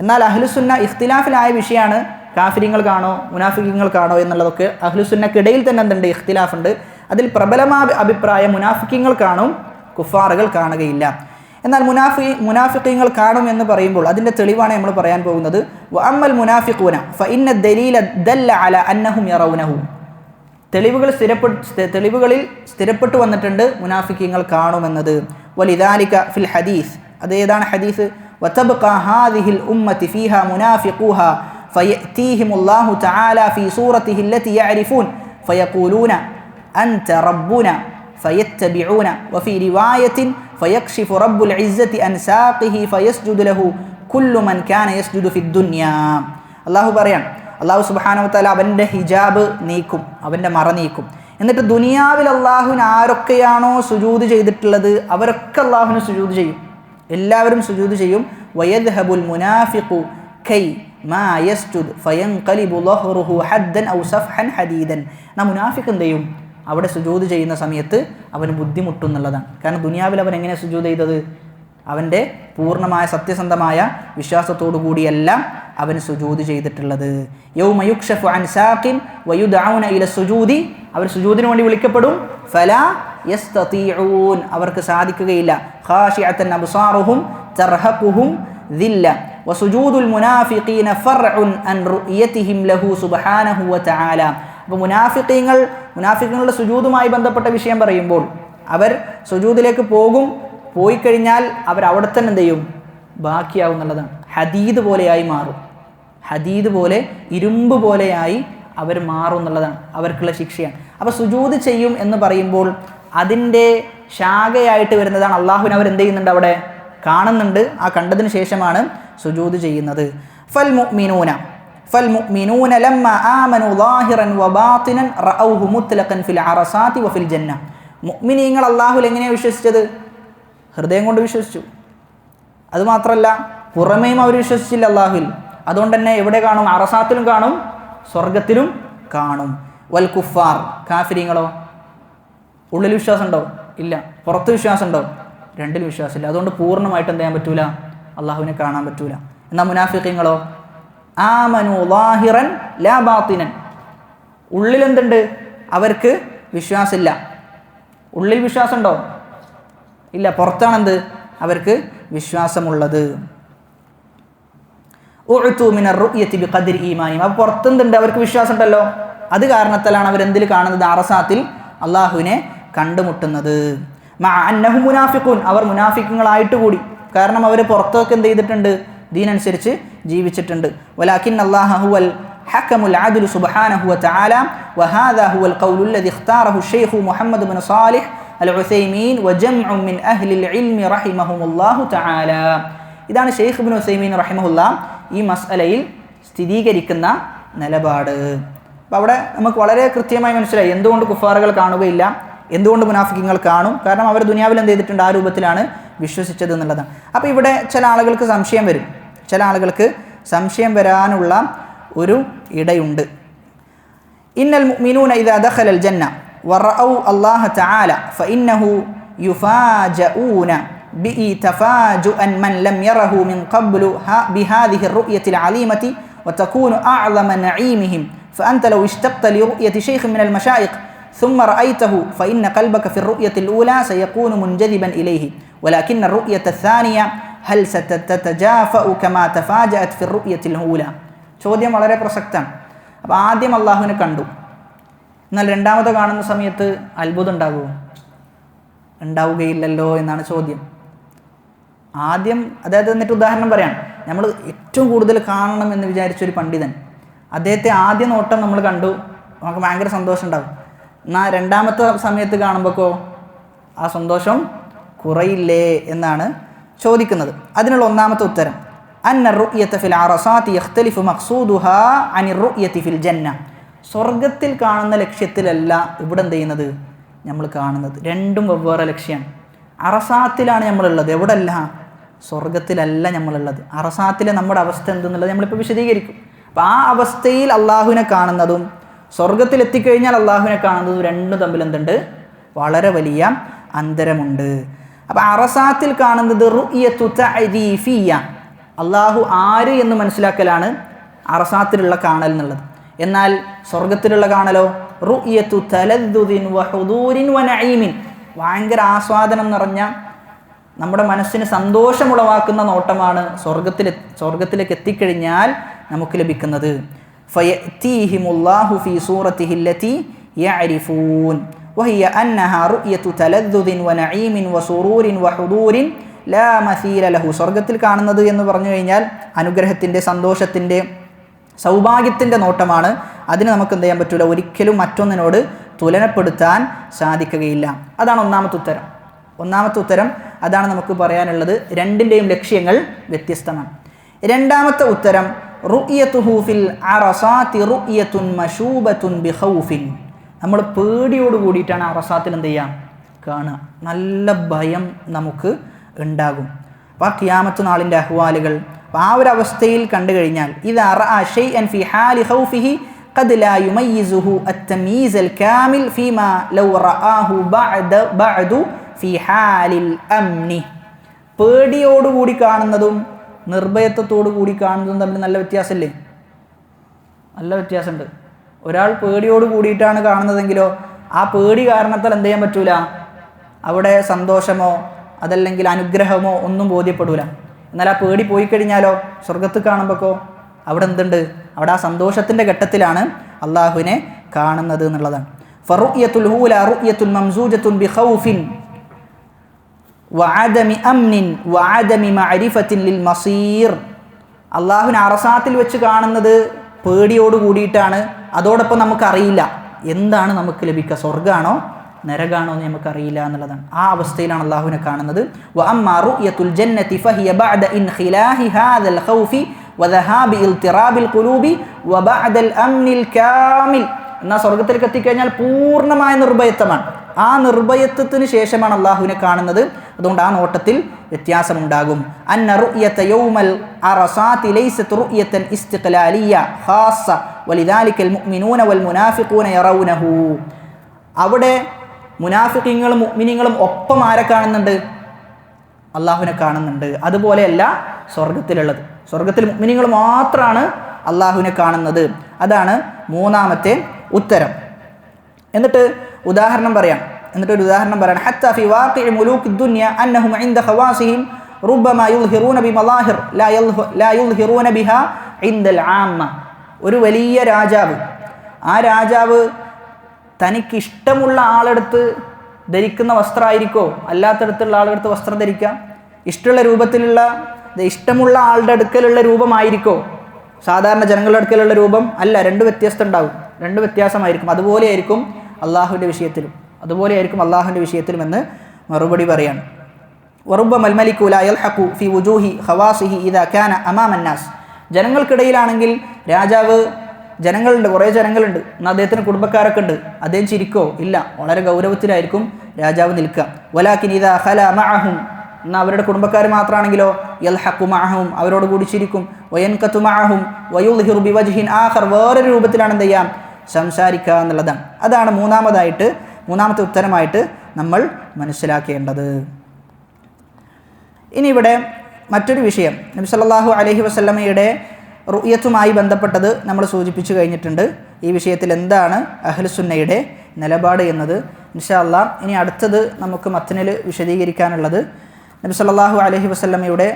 എന്നാൽ അഹ്ലുസുന്ന ഇഖ്തിലാഫിലായ വിഷയമാണ് കാഫിരീങ്ങൾ കാണോ മുനാഫിഖീങ്ങൾ കാണോ എന്നുള്ളതൊക്കെ. അഹ്ലുസുന്നക്കിടയിൽ തന്നെ എന്തുണ്ട്? ഇഖ്തിലാഫുണ്ട്. അതിൽ പ്രബലമായ അഭിപ്രായം മുനാഫിഖീങ്ങൾ കാണും, കുഫാറുകൾ കാണുകയില്ല. എന്നാൽ മുനാഫിഖീങ്ങൾ കാണും എന്ന് പറയുമ്പോൾ അതിൻ്റെ തെളിവാണ് നമ്മൾ പറയാൻ പോകുന്നത്. വഅമ്മൽ മുനാഫിഖൂന ഫഇന്ന ദലീല ദല്ല അല അന്നഹും യറൗനഹു. തെളിവുകളിൽ സ്ഥിരപ്പെട്ടു വന്നിട്ടുണ്ട് മുനാഫിക്കീങ്ങൾ കാണുമെന്നത്. വലിദാലിക ഫിൽ ഹദീസ്. അതേതാണ് ഹദീസ്? വതബ്ഖാ ഹാദിഹിൽ ഉമ്മത്തി ഫീഹാ മുനാഫിഖൂഹാ ഫയഅതീഹിമുല്ലാഹു തആല ഫീ സൂറത്തിഹി അല്ലതി യഅരിഫൂൻ ഫയഖൂലൂന അൻത റബ്ബുന ഫയത്തബിഊന വഫീ റിവായത്തിൻ ഫയക്ഷിഫു റബ്ബുൽ ഇസ്സത്തി അൻ സാഖിഹി ഫയസ്ജുദു ലഹു കുല്ലു മൻ കാന യസ്ജുദു ഫിദ് ദുനിയാ. അല്ലാഹു പറയാൻ, അള്ളാഹു സുബ്ഹാനഹു വതആല അവൻ്റെ ഹിജാബ് നീക്കും, അവൻ്റെ മറ നീക്കും. എന്നിട്ട് ദുനിയാവിൽ അള്ളാഹുവിന് ആരൊക്കെയാണോ സുജൂദ് ചെയ്തിട്ടുള്ളത് അവരൊക്കെ അള്ളാഹുവിന് സുജൂദ് ചെയ്യും. എല്ലാവരും സുജൂദ് ചെയ്യും. വയദ്ഹബുൽ മുനാഫിഖു കൈ മാ യസ്ജുദ് ഫയൻഖലിബു ളഹ്റുഹു ഹദ്ദൻ ഔ സഫ്ഹൻ ഹദീദൻ. മുനാഫിഖ് എന്ത് ചെയ്യും? അവിടെ സുജൂദ് ചെയ്യുന്ന സമയത്ത് അവന് ബുദ്ധിമുട്ടും എന്നുള്ളതാണ്. കാരണം ദുനിയാവിൽ അവൻ എങ്ങനെ സുജൂദ് ചെയ്തത്? അവൻ്റെ പൂർണ്ണമായ സത്യസന്ധമായ വിശ്വാസത്തോടു കൂടിയെല്ലാം അവൻ സുജൂദ് ചെയ്തിട്ടുള്ളത്. യൗമ യുക്ശഫു അൻ സാഖിൻ വയുദഊന ഇല സുജൂദി. അവർ സുജൂദിന് വേണ്ടി വിളിക്കപ്പെടും. ഫലാ യസ്തതീഊൻ അവർക്ക് സാധിക്കുകയില്ല. ഖാശിഅത്തൻ അബ്സാറുഹും തർഹഖുഹും ദില്ല വസുജൂദുൽ മുനാഫിഖീന ഫർഉൻ അൻ റുയതിഹിം ലഹു സുബ്ഹാനഹു വതആല. അപ്പോൾ മുനാഫിഖീങ്ങളുടെ സുജൂദുമായി ബന്ധപ്പെട്ട വിഷയം പറയുമ്പോൾ അവർ സുജൂദിലേക്ക് പോയി കഴിഞ്ഞാൽ അവർ അവിടെ തന്നെ എന്ത് ചെയ്യും? ബാക്കിയാവും എന്നുള്ളതാണ്. ഹദീദ് പോലെയായി മാറും. ഹദീദ് പോലെ, ഇരുമ്പ് പോലെയായി അവർ മാറും എന്നുള്ളതാണ് അവർക്കുള്ള ശിക്ഷയാണ്. അപ്പോൾ സുജൂദ് ചെയ്യും എന്ന് പറയുമ്പോൾ അതിൻ്റെ ശാഖയായിട്ട് വരുന്നതാണ് അള്ളാഹുവിനെ അവർ എന്ത് ചെയ്യുന്നുണ്ട്? അവിടെ കാണുന്നുണ്ട്. ആ കണ്ടതിന് ശേഷമാണ് സുജൂദ് ചെയ്യുന്നത്. فالمؤمنون لما آمنوا ظاهرا وباطنا رأوه مطلقا في العرصات وفي الجنة. മുഅ്മിനീങ്ങൾ അള്ളാഹുൽ എങ്ങനെയാണ് വിശ്വസിച്ചത്? ഹൃദയം കൊണ്ട് വിശ്വസിച്ചു. അതുമാത്രമല്ല പുറമേയും അവർ വിശ്വസിച്ചില്ല അള്ളാഹുൽ. അതുകൊണ്ട് തന്നെ എവിടെ കാണും? അറസാത്തിലും കാണും, സ്വർഗത്തിലും കാണും. വൽ കുഫാർ കാഫിരീങ്ങളോ? ഉള്ളിൽ വിശ്വാസമുണ്ടോ? ഇല്ല. പുറത്ത് വിശ്വാസമുണ്ടോ? രണ്ടിൽ വിശ്വാസമില്ല. അതുകൊണ്ട് പൂർണ്ണമായിട്ട് എന്ത് ചെയ്യാൻ പറ്റൂല? അള്ളാഹുവിനെ കാണാൻ പറ്റൂല. എന്നാൽ മുനാഫിഖീങ്ങളോ? ആമനു ളാഹിറൻ ലാ ബാത്തിനൻ. ഉള്ളിൽ എന്തുണ്ട്? അവർക്ക് വിശ്വാസമില്ല. ഉള്ളിൽ വിശ്വാസമുണ്ടോ? ഇല്ല. പുറത്താണെന്ത്? അവർക്ക് വിശ്വാസമുള്ളത്. ഉഅ്തു മിനർ റുഅ്യതി ബിഖദ്രി ഈമാനിഹിം. അപ്പോൾ പുറത്തെന്തുണ്ട്? അവർക്ക് വിശ്വാസം ഉണ്ടല്ലോ. അത് കാരണത്താലാണ് അവരെന്തിൽ കാണുന്നത്? അറസാത്തിൽ അള്ളാഹുവിനെ കണ്ടുമുട്ടുന്നത്. മഅ അന്നഹും മുനാഫിഖൂൻ. അവർ മുനാഫിക്കുകളായിട്ട് കൂടി. കാരണം അവർ പുറത്തൊക്കെ എന്ത് ചെയ്തിട്ടുണ്ട്? ദീനനുസരിച്ച് ജീവിച്ചിട്ടുണ്ട്. വലാകിൻ അല്ലാഹ ഹുവൽ ഹക്കമുൽ അദ്ലു സുബ്ഹാനഹു വതആല വഹാദാ ഹുവൽ ഖൗലു അല്ലദി ഇഖ്താറഹു ശൈഖ് മുഹമ്മദ് ബിൻ സാലിഹ് അൽ ഉസൈമീൻ വജംഉ മിൻ അഹ്ലിൽ ഇൽമി റഹിമഹുമുല്ലാഹു തആല. ഇതാണ് ശൈഖ് ഇബ്നു ഉസൈമീൻ റഹിമഹുല്ലാ ഈ മസ്അലയിൽ സ്ഥിരീകരിക്കുന്ന നിലപാട്. അപ്പോൾ അവിടെ നമുക്ക് വളരെ കൃത്യമായി മനസ്സിലായി എന്തുകൊണ്ട് കുഫാറുകൾ കാണുകയില്ല, എന്തുകൊണ്ട് മുനാഫിക്കുകൾ കാണും. കാരണം അവർ ദുനിയാവിൽ എന്ത് ചെയ്തിട്ടുണ്ട്? ആ രൂപത്തിലാണ് വിശ്വസിച്ചത് എന്നുള്ളതാണ്. അപ്പോൾ ഇവിടെ ചില ആളുകൾക്ക് സംശയം വരും. ചില ആളുകൾക്ക് സംശയം വരാനുള്ള ഒരു ഇടയുണ്ട്. ഇന്നൽ മുഅ്മിനൂന ഇദാ ദഖലൽ ജന്ന വറഔ അല്ലാഹ തആല ഫഇന്നഹു യുഫാജഊന ബി തഫാജുഅൻ മൻ ലം യറഹു മിൻ ഖബ്ലു ബിഹാദിഹി الرؤية العليمة وتكون أعظم نعيمهم فأنت لو اشتقت لرؤية شيخ من المشايخ ثم رأيته فإن قلبك في الرؤية الأولى سيكون منجذبا إليه ولكن الرؤية الثانية هل ستتجافأ كما تفاجأت في الرؤية الأولى. ചോദ്യം വളരെ പ്രസക്തമാണ്. അപ്പോൾ ആദ്യം അള്ളാഹുവിനെ കണ്ടു, എന്നാൽ രണ്ടാമത് കാണുന്ന സമയത്ത് അത്ഭുതം ഉണ്ടാകുമോ? ഉണ്ടാവുകയില്ലല്ലോ എന്നാണ് ചോദ്യം. ആദ്യം അതായത് എന്നിട്ട് ഉദാഹരണം പറയാം. നമ്മൾ ഏറ്റവും കൂടുതൽ കാണണം എന്ന് വിചാരിച്ചൊരു പണ്ഡിതൻ, അദ്ദേഹത്തെ ആദ്യ നോട്ടം നമ്മൾ കണ്ടു, നമുക്ക് ഭയങ്കര സന്തോഷം ഉണ്ടാകും. എന്നാൽ രണ്ടാമത്തെ സമയത്ത് കാണുമ്പോഴോ ആ സന്തോഷം കുറയില്ലേ എന്നാണ് ചോദിക്കുന്നത്. അതിനുള്ള ഒന്നാമത്തെ ഉത്തരം അന്ന റുഅ്യത ഫിൽ അറസാതി യഖ്തലിഫു മഖ്സൂദുഹാ അനി റുഅ്യതി ഫിൽ ജന്ന. സ്വർഗത്തിൽ കാണുന്ന ലക്ഷ്യത്തിലല്ല ഇവിടെ എന്ത് ചെയ്യുന്നത്? നമ്മൾ കാണുന്നത് രണ്ടും വെവ്വേറെ ലക്ഷ്യമാണ്. അറസാത്തിലാണ് നമ്മളുള്ളത്, എവിടെ അല്ല? സ്വർഗത്തിലല്ല നമ്മളുള്ളത്. അറസാത്തിലെ നമ്മുടെ അവസ്ഥ എന്തെന്നുള്ളത് നമ്മളിപ്പോൾ വിശദീകരിക്കും. അപ്പോൾ ആ അവസ്ഥയിൽ അള്ളാഹുവിനെ കാണുന്നതും സ്വർഗത്തിലെത്തിക്കഴിഞ്ഞാൽ അള്ളാഹുവിനെ കാണുന്നതും രണ്ടും തമ്മിൽ എന്തുണ്ട്? വളരെ വലിയ അന്തരമുണ്ട്. അപ്പോൾ അറസാത്തിൽ കാണുന്നത് റുഅ്യതു തഅരീഫിയ്യ, അള്ളാഹു ആര് എന്ന് മനസ്സിലാക്കലാണ് അറസാത്തിലുള്ള കാണൽ എന്നുള്ളത്. എന്നാൽ സ്വർഗത്തിലുള്ള കാണലോ റുഅ്യതു തലദ്ദുദിൻ വഹുദൂരിൻ വനഈമിൻ, ഭയങ്കര ആസ്വാദനം നിറഞ്ഞ നമ്മുടെ മനസ്സിന് സന്തോഷമുളവാക്കുന്ന നോട്ടമാണ് സ്വർഗത്തിലേക്ക് എത്തിക്കഴിഞ്ഞാൽ നമുക്ക് ലഭിക്കുന്നത്. ഫയഅതീഹിമുല്ലാഹു ഫീ സൂറത്തിഹി അല്ലതി യഅരിഫൂൻ വഹിയ അന്നഹാ റുഅ്യതു തലദ്ദുദിൻ വനഈമിൻ വസുറൂരിൻ വഹുദൂരിൻ ലാ മസീല ലഹു. സ്വർഗത്തിൽ കാണുന്നത് എന്ന് പറഞ്ഞു കഴിഞ്ഞാൽ അനുഗ്രഹത്തിൻ്റെ, സന്തോഷത്തിൻ്റെ, സൗഭാഗ്യത്തിൻ്റെ നോട്ടമാണ്. അതിന് നമുക്ക് എന്ത് ചെയ്യാൻ പറ്റില്ല? ഒരിക്കലും മറ്റൊന്നിനോട് തുലനപ്പെടുത്താൻ സാധിക്കുകയില്ല. അതാണ് ഒന്നാമത്തെ ഉത്തരം. ഒന്നാമത്തെ ഉത്തരം അതാണ് നമുക്ക് പറയാനുള്ളത്. രണ്ടിൻ്റെയും ലക്ഷ്യങ്ങൾ വ്യത്യസ്തമാണ്. രണ്ടാമത്തെ ഉത്തരം റുഅ്യതുഹു ഫിൽ അറസാതി റുഅ്യതുൻ മശൂബത്തുൻ ബിഖൗഫിൻ. നമ്മൾ പേടിയോട് കൂടിയിട്ടാണ് അറസാത്തിൽ എന്ത് ചെയ്യാം? കാണുക. നല്ല ഭയം നമുക്ക് ഉണ്ടാകും. അപ്പോൾ ആ ഖിയാമത്ത് നാളിൻ്റെ അഹ്വാലുകൾ ആ ഒരു അവസ്ഥയിൽ കണ്ടു കഴിഞ്ഞാൽ ഇദാ റഅ ഷൈഅൻ ഫി ഹാലി ഖൗഫിഹി ഖദ് ലാ യുമയ്യിസുഹു അത്തമീസ് അൽ കാമിൽ ഫീമാ ലൗ റആഹു ബഅദു ഫി ഹാലിൽ അംനി. പേടിയോടുകൂടി കാണുന്നതും നിർഭയത്വത്തോടു കൂടി കാണുന്നതും തമ്മിൽ നല്ല വ്യത്യാസമില്ലേ? നല്ല വ്യത്യാസമുണ്ട്. ഒരാൾ പേടിയോട് കൂടിയിട്ടാണ് കാണുന്നതെങ്കിലോ ആ പേടി കാരണത്താൽ എന്ത് ചെയ്യാൻ പറ്റൂല? അവിടെ സന്തോഷമോ അതല്ലെങ്കിൽ അനുഗ്രഹമോ ഒന്നും ബോധ്യപ്പെടൂല. എന്നാൽ ആ പേടി പോയി കഴിഞ്ഞാലോ സ്വർഗത്ത് കാണുമ്പോഴോ അവിടെ എന്തുണ്ട്? അവിടെ ആ സന്തോഷത്തിൻ്റെ ഘട്ടത്തിലാണ് അള്ളാഹുവിനെ കാണുന്നത് എന്നുള്ളതാണ്. ഫറുയത്തുൽ ഹൂല റുയത്തുൽ മംസൂജത്തുൻ ബിഖൗഫിൻ വഅദമി അംനിൻ വഅദമി മഅരിഫത്തിൻ ലിൽ മസീർ. അള്ളാഹുവിനെ അറസാത്തിൽ വെച്ച് കാണുന്നത് പേടിയോട് കൂടിയിട്ടാണ്. അതോടൊപ്പം നമുക്കറിയില്ല എന്താണ് നമുക്ക് ലഭിക്കുക, സ്വർഗ്ഗമാണോ നരകാണോ എന്ന് നമുക്കറിയില്ല എന്നുള്ളതാണ്. ആ അവസ്ഥയിലാണ് അള്ളാഹുവിനെ കാണുന്നത്. വഅമ്മാ റുയത്തുൽ ജന്നതി ഫഹിയ ബഅദ ഇൻഖിലാഹി ഹാദൽ ഖൗഫി വദഹാബി ഇൽതിറാബിൽ ഖുലൂബി വബഅദൽ അംനിൽ കാമിൽ. എന്നാൽ സ്വർഗത്തിലേക്ക് എത്തിക്കഴിഞ്ഞാൽ പൂർണ്ണമായ നിർഭയത്വമാണ്. ആ നിർഭയത്വത്തിന് ശേഷമാണ് അള്ളാഹുവിനെ കാണുന്നത്. അതുകൊണ്ട് ആ നോട്ടത്തിൽ വ്യത്യാസമുണ്ടാകും. അന്ന റുയത യൗമൽ അറസാതി ലൈസത് റുയതൻ ഇസ്തിഖ്ലാലിയ ഖാസ്സ വലിദാലികൽ മുഅ്മിനൂന വൽ മുനാഫിഖൂന യറൗനഹു. അവിടെ മുനാഫിഖീങ്ങളും മുഅ്മിനീങ്ങളും ഒപ്പം ആരെ കാണുന്നുണ്ട്? അള്ളാഹുവിനെ കാണുന്നുണ്ട്. അതുപോലെയല്ല സ്വർഗത്തിലുള്ളത്. സ്വർഗത്തിൽ മുഅ്മിനീങ്ങൾ മാത്രമാണ് അള്ളാഹുവിനെ കാണുന്നത്. അതാണ് മൂന്നാമത്തെ ഉത്തരം. എന്നിട്ട് ഉദാഹരണം പറയാം. ഹത്താ ഫി വാഖിഇ മുലൂകി ദുനിയ അന്നഹും ഇൻദ ഖവാസിഹിം റുബ്ബമാ യുൽഹിറൂന ബിമലാഹിർ ലാ യുൽഹിറൂന ബിഹാ ഇൻദൽ ആമ്മ. ഒരു വലിയ രാജാവ്, ആ രാജാവ് തനിക്ക് ഇഷ്ടമുള്ള ആളെടുത്ത് ധരിക്കുന്ന വസ്ത്രമായിരിക്കോ അല്ലാത്തടത്തുള്ള ആളെടുത്ത് വസ്ത്രം ധരിക്കാം? ഇഷ്ടമുള്ള രൂപത്തിലുള്ള ഇഷ്ടമുള്ള ആളുടെ അടുക്കലുള്ള രൂപമായിരിക്കോ സാധാരണ ജനങ്ങളുടെ അടുക്കലുള്ള രൂപം? അല്ല, രണ്ട് വ്യത്യാസമായിരിക്കും. അതുപോലെയായിരിക്കും അള്ളാഹുവിൻ്റെ വിഷയത്തിലും എന്ന് മറുപടി പറയാണ്. വറുബ്ബമൽ മലികു ലാ യൽഹഖു ഫി വുജൂഹി ഖവാസിഹി ഇദാ കാന അമാമന്നാസ്. ജനങ്ങൾക്കിടയിലാണെങ്കിൽ രാജാവ്, ജനങ്ങളുണ്ട്, കുറേ ജനങ്ങളുണ്ട്, എന്നാൽ അദ്ദേഹത്തിന് കുടുംബക്കാരൊക്കെ ഉണ്ട്, അദ്ദേഹം ചിരിക്കോ? ഇല്ല, വളരെ ഗൗരവത്തിലായിരിക്കും രാജാവ് നിൽക്കുക. വലാകിൻ ഇദാ ഖലാ മഅഹും, എന്നാൽ അവരുടെ കുടുംബക്കാർ മാത്രമാണെങ്കിലോ യൽഹഖു മഅഹും, അവരോട് കൂടി ചിരിക്കും. വയൻകതു മഅഹും വയുൽഹിറു ബിവജ്ഹിൻ ആഖർ, വേറൊരു രൂപത്തിലാണ് എന്ത് ചെയ്യാം? സംസാരിക്കുക എന്നുള്ളതാണ്. അതാണ് മൂന്നാമത്തെ ഉത്തരമായിട്ട് നമ്മൾ മനസ്സിലാക്കേണ്ടത്. ഇനി ഇവിടെ മറ്റൊരു വിഷയം, നബി സല്ലല്ലാഹു അലൈഹി വസല്ലമയുടെ റുയത്തുമായി ബന്ധപ്പെട്ടത് നമ്മൾ സൂചിപ്പിച്ചു കഴിഞ്ഞിട്ടുണ്ട്. ഈ വിഷയത്തിൽ എന്താണ് അഹ്ലുസുന്നയുടെ നിലപാട് എന്നത് ഇൻഷാ അല്ലാഹ് ഇനി അടുത്തത് നമുക്ക് മത്നിൽ വിശദീകരിക്കാനുള്ളത് നബി സല്ലല്ലാഹു അലൈഹി വസല്ലമയുടെ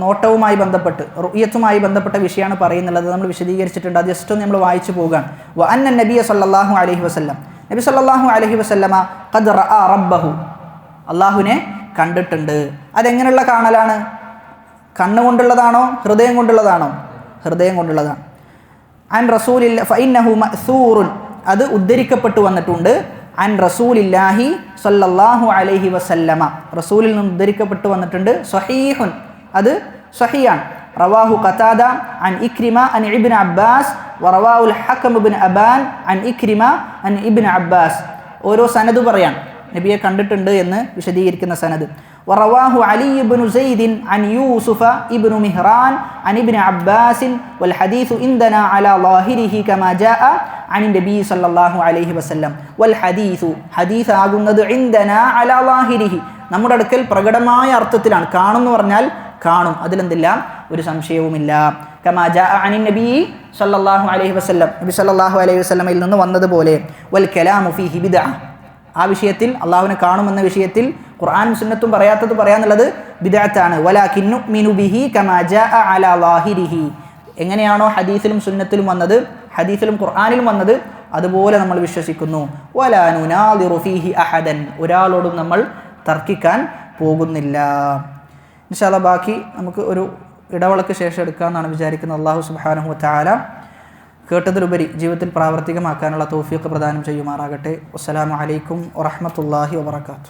നോട്ടവുമായി ബന്ധപ്പെട്ട് റുയത്തുമായി ബന്ധപ്പെട്ട വിഷയമാണ് പറയുന്നുള്ളത്. നമ്മൾ വിശദീകരിച്ചിട്ടുണ്ട്. അത് ജസ്റ്റ് ഒന്ന് നമ്മൾ വായിച്ചു പോവുകയാണ്. വ അന്ന നബിയ സല്ലല്ലാഹു അലൈഹി വസല്ലം, നബി സല്ലല്ലാഹു അലൈഹി വസല്ലമ ഖദ് റഅ റബ്ബഹു, അള്ളാഹുവിനെ കണ്ടിട്ടുണ്ട്. അതെങ്ങനെയുള്ള കാണലാണ്? കണ്ണുകൊണ്ടുള്ളതാണോ ഹൃദയം കൊണ്ടുള്ളതാണോ? ഹൃദയം കൊണ്ടുള്ളതാണ്. അൻ റസൂലില്ല ഫഇന്നഹു മഅ്സൂറുൻ, അത് ഉദ്ധരിക്കപ്പെട്ടു വന്നിട്ടുണ്ട്. അൻ റസൂലില്ലാഹി സല്ലല്ലാഹു അലൈഹി വസല്ലമ, റസൂലിൽ നിന്ന് ഉദ്ധരിക്കപ്പെട്ടു വന്നിട്ടുണ്ട്. സ്വഹീഹുൻ, അത് സ്വഹീഹാണ്. റവാഹു ഖതാദ അൻ ഇക്രിമ അൻ ഇബ്നു അബ്ബാസ് വറവാഹുൽ ഹകം ഇബ്നു അബാൻ അൻ ഇക്രിമ അൻ ഇബ്നു അബ്ബാസ്. ഓരോ സനദ് പറയാൻ നബിയെ കണ്ടിട്ടുണ്ട് എന്ന് വിശദീകരിക്കുന്ന സനദ്. വറവാഹു അലി ഇബ്നു സൈദ് അൻ യൂസുഫ ഇബ്നു മിഹ്റാൻ അൻ ഇബ്നു അബ്ബാസ് വൽ ഹദീസു ഇൻദനാ അലാ ളാഹിരിഹി കമാ ജാഅ അൻ നബി സല്ലല്ലാഹു അലൈഹി വസല്ലം വൽ ഹദീസ് ആകുന്നത് ഇൻദനാ അലാ ളാഹിരിഹി, നമ്മുടെ അടുക്കൽ പ്രകടമായ അർത്ഥത്തിലാണ്. കാണും എന്ന് പറഞ്ഞാൽ കാണും, അതിലെന്തില്ല, ഒരു സംശയവുമില്ല. കമാ ജാഅ അൻ നബി സല്ലല്ലാഹു അലൈഹി വസല്ലം, നബി സല്ലല്ലാഹു അലൈഹി വസല്ലമയിൽ നിന്ന് വന്നതുപോലെ. വൽ കലാമു ഫീഹി ബിദ്അ, ആ വിഷയത്തിൽ അള്ളാഹുവിനെ കാണുമെന്ന വിഷയത്തിൽ ഖുർആനും സുന്നത്തും പറയാത്തത് പറയാന്നുള്ളത് ബിദ്അത്താണ്. വലാകിൻ നുഅ്മിനു ബിഹി കമാ ജാഅ അലാ ളാഹിരിഹി, എങ്ങനെയാണോ ഹദീസിലും സുന്നത്തിലും വന്നത്, ഹദീസിലും ഖുർആനിലും വന്നത്, അതുപോലെ നമ്മൾ വിശ്വസിക്കുന്നു. വലാ നുനാദിറു ഫീഹി അഹദൻ, ഒരാളോടും നമ്മൾ തർക്കിക്കാൻ പോകുന്നില്ല. ഇൻഷാ അല്ലാഹ് ബാക്കി നമുക്ക് ഒരു ഇടവേളയ്ക്ക് ശേഷം എടുക്കാമെന്നാണ് വിചാരിക്കുന്നത്. അല്ലാഹു സുബ്ഹാനഹു വ തആല കേട്ടതിലുപരി ജീവിതത്തിൽ പ്രാവർത്തികമാക്കാനുള്ള തൗഫീഖ് പ്രദാനം ചെയ്യുമാറാകട്ടെ. അസ്സലാമു അലൈക്കും വറഹ്മത്തുള്ളാഹി വബറകാതുഹു.